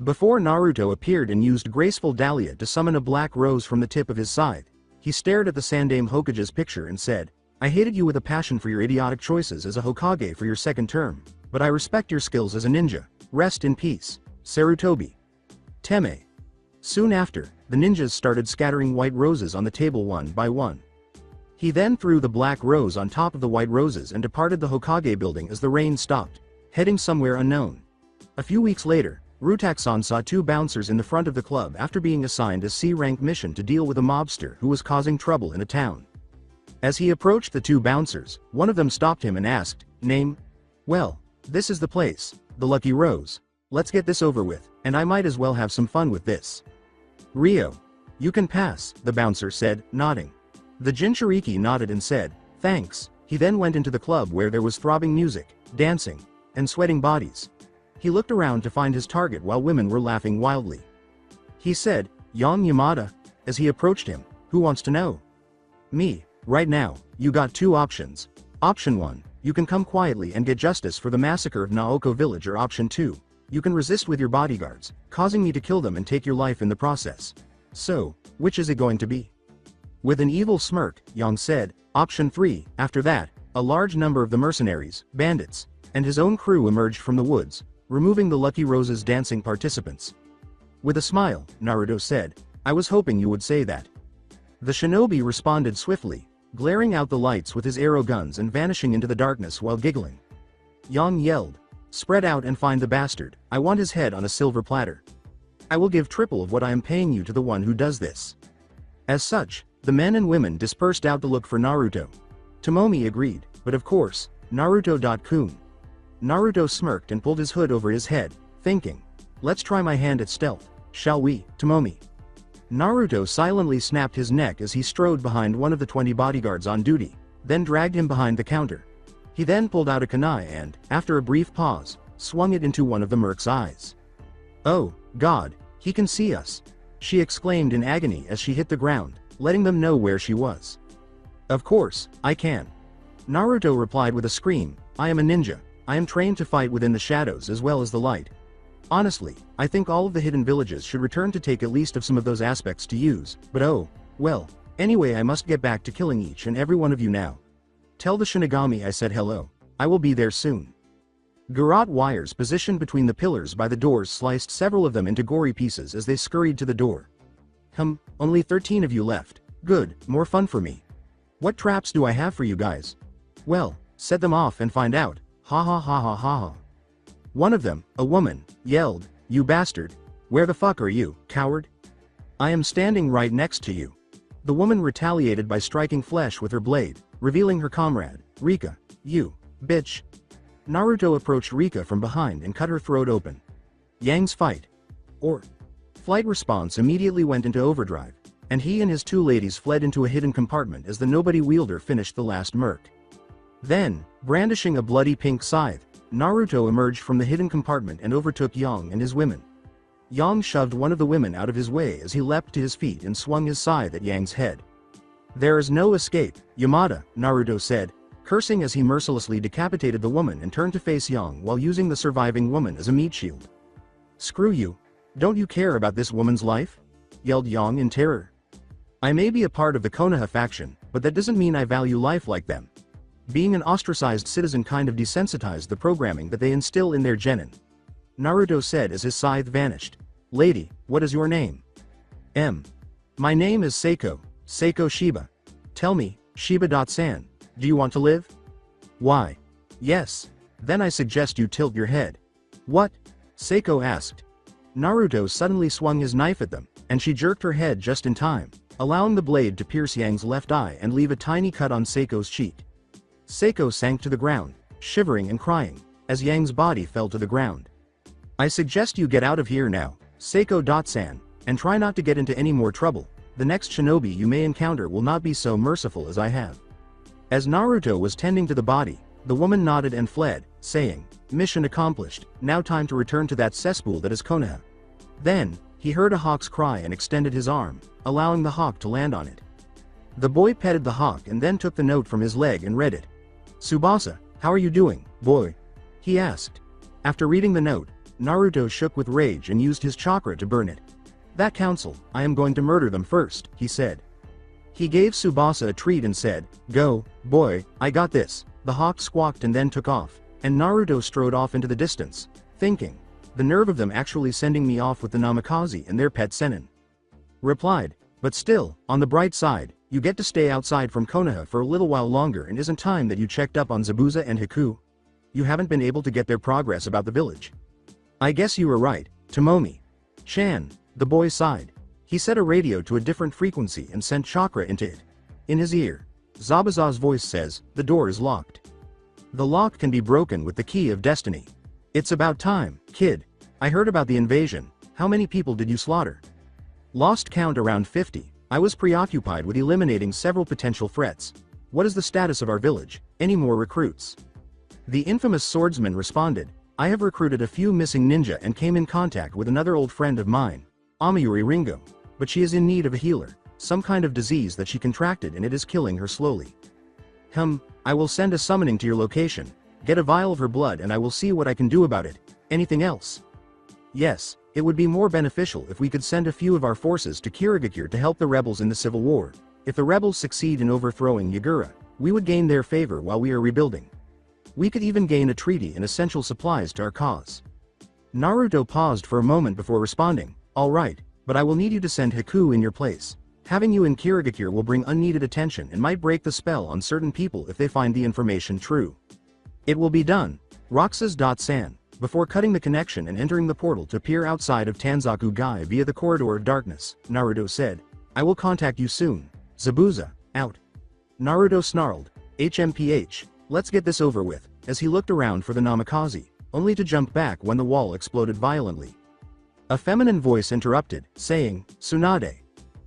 Before Naruto appeared and used graceful Dahlia to summon a black rose from the tip of his scythe, he stared at the Sandaime Hokage's picture and said, "I hated you with a passion for your idiotic choices as a Hokage for your second term, but I respect your skills as a ninja. Rest in peace, Sarutobi. Teme." Soon after, the ninjas started scattering white roses on the table one by one. He then threw the black rose on top of the white roses and departed the Hokage building as the rain stopped, heading somewhere unknown. A few weeks later, Rutaxan saw two bouncers in the front of the club after being assigned a C-rank mission to deal with a mobster who was causing trouble in the town. As he approached the two bouncers, one of them stopped him and asked, "Name?" "Well, this is the place, the Lucky Rose. Let's get this over with, and I might as well have some fun with this." "Rio. You can pass," the bouncer said, nodding. The Jinchuriki nodded and said, "Thanks." He then went into the club where there was throbbing music, dancing, and sweating bodies. He looked around to find his target while women were laughing wildly. He said, "Young Yamada," as he approached him, "Who wants to know?" "Me. Right now, you got two options. Option 1, you can come quietly and get justice for the massacre of Naoko village, or Option 2, you can resist with your bodyguards, causing me to kill them and take your life in the process. So, which is it going to be?" With an evil smirk, Yang said, "Option 3. After that, a large number of the mercenaries, bandits, and his own crew emerged from the woods, removing the Lucky Rose's dancing participants." With a smile, Naruto said, "I was hoping you would say that." The shinobi responded swiftly, glaring out the lights with his arrow guns and vanishing into the darkness while giggling. Yang yelled, "Spread out and find the bastard. I want his head on a silver platter. I will give triple of what I am paying you to the one who does this." As such, the men and women dispersed out to look for Naruto. Tomomi agreed, but of course, Naruto.kun. Naruto smirked and pulled his hood over his head, thinking, "Let's try my hand at stealth, shall we, Tomomi?" Naruto silently snapped his neck as he strode behind one of the 20 bodyguards on duty, then dragged him behind the counter. He then pulled out a kunai and, after a brief pause, swung it into one of the merc's eyes. "Oh, God, he can see us!" she exclaimed in agony as she hit the ground, letting them know where she was. "Of course, I can." Naruto replied with a scream, "I am a ninja. I am trained to fight within the shadows as well as the light. Honestly, I think all of the hidden villages should return to take at least of some of those aspects to use, but oh, well, anyway, I must get back to killing each and every one of you now. Tell the Shinigami I said hello. I will be there soon." Garrote wires positioned between the pillars by the doors sliced several of them into gory pieces as they scurried to the door. Only 13 of you left. Good, more fun for me. What traps do I have for you guys? Well, set them off and find out. Ha ha ha ha ha ha. One of them, a woman, yelled, "You bastard. Where the fuck are you, coward? I am standing right next to you." The woman retaliated by striking flesh with her blade, revealing her comrade, Rika. "You, bitch." Naruto approached Rika from behind and cut her throat open. Yang's fight. Or flight response immediately went into overdrive, and he and his two ladies fled into a hidden compartment as the nobody wielder finished the last merc. Then, brandishing a bloody pink scythe, Naruto emerged from the hidden compartment and overtook Yang and his women. Yang shoved one of the women out of his way as he leapt to his feet and swung his scythe at Yang's head. "There is no escape, Yamada," Naruto said, cursing as he mercilessly decapitated the woman and turned to face Yang while using the surviving woman as a meat shield. "Screw you. Don't you care about this woman's life?" yelled Yang in terror. "I may be a part of the Konoha faction, but that doesn't mean I value life like them. Being an ostracized citizen kind of desensitized the programming that they instill in their genin," Naruto said as his scythe vanished. "Lady, what is your name?" My name is Seiko Shiba. Tell me, Shiba-san, do you want to live?" "Why? Yes. Then I suggest you tilt your head." "What?" Seiko asked. Naruto suddenly swung his knife at them, and she jerked her head just in time, allowing the blade to pierce Yang's left eye and leave a tiny cut on Seiko's cheek. Seiko sank to the ground, shivering and crying, as Yang's body fell to the ground. "I suggest you get out of here now, Seiko-san, and try not to get into any more trouble. The next shinobi you may encounter will not be so merciful as I have." As Naruto was tending to the body, the woman nodded and fled, saying, "Mission accomplished, now time to return to that cesspool that is Konoha." Then, he heard a hawk's cry and extended his arm, allowing the hawk to land on it. The boy petted the hawk and then took the note from his leg and read it. "Tsubasa, how are you doing, boy?" he asked. After reading the note, Naruto shook with rage and used his chakra to burn it. "That council, I am going to murder them first," he said. He gave Tsubasa a treat and said, "Go, boy, I got this." The hawk squawked and then took off, and Naruto strode off into the distance, thinking, "The nerve of them actually sending me off with the Namikaze and their pet Sennin." Replied, "But still, on the bright side, you get to stay outside from Konoha for a little while longer, and isn't time that you checked up on Zabuza and Hiku? You haven't been able to get their progress about the village." "I guess you were right, Tomomi Chan," the boy sighed. He set a radio to a different frequency and sent chakra into it. In his ear, Zabuza's voice says, "The door is locked. The lock can be broken with the key of destiny. It's about time, kid. I heard about the invasion. How many people did you slaughter?" "Lost count around 50. I was preoccupied with eliminating several potential threats. What is the status of our village? Any more recruits?" The infamous swordsman responded, "I have recruited a few missing ninja and came in contact with another old friend of mine, Amayuri Ringo, but she is in need of a healer, some kind of disease that she contracted and it is killing her slowly. I will send a summoning to your location, get a vial of her blood and I will see what I can do about it. Anything else?" "Yes, it would be more beneficial if we could send a few of our forces to Kirigakure to help the rebels in the civil war. If the rebels succeed in overthrowing Yagura, we would gain their favor while we are rebuilding. We could even gain a treaty and essential supplies to our cause." Naruto paused for a moment before responding, "All right, but I will need you to send Hiku in your place. Having you in Kirigakure will bring unneeded attention and might break the spell on certain people if they find the information true." "It will be done, Roxas.san," before cutting the connection and entering the portal to peer outside of Tanzaku Gai via the corridor of darkness, Naruto said, "I will contact you soon. Zabuza, out." Naruto snarled, "HMPH, let's get this over with," as he looked around for the Namikaze, only to jump back when the wall exploded violently. A feminine voice interrupted, saying, "Tsunade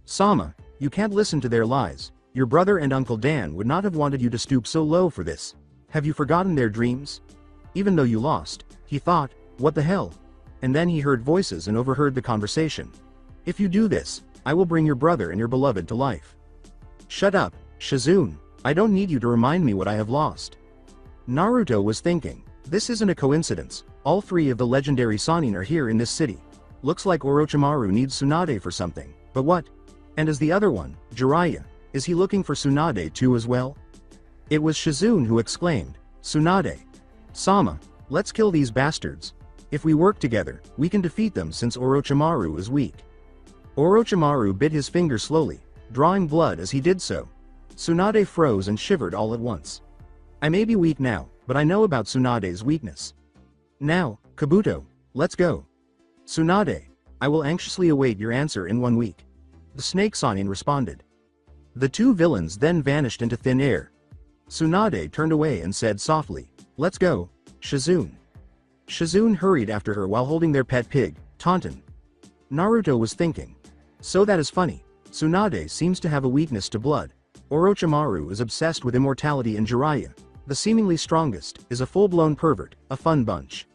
Sama, you can't listen to their lies. Your brother and Uncle Dan would not have wanted you to stoop so low for this. Have you forgotten their dreams?" Even though you lost, he thought, "What the hell?" And then he heard voices and overheard the conversation. "If you do this, I will bring your brother and your beloved to life." "Shut up, Shizune. I don't need you to remind me what I have lost." Naruto was thinking, this isn't a coincidence. All three of the legendary Sannin are here in this city. Looks like Orochimaru needs Tsunade for something, but what? And is the other one, Jiraiya, is he looking for Tsunade too as well? It was Shizune who exclaimed, "Tsunade Sama, let's kill these bastards. If we work together, we can defeat them since Orochimaru is weak." Orochimaru bit his finger slowly, drawing blood as he did so. Tsunade froze and shivered all at once. I may be weak now, but I know about Tsunade's weakness. Now, Kabuto, let's go. Tsunade, I will anxiously await your answer in 1 week. The snake Sannin responded. The two villains then vanished into thin air. Tsunade turned away and said softly, let's go, Shizune. Shizune hurried after her while holding their pet pig, Tauntaun. Naruto was thinking. So that is funny. Tsunade seems to have a weakness to blood. Orochimaru is obsessed with immortality and Jiraiya, the seemingly strongest, is a full-blown pervert, a fun bunch.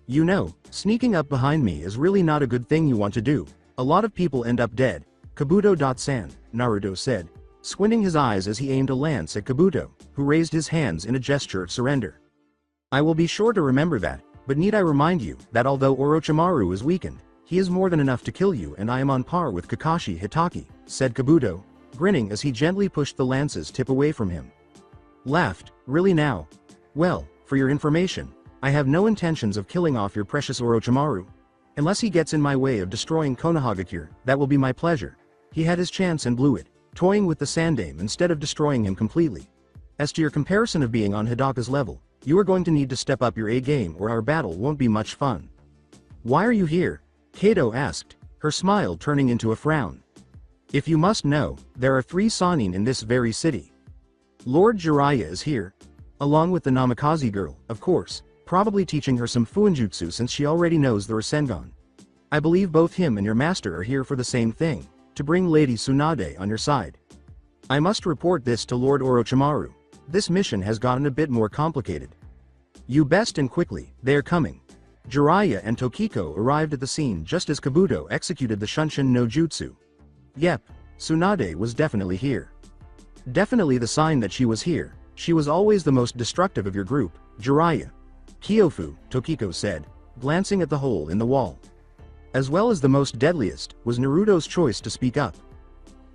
You know, sneaking up behind me is really not a good thing you want to do. A lot of people end up dead. Kabuto-san, Naruto said, squinting his eyes as he aimed a lance at Kabuto, who raised his hands in a gesture of surrender. I will be sure to remember that, but need I remind you that although Orochimaru is weakened, he is more than enough to kill you and I am on par with Kakashi Hitaki, said Kabuto, grinning as he gently pushed the lance's tip away from him. Laughed, really now? Well, for your information, I have no intentions of killing off your precious Orochimaru. Unless he gets in my way of destroying Konohagakure, that will be my pleasure. He had his chance and blew it, toying with the Sandaime instead of destroying him completely. As to your comparison of being on Hidaka's level, you are going to need to step up your A game or our battle won't be much fun. Why are you here? Kato asked, her smile turning into a frown. If you must know, there are 3 Sannin in this very city. Lord Jiraiya is here. Along with the Namikaze girl, of course, probably teaching her some Fuinjutsu since she already knows the Rasengan. I believe both him and your master are here for the same thing, to bring Lady Tsunade on your side. I must report this to Lord Orochimaru. This mission has gotten a bit more complicated. You best and quickly, they are coming. Jiraiya and Tokiko arrived at the scene just as Kabuto executed the Shunshin no Jutsu. Yep, Tsunade was definitely here. Definitely the sign that she was here. She was always the most destructive of your group, Jiraiya. Kyofu, Tokiko said, glancing at the hole in the wall. As well as the most deadliest, was Naruto's choice to speak up.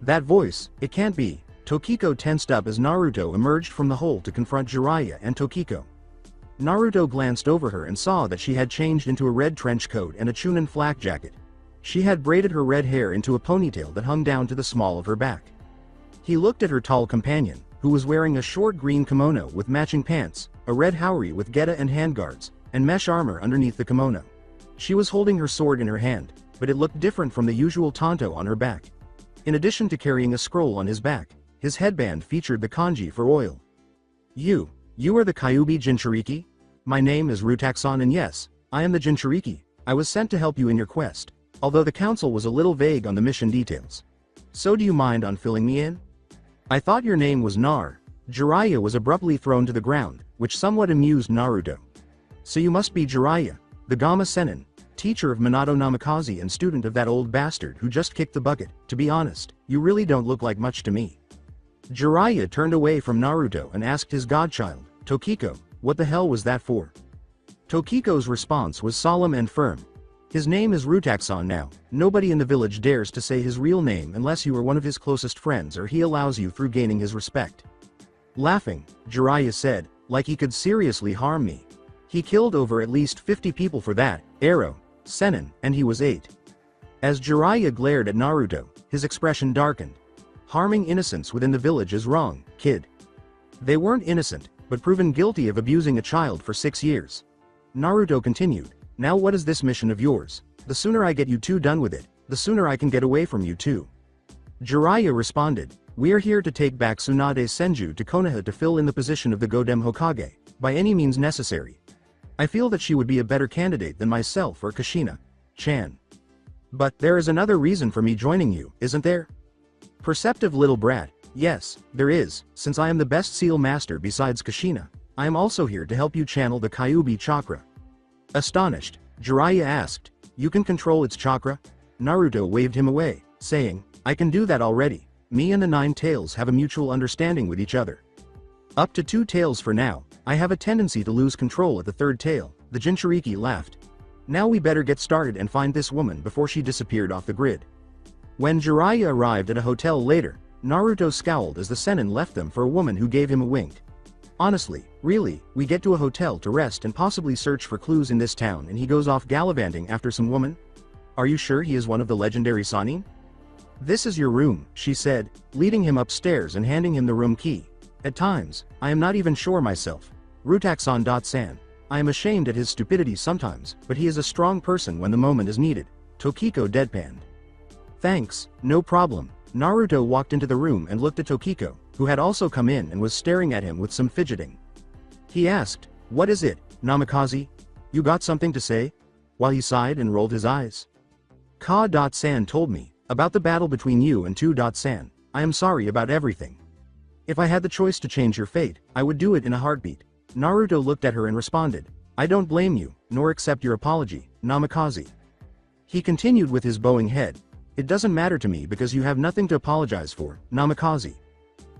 That voice, it can't be. Tokiko tensed up as Naruto emerged from the hole to confront Jiraiya and Tokiko. Naruto glanced over her and saw that she had changed into a red trench coat and a Chunin flak jacket. She had braided her red hair into a ponytail that hung down to the small of her back. He looked at her tall companion, who was wearing a short green kimono with matching pants, a red haori with geta and handguards, and mesh armor underneath the kimono. She was holding her sword in her hand, but it looked different from the usual tanto on her back. In addition to carrying a scroll on his back, his headband featured the kanji for oil. You are the Kyuubi Jinchuriki? My name is Rutaxon and yes, I am the Jinchuriki. I was sent to help you in your quest, although the council was a little vague on the mission details. So do you mind on filling me in? I thought your name was Nar. Jiraiya was abruptly thrown to the ground, which somewhat amused Naruto. So you must be Jiraiya, the Gamma Sennin, teacher of Minato Namikaze and student of that old bastard who just kicked the bucket. To be honest, you really don't look like much to me. Jiraiya turned away from Naruto and asked his godchild, Tokiko, what the hell was that for? Tokiko's response was solemn and firm. His name is Rutaxon now. Nobody in the village dares to say his real name unless you are one of his closest friends or he allows you through gaining his respect. Laughing, Jiraiya said, like he could seriously harm me. He killed over at least 50 people for that, arrow, Sennin, and he was 8. As Jiraiya glared at Naruto, his expression darkened. Harming innocents within the village is wrong, kid. They weren't innocent, but proven guilty of abusing a child for 6 years. Naruto continued, now what is this mission of yours? The sooner I get you two done with it, the sooner I can get away from you too. Jiraiya responded, we are here to take back Tsunade Senju to Konoha to fill in the position of the Godem Hokage, by any means necessary. I feel that she would be a better candidate than myself or Kushina-chan. But there is another reason for me joining you, isn't there? Perceptive little brat, yes, there is, since I am the best seal master besides Kushina, I am also here to help you channel the Kyuubi chakra. Astonished, Jiraiya asked, you can control its chakra? Naruto waved him away, saying, I can do that already. Me and the 9 tails have a mutual understanding with each other. Up to 2 tails for now, I have a tendency to lose control at the 3rd tail, the Jinchuriki laughed. Now we better get started and find this woman before she disappeared off the grid. When Jiraiya arrived at a hotel later, Naruto scowled as the Sennin left them for a woman who gave him a wink. Honestly, really, we get to a hotel to rest and possibly search for clues in this town and he goes off gallivanting after some woman? Are you sure he is one of the legendary Sannin? This is your room, she said, leading him upstairs and handing him the room key. At times, I am not even sure myself. Rutaxon.san. I am ashamed at his stupidity sometimes, but he is a strong person when the moment is needed. Tokiko deadpanned. Thanks, no problem. Naruto walked into the room and looked at Tokiko, who had also come in and was staring at him with some fidgeting. He asked, "What is it, Namikaze? You got something to say?" While he sighed and rolled his eyes. Ka.san told me about the battle between you and 2.san. I am sorry about everything. If I had the choice to change your fate, I would do it in a heartbeat. Naruto looked at her and responded, "I don't blame you, nor accept your apology, Namikaze." He continued with his bowing head. "It doesn't matter to me because you have nothing to apologize for, Namikaze.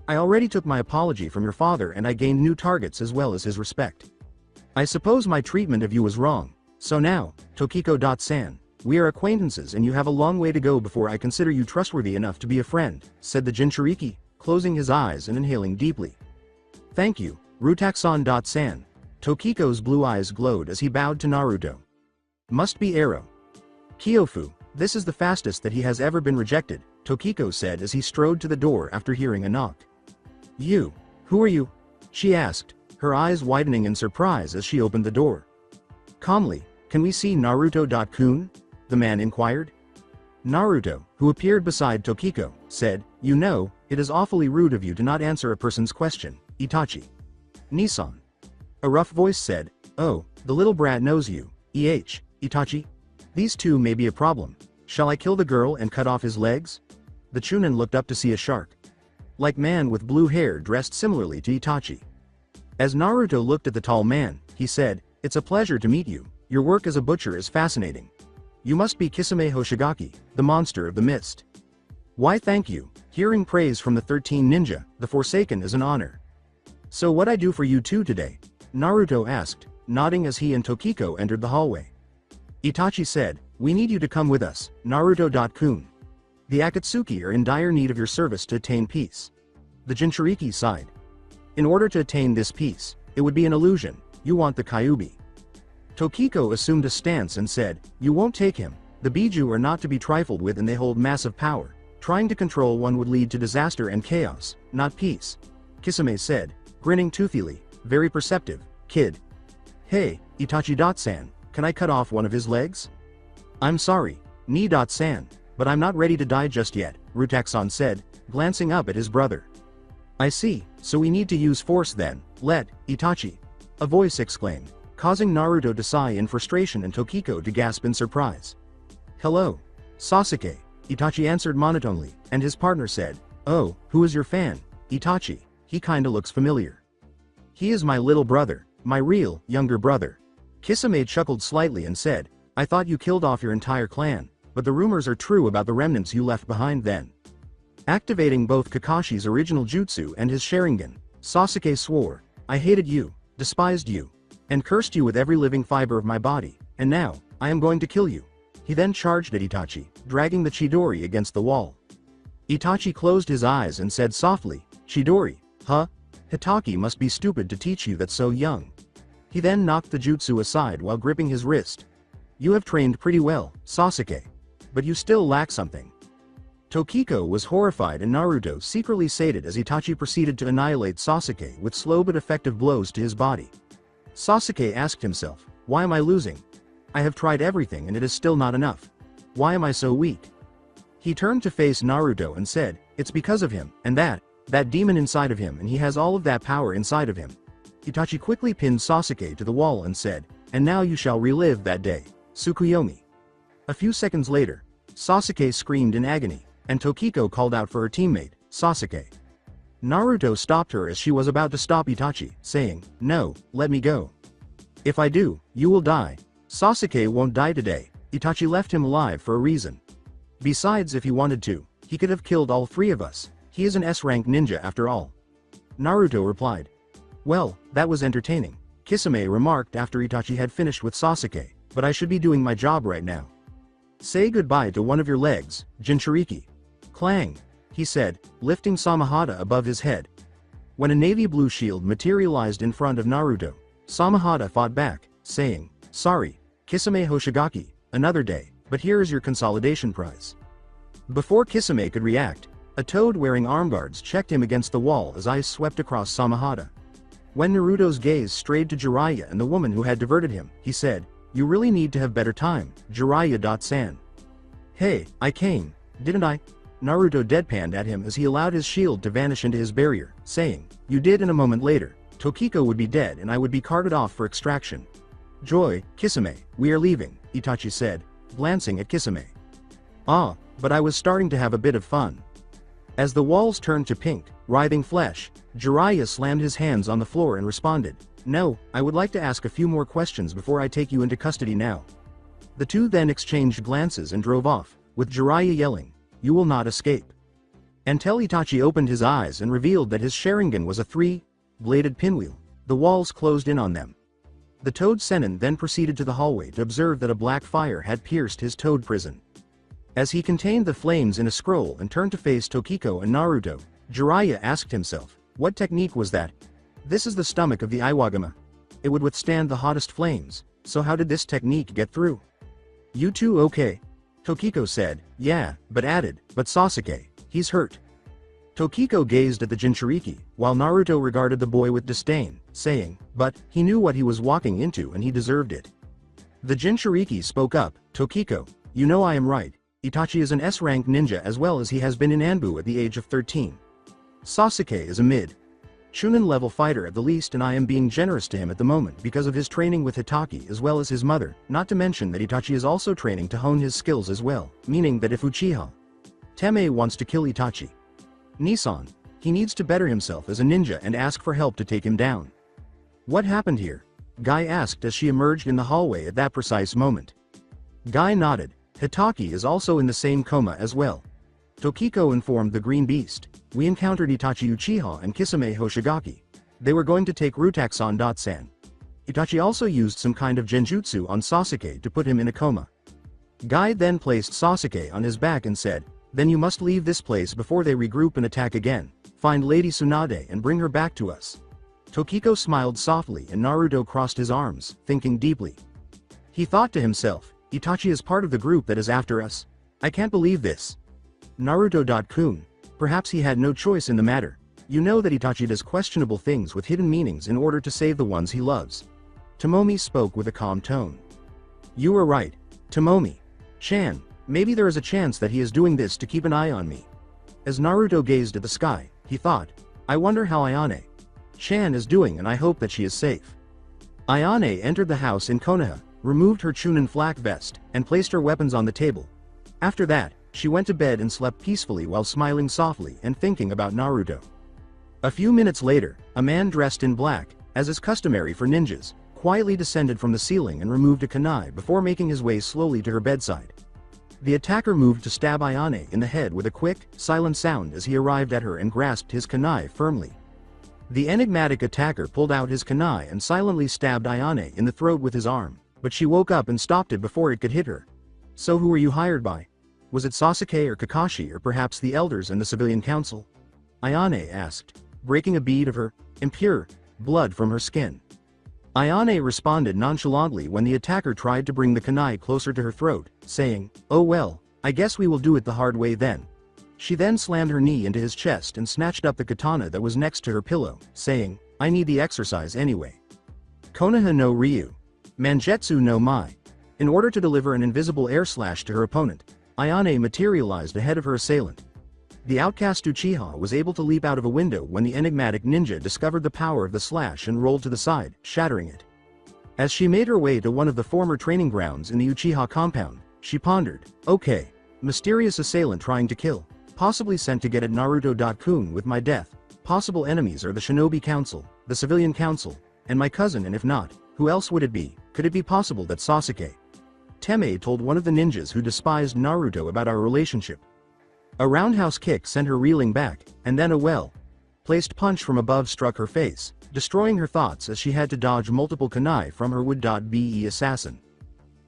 I already took my apology from your father and I gained new targets as well as his respect. I suppose my treatment of you was wrong. So now, Tokiko.san, we are acquaintances and you have a long way to go before I consider you trustworthy enough to be a friend," said the Jinchuriki, closing his eyes and inhaling deeply. "Thank you, Rutaxon.san." Tokiko's blue eyes glowed as he bowed to Naruto. "Must be Arrow. Kyofu, this is the fastest that he has ever been rejected," Tokiko said as he strode to the door after hearing a knock. "You, who are you?" she asked, her eyes widening in surprise as she opened the door. Calmly, "Can we see Naruto.kun?" the man inquired. Naruto, who appeared beside Tokiko, said, "You know, it is awfully rude of you to not answer a person's question, Itachi." Nissan. A rough voice said, "Oh, the little brat knows you, Itachi. These two may be a problem. Shall I kill the girl and cut off his legs?" The Chunin looked up to see a shark. Like man with blue hair dressed similarly to Itachi. As Naruto looked at the tall man, he said, "It's a pleasure to meet you. Your work as a butcher is fascinating. You must be Kisame Hoshigaki, the monster of the mist." "Why thank you. Hearing praise from the 13 ninja, the Forsaken, is an honor." "So what I do for you two today?" Naruto asked, nodding as he and Tokiko entered the hallway. Itachi said, "We need you to come with us, Naruto.kun. The Akatsuki are in dire need of your service to attain peace." The Jinchuriki sighed. "In order to attain this peace, it would be an illusion. You want the Kyuubi." Tokiko assumed a stance and said, "You won't take him. The Biju are not to be trifled with and they hold massive power. Trying to control one would lead to disaster and chaos, not peace." Kisame said, grinning toothily, "Very perceptive, kid. Hey, Itachi.san, can I cut off one of his legs?" "I'm sorry, Ni.san, but I'm not ready to die just yet," Rutaxon said, glancing up at his brother. "I see, so we need to use force then, let, Itachi," a voice exclaimed, causing Naruto to sigh in frustration and Tokiko to gasp in surprise. "Hello, Sasuke," Itachi answered monotonely, and his partner said, "Oh, who is your fan, Itachi? He kinda looks familiar." "He is my little brother, my real, younger brother." Kisame chuckled slightly and said, "I thought you killed off your entire clan, but the rumors are true about the remnants you left behind then." Activating both Kakashi's original jutsu and his Sharingan, Sasuke swore, "I hated you, despised you, and cursed you with every living fiber of my body, and now, I am going to kill you." He then charged at Itachi, dragging the Chidori against the wall. Itachi closed his eyes and said softly, "Chidori, huh? Hitaki must be stupid to teach you that so young." He then knocked the jutsu aside while gripping his wrist. "You have trained pretty well, Sasuke. But you still lack something." Tokiko was horrified and Naruto secretly sated as Itachi proceeded to annihilate Sasuke with slow but effective blows to his body. Sasuke asked himself, "Why am I losing? I have tried everything and it is still not enough. Why am I so weak?" He turned to face Naruto and said, "It's because of him, and that demon inside of him, and he has all of that power inside of him." Itachi quickly pinned Sasuke to the wall and said, "And now you shall relive that day, Tsukuyomi." A few seconds later, Sasuke screamed in agony, and Tokiko called out for her teammate, Sasuke. Naruto stopped her as she was about to stop Itachi, saying, "No, let me go. If I do, you will die." "Sasuke won't die today. Itachi left him alive for a reason. Besides, if he wanted to, he could have killed all three of us. He is an S-rank ninja after all." Naruto replied. "Well, that was entertaining," Kisame remarked after Itachi had finished with Sasuke, "but I should be doing my job right now. Say goodbye to one of your legs, Jinchuriki." "Clang," he said, lifting Samahata above his head. When a navy blue shield materialized in front of Naruto, Samahata fought back, saying, "Sorry, Kisame Hoshigaki, another day, but here is your consolidation prize." Before Kisame could react, a toad wearing armguards checked him against the wall as eyes swept across Samahata. When Naruto's gaze strayed to Jiraiya and the woman who had diverted him, he said, "You really need to have better time, Jiraiya-san. Hey, I came, didn't I?" Naruto deadpanned at him as he allowed his shield to vanish into his barrier, saying, "You did, and a moment later, Tokiko would be dead and I would be carted off for extraction." "Joy, Kisame, we are leaving," Itachi said, glancing at Kisame. "Ah, but I was starting to have a bit of fun." As the walls turned to pink, writhing flesh, Jiraiya slammed his hands on the floor and responded, "No, I would like to ask a few more questions before I take you into custody now." The two then exchanged glances and drove off, with Jiraiya yelling, "You will not escape." Until Itachi opened his eyes and revealed that his Sharingan was a three-bladed pinwheel. The walls closed in on them. The Toad Sennin then proceeded to the hallway to observe that a black fire had pierced his toad prison. As he contained the flames in a scroll and turned to face Tokiko and Naruto, Jiraiya asked himself, what technique was that? This is the stomach of the Iwagama. It would withstand the hottest flames, so how did this technique get through? "You two okay?" Tokiko said, "Yeah," but added, "But Sasuke, he's hurt." Tokiko gazed at the Jinchuriki, while Naruto regarded the boy with disdain, saying, "But, he knew what he was walking into and he deserved it." The Jinchuriki spoke up, "Tokiko, you know I am right. Itachi is an S-rank ninja as well as he has been in Anbu at the age of 13. Sasuke is a mid-Chunin level fighter at the least, and I am being generous to him at the moment because of his training with Hitaki as well as his mother, not to mention that Itachi is also training to hone his skills as well, meaning that if Uchiha Teme wants to kill Itachi Nissan, he needs to better himself as a ninja and ask for help to take him down." "What happened here?" Guy asked as she emerged in the hallway at that precise moment. Guy nodded. "Hitaki is also in the same coma as well." Tokiko informed the Green Beast, "We encountered Itachi Uchiha and Kisame Hoshigaki. They were going to take Rutaxan-san. Itachi also used some kind of genjutsu on Sasuke to put him in a coma." Guy then placed Sasuke on his back and said, "Then you must leave this place before they regroup and attack again. Find Lady Tsunade and bring her back to us." Tokiko smiled softly and Naruto crossed his arms, thinking deeply. He thought to himself, "Itachi is part of the group that is after us. I can't believe this." Naruto.kun, perhaps he had no choice in the matter. You know that Itachi does questionable things with hidden meanings in order to save the ones he loves. Tomomi spoke with a calm tone. "You are right, Tomomi-chan, maybe there is a chance that he is doing this to keep an eye on me." As Naruto gazed at the sky, he thought, "I wonder how Ayane-chan is doing and I hope that she is safe." Ayane entered the house in Konoha, removed her Chunin flak vest, and placed her weapons on the table. After that, she went to bed and slept peacefully while smiling softly and thinking about Naruto. A few minutes later, a man dressed in black, as is customary for ninjas, quietly descended from the ceiling and removed a kunai before making his way slowly to her bedside. The attacker moved to stab Ayane in the head with a quick, silent sound as he arrived at her and grasped his kunai firmly. The enigmatic attacker pulled out his kunai and silently stabbed Ayane in the throat with his arm, but she woke up and stopped it before it could hit her. "So who were you hired by? Was it Sasuke or Kakashi or perhaps the elders and the civilian council?" Ayane asked, breaking a bead of her impure blood from her skin. Ayane responded nonchalantly when the attacker tried to bring the kunai closer to her throat, saying, "Oh well, I guess we will do it the hard way then." She then slammed her knee into his chest and snatched up the katana that was next to her pillow, saying, "I need the exercise anyway." Konoha no Ryu. Manjetsu no Mai. In order to deliver an invisible air slash to her opponent, Ayane materialized ahead of her assailant. The outcast Uchiha was able to leap out of a window when the enigmatic ninja discovered the power of the slash and rolled to the side, shattering it. As she made her way to one of the former training grounds in the Uchiha compound, she pondered, "Okay, mysterious assailant trying to kill, possibly sent to get at Naruto.kun with my death. Possible enemies are the Shinobi Council, the Civilian Council, and my cousin, and if not, who else would it be? Could it be possible that Sasuke Teme told one of the ninjas who despised Naruto about our relationship?" A roundhouse kick sent her reeling back, and then a well-placed punch from above struck her face, destroying her thoughts as she had to dodge multiple kunai from her would-be assassin.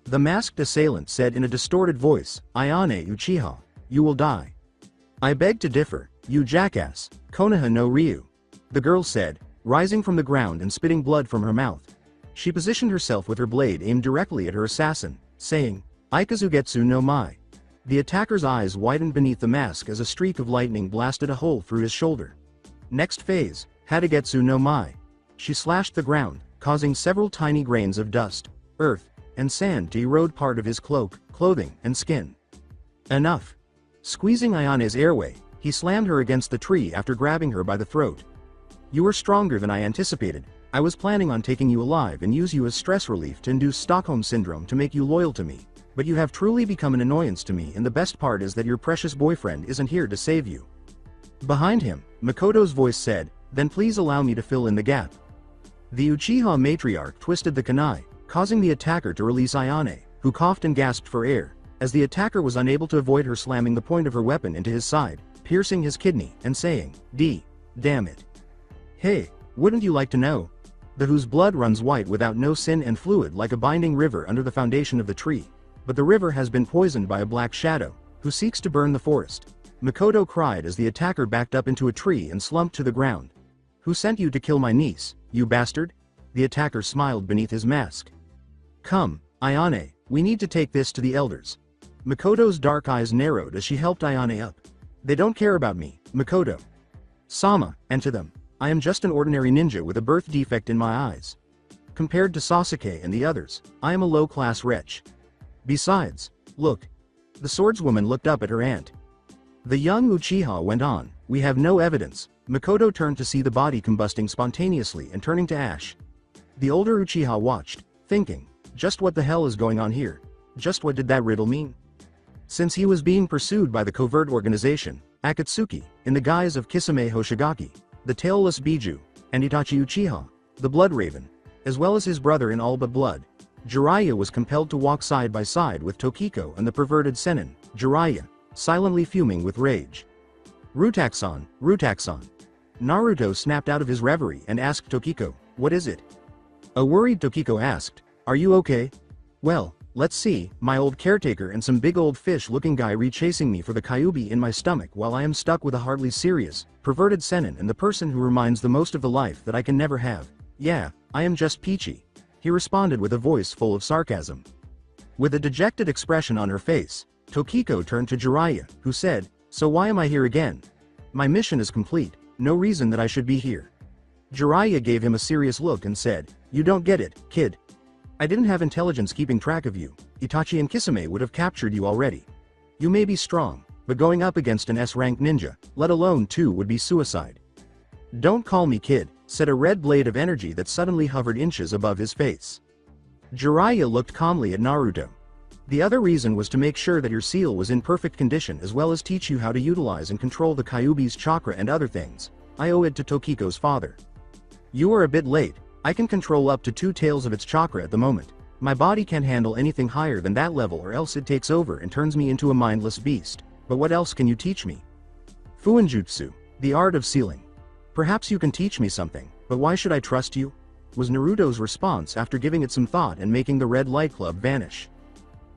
The masked assailant said in a distorted voice, "Ayane Uchiha, you will die." "I beg to differ, you jackass, Konoha no Ryu," the girl said, rising from the ground and spitting blood from her mouth. She positioned herself with her blade aimed directly at her assassin, saying, "Ikazugetsu no Mai." The attacker's eyes widened beneath the mask as a streak of lightning blasted a hole through his shoulder. Next phase, Hatagetsu no Mai. She slashed the ground, causing several tiny grains of dust, earth, and sand to erode part of his cloak, clothing, and skin. Enough. Squeezing Ayane's airway, he slammed her against the tree after grabbing her by the throat. You are stronger than I anticipated. I was planning on taking you alive and use you as stress relief to induce Stockholm Syndrome to make you loyal to me. But you have truly become an annoyance to me, and the best part is that your precious boyfriend isn't here to save you. Behind him, Makoto's voice said, then please allow me to fill in the gap. The Uchiha matriarch twisted the kunai, causing the attacker to release Ayane, who coughed and gasped for air, as the attacker was unable to avoid her slamming the point of her weapon into his side, piercing his kidney, and saying, damn it. Hey, wouldn't you like to know? The whose blood runs white without no sin and fluid like a binding river under the foundation of the tree. But the river has been poisoned by a black shadow, who seeks to burn the forest. Makoto cried as the attacker backed up into a tree and slumped to the ground. Who sent you to kill my niece, you bastard? The attacker smiled beneath his mask. Come, Ayane, we need to take this to the elders. Makoto's dark eyes narrowed as she helped Ayane up. They don't care about me, Makoto. Sama, and to them, I am just an ordinary ninja with a birth defect in my eyes. Compared to Sasuke and the others, I am a low-class wretch. Besides, look. The swordswoman looked up at her aunt. The young Uchiha went on, we have no evidence. Makoto turned to see the body combusting spontaneously and turning to ash. The older Uchiha watched, thinking, just what the hell is going on here? Just what did that riddle mean? Since he was being pursued by the covert organization, Akatsuki, in the guise of Kisame Hoshigaki, the tailless Biju, and Itachi Uchiha, the Blood Raven, as well as his brother in all but blood, Jiraiya was compelled to walk side by side with Tokiko and the perverted Sennin, Jiraiya, silently fuming with rage. Rutaxan, Rutaxan. Naruto snapped out of his reverie and asked Tokiko, what is it? A worried Tokiko asked, are you okay? Well, let's see, my old caretaker and some big old fish-looking guy re-chasing me for the Kyuubi in my stomach while I am stuck with a hardly serious, perverted Sennin and the person who reminds the most of the life that I can never have. Yeah, I am just peachy. He responded with a voice full of sarcasm. With a dejected expression on her face, Tokiko turned to Jiraiya, who said, so why am I here again? My mission is complete, no reason that I should be here. Jiraiya gave him a serious look and said, you don't get it, kid. I didn't have intelligence keeping track of you. Itachi and Kisame would have captured you already. You may be strong, but going up against an S-rank ninja, let alone two, would be suicide. Don't call me kid, said a red blade of energy that suddenly hovered inches above his face. Jiraiya looked calmly at Naruto. The other reason was to make sure that your seal was in perfect condition as well as teach you how to utilize and control the Kyuubi's chakra and other things. I owe it to Tokiko's father. You are a bit late, I can control up to 2 tails of its chakra at the moment. My body can't handle anything higher than that level or else it takes over and turns me into a mindless beast. But what else can you teach me? Fuinjutsu, the art of sealing. Perhaps you can teach me something, but why should I trust you? Was Naruto's response after giving it some thought and making the red light club vanish.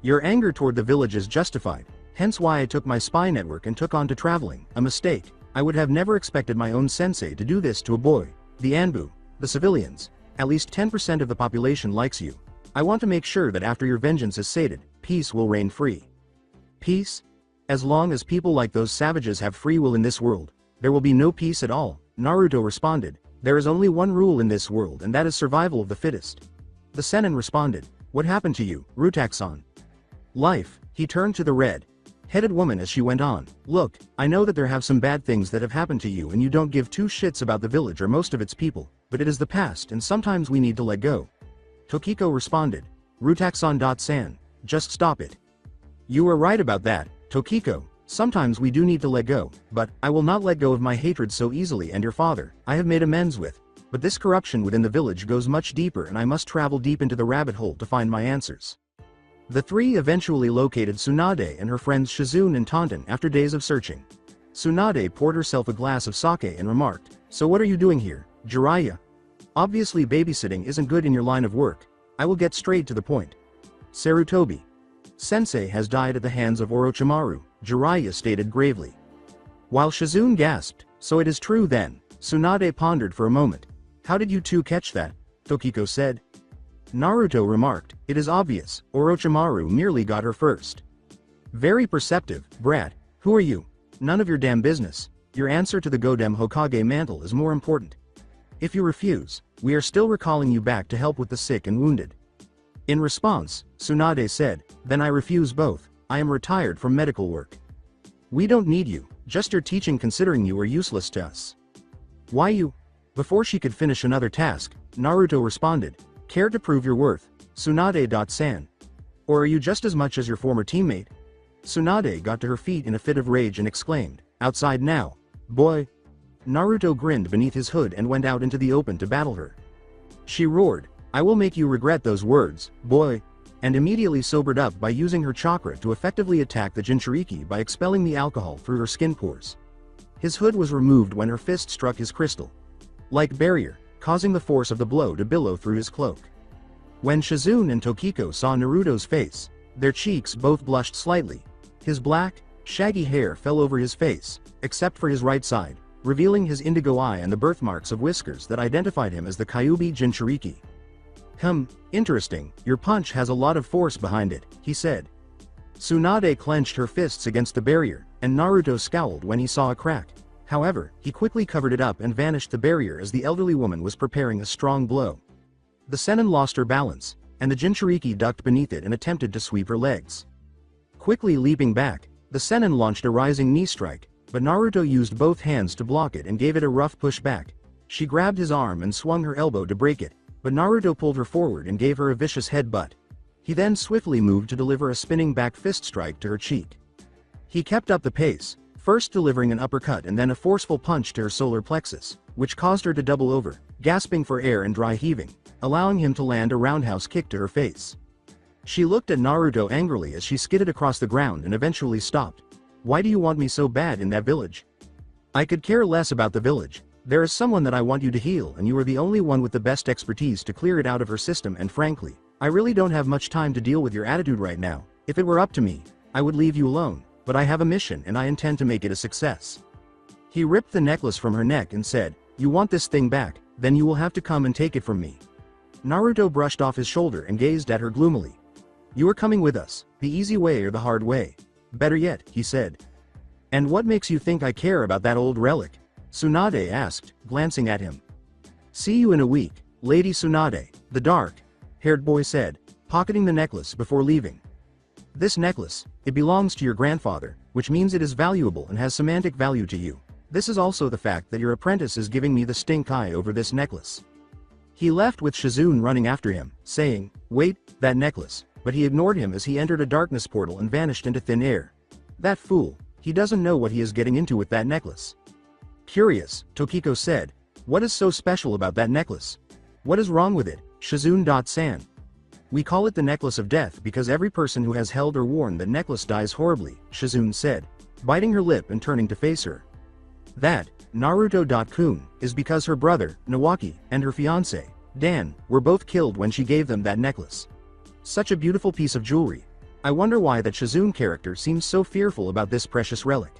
Your anger toward the village is justified, hence why I took my spy network and took on to traveling, a mistake. I would have never expected my own sensei to do this to a boy. The Anbu, the civilians, at least 10% of the population likes you. I want to make sure that after your vengeance is sated, peace will reign free. Peace? As long as people like those savages have free will in this world, there will be no peace at all, Naruto responded. There is only one rule in this world and that is survival of the fittest. The Sennin responded, what happened to you, Rutaxan? Life, he turned to the red-headed woman as she went on, look, I know that there have some bad things that have happened to you and you don't give two shits about the village or most of its people, but it is the past and sometimes we need to let go. Tokiko responded, Rutaxan.san, just stop it. You are right about that, Tokiko, sometimes we do need to let go, but I will not let go of my hatred so easily and your father, I have made amends with, but this corruption within the village goes much deeper and I must travel deep into the rabbit hole to find my answers. The three eventually located Tsunade and her friends Shizune and Tonton after days of searching. Tsunade poured herself a glass of sake and remarked, so what are you doing here, Jiraiya? Obviously babysitting isn't good in your line of work. I will get straight to the point. Sarutobi. Sensei has died at the hands of Orochimaru, Jiraiya stated gravely. While Shizune gasped, so it is true then, Tsunade pondered for a moment. How did you two catch that? Tokiko said. Naruto remarked, it is obvious, Orochimaru merely got her first. Very perceptive, brat. Who are you? None of your damn business. Your answer to the Godem Hokage mantle is more important. If you refuse, we are still recalling you back to help with the sick and wounded. In response, Tsunade said, then I refuse both. I am retired from medical work. We don't need you, just your teaching considering you are useless to us. Why you? Before she could finish another task, Naruto responded, care to prove your worth, Tsunade-san? Or are you just as much as your former teammate? Tsunade got to her feet in a fit of rage and exclaimed, outside now, boy. Naruto grinned beneath his hood and went out into the open to battle her. She roared, I will make you regret those words, boy, and immediately sobered up by using her chakra to effectively attack the Jinchuriki by expelling the alcohol through her skin pores. His hood was removed when her fist struck his crystal like barrier, causing the force of the blow to billow through his cloak. When Shizune and Tokiko saw Naruto's face, their cheeks both blushed slightly. His black, shaggy hair fell over his face, except for his right side, revealing his indigo eye and the birthmarks of whiskers that identified him as the Kyuubi Jinchuriki. Interesting, your punch has a lot of force behind it, he said. Tsunade clenched her fists against the barrier, and Naruto scowled when he saw a crack. However, he quickly covered it up and vanished the barrier as the elderly woman was preparing a strong blow. The Sennin lost her balance, and the Jinchuriki ducked beneath it and attempted to sweep her legs. Quickly leaping back, the Sennin launched a rising knee strike, but Naruto used both hands to block it and gave it a rough push back. She grabbed his arm and swung her elbow to break it, but Naruto pulled her forward and gave her a vicious headbutt. He then swiftly moved to deliver a spinning back fist strike to her cheek. He kept up the pace, first delivering an uppercut and then a forceful punch to her solar plexus, which caused her to double over, gasping for air and dry heaving, allowing him to land a roundhouse kick to her face. She looked at Naruto angrily as she skidded across the ground and eventually stopped. Why do you want me so bad in that village? I could care less about the village. There is someone that I want you to heal and you are the only one with the best expertise to clear it out of her system, and frankly, I really don't have much time to deal with your attitude right now. If it were up to me, I would leave you alone, but I have a mission and I intend to make it a success. He ripped the necklace from her neck and said, you want this thing back, then you will have to come and take it from me. Naruto brushed off his shoulder and gazed at her gloomily. You are coming with us, the easy way or the hard way. Better yet, he said. And what makes you think I care about that old relic? Tsunade asked, glancing at him. See you in a week, Lady Tsunade, the dark-haired boy said, pocketing the necklace before leaving. This necklace, it belongs to your grandfather, which means it is valuable and has semantic value to you. This is also the fact that your apprentice is giving me the stink eye over this necklace. He left with Shizune running after him, saying, wait, that necklace, but he ignored him as he entered a darkness portal and vanished into thin air. That fool, he doesn't know what he is getting into with that necklace. Curious, Tokiko said, what is so special about that necklace? What is wrong with it, Shizune-san? We call it the necklace of death because every person who has held or worn the necklace dies horribly, Shizune said, biting her lip and turning to face her. That, Naruto-kun, is because her brother, Nawaki, and her fiancé, Dan, were both killed when she gave them that necklace. Such a beautiful piece of jewelry. I wonder why that Shizune character seems so fearful about this precious relic.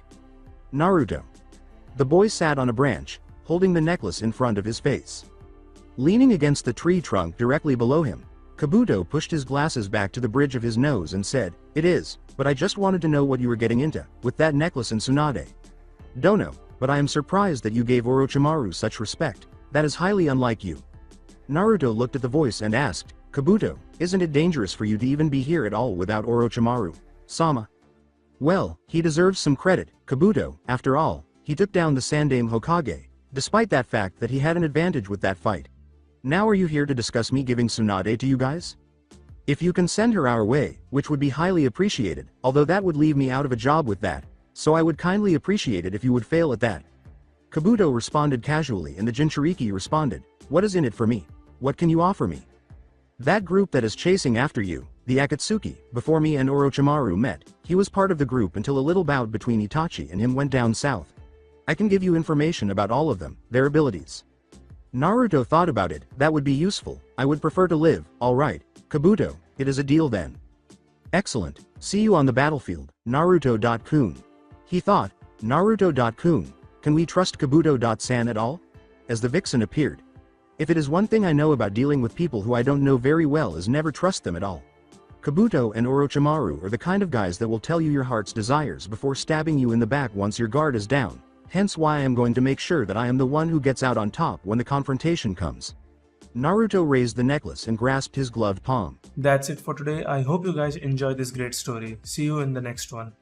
Naruto. The boy sat on a branch, holding the necklace in front of his face. Leaning against the tree trunk directly below him, Kabuto pushed his glasses back to the bridge of his nose and said, it is, but I just wanted to know what you were getting into, with that necklace and Tsunade. Don't know, but I am surprised that you gave Orochimaru such respect. That is highly unlike you. Naruto looked at the voice and asked, Kabuto, isn't it dangerous for you to even be here at all without Orochimaru sama? Well, he deserves some credit, Kabuto, after all, he took down the Sandaime Hokage, despite that fact that he had an advantage with that fight. Now are you here to discuss me giving Tsunade to you guys? If you can send her our way, which would be highly appreciated, although that would leave me out of a job with that, so I would kindly appreciate it if you would fail at that. Kabuto responded casually and the Jinchuriki responded, what is in it for me? What can you offer me? That group that is chasing after you, the Akatsuki, before me and Orochimaru met, he was part of the group until a little bout between Itachi and him went down south. I can give you information about all of them, their abilities. Naruto thought about it, that would be useful, I would prefer to live, alright, Kabuto, it is a deal then. Excellent, see you on the battlefield, Naruto-kun. He thought, Naruto-kun, can we trust Kabuto-san at all? As the vixen appeared. If it is one thing I know about dealing with people who I don't know very well is never trust them at all. Kabuto and Orochimaru are the kind of guys that will tell you your heart's desires before stabbing you in the back once your guard is down, hence why I am going to make sure that I am the one who gets out on top when the confrontation comes. Naruto raised the necklace and grasped his gloved palm. That's it for today. I hope you guys enjoyed this great story. See you in the next one.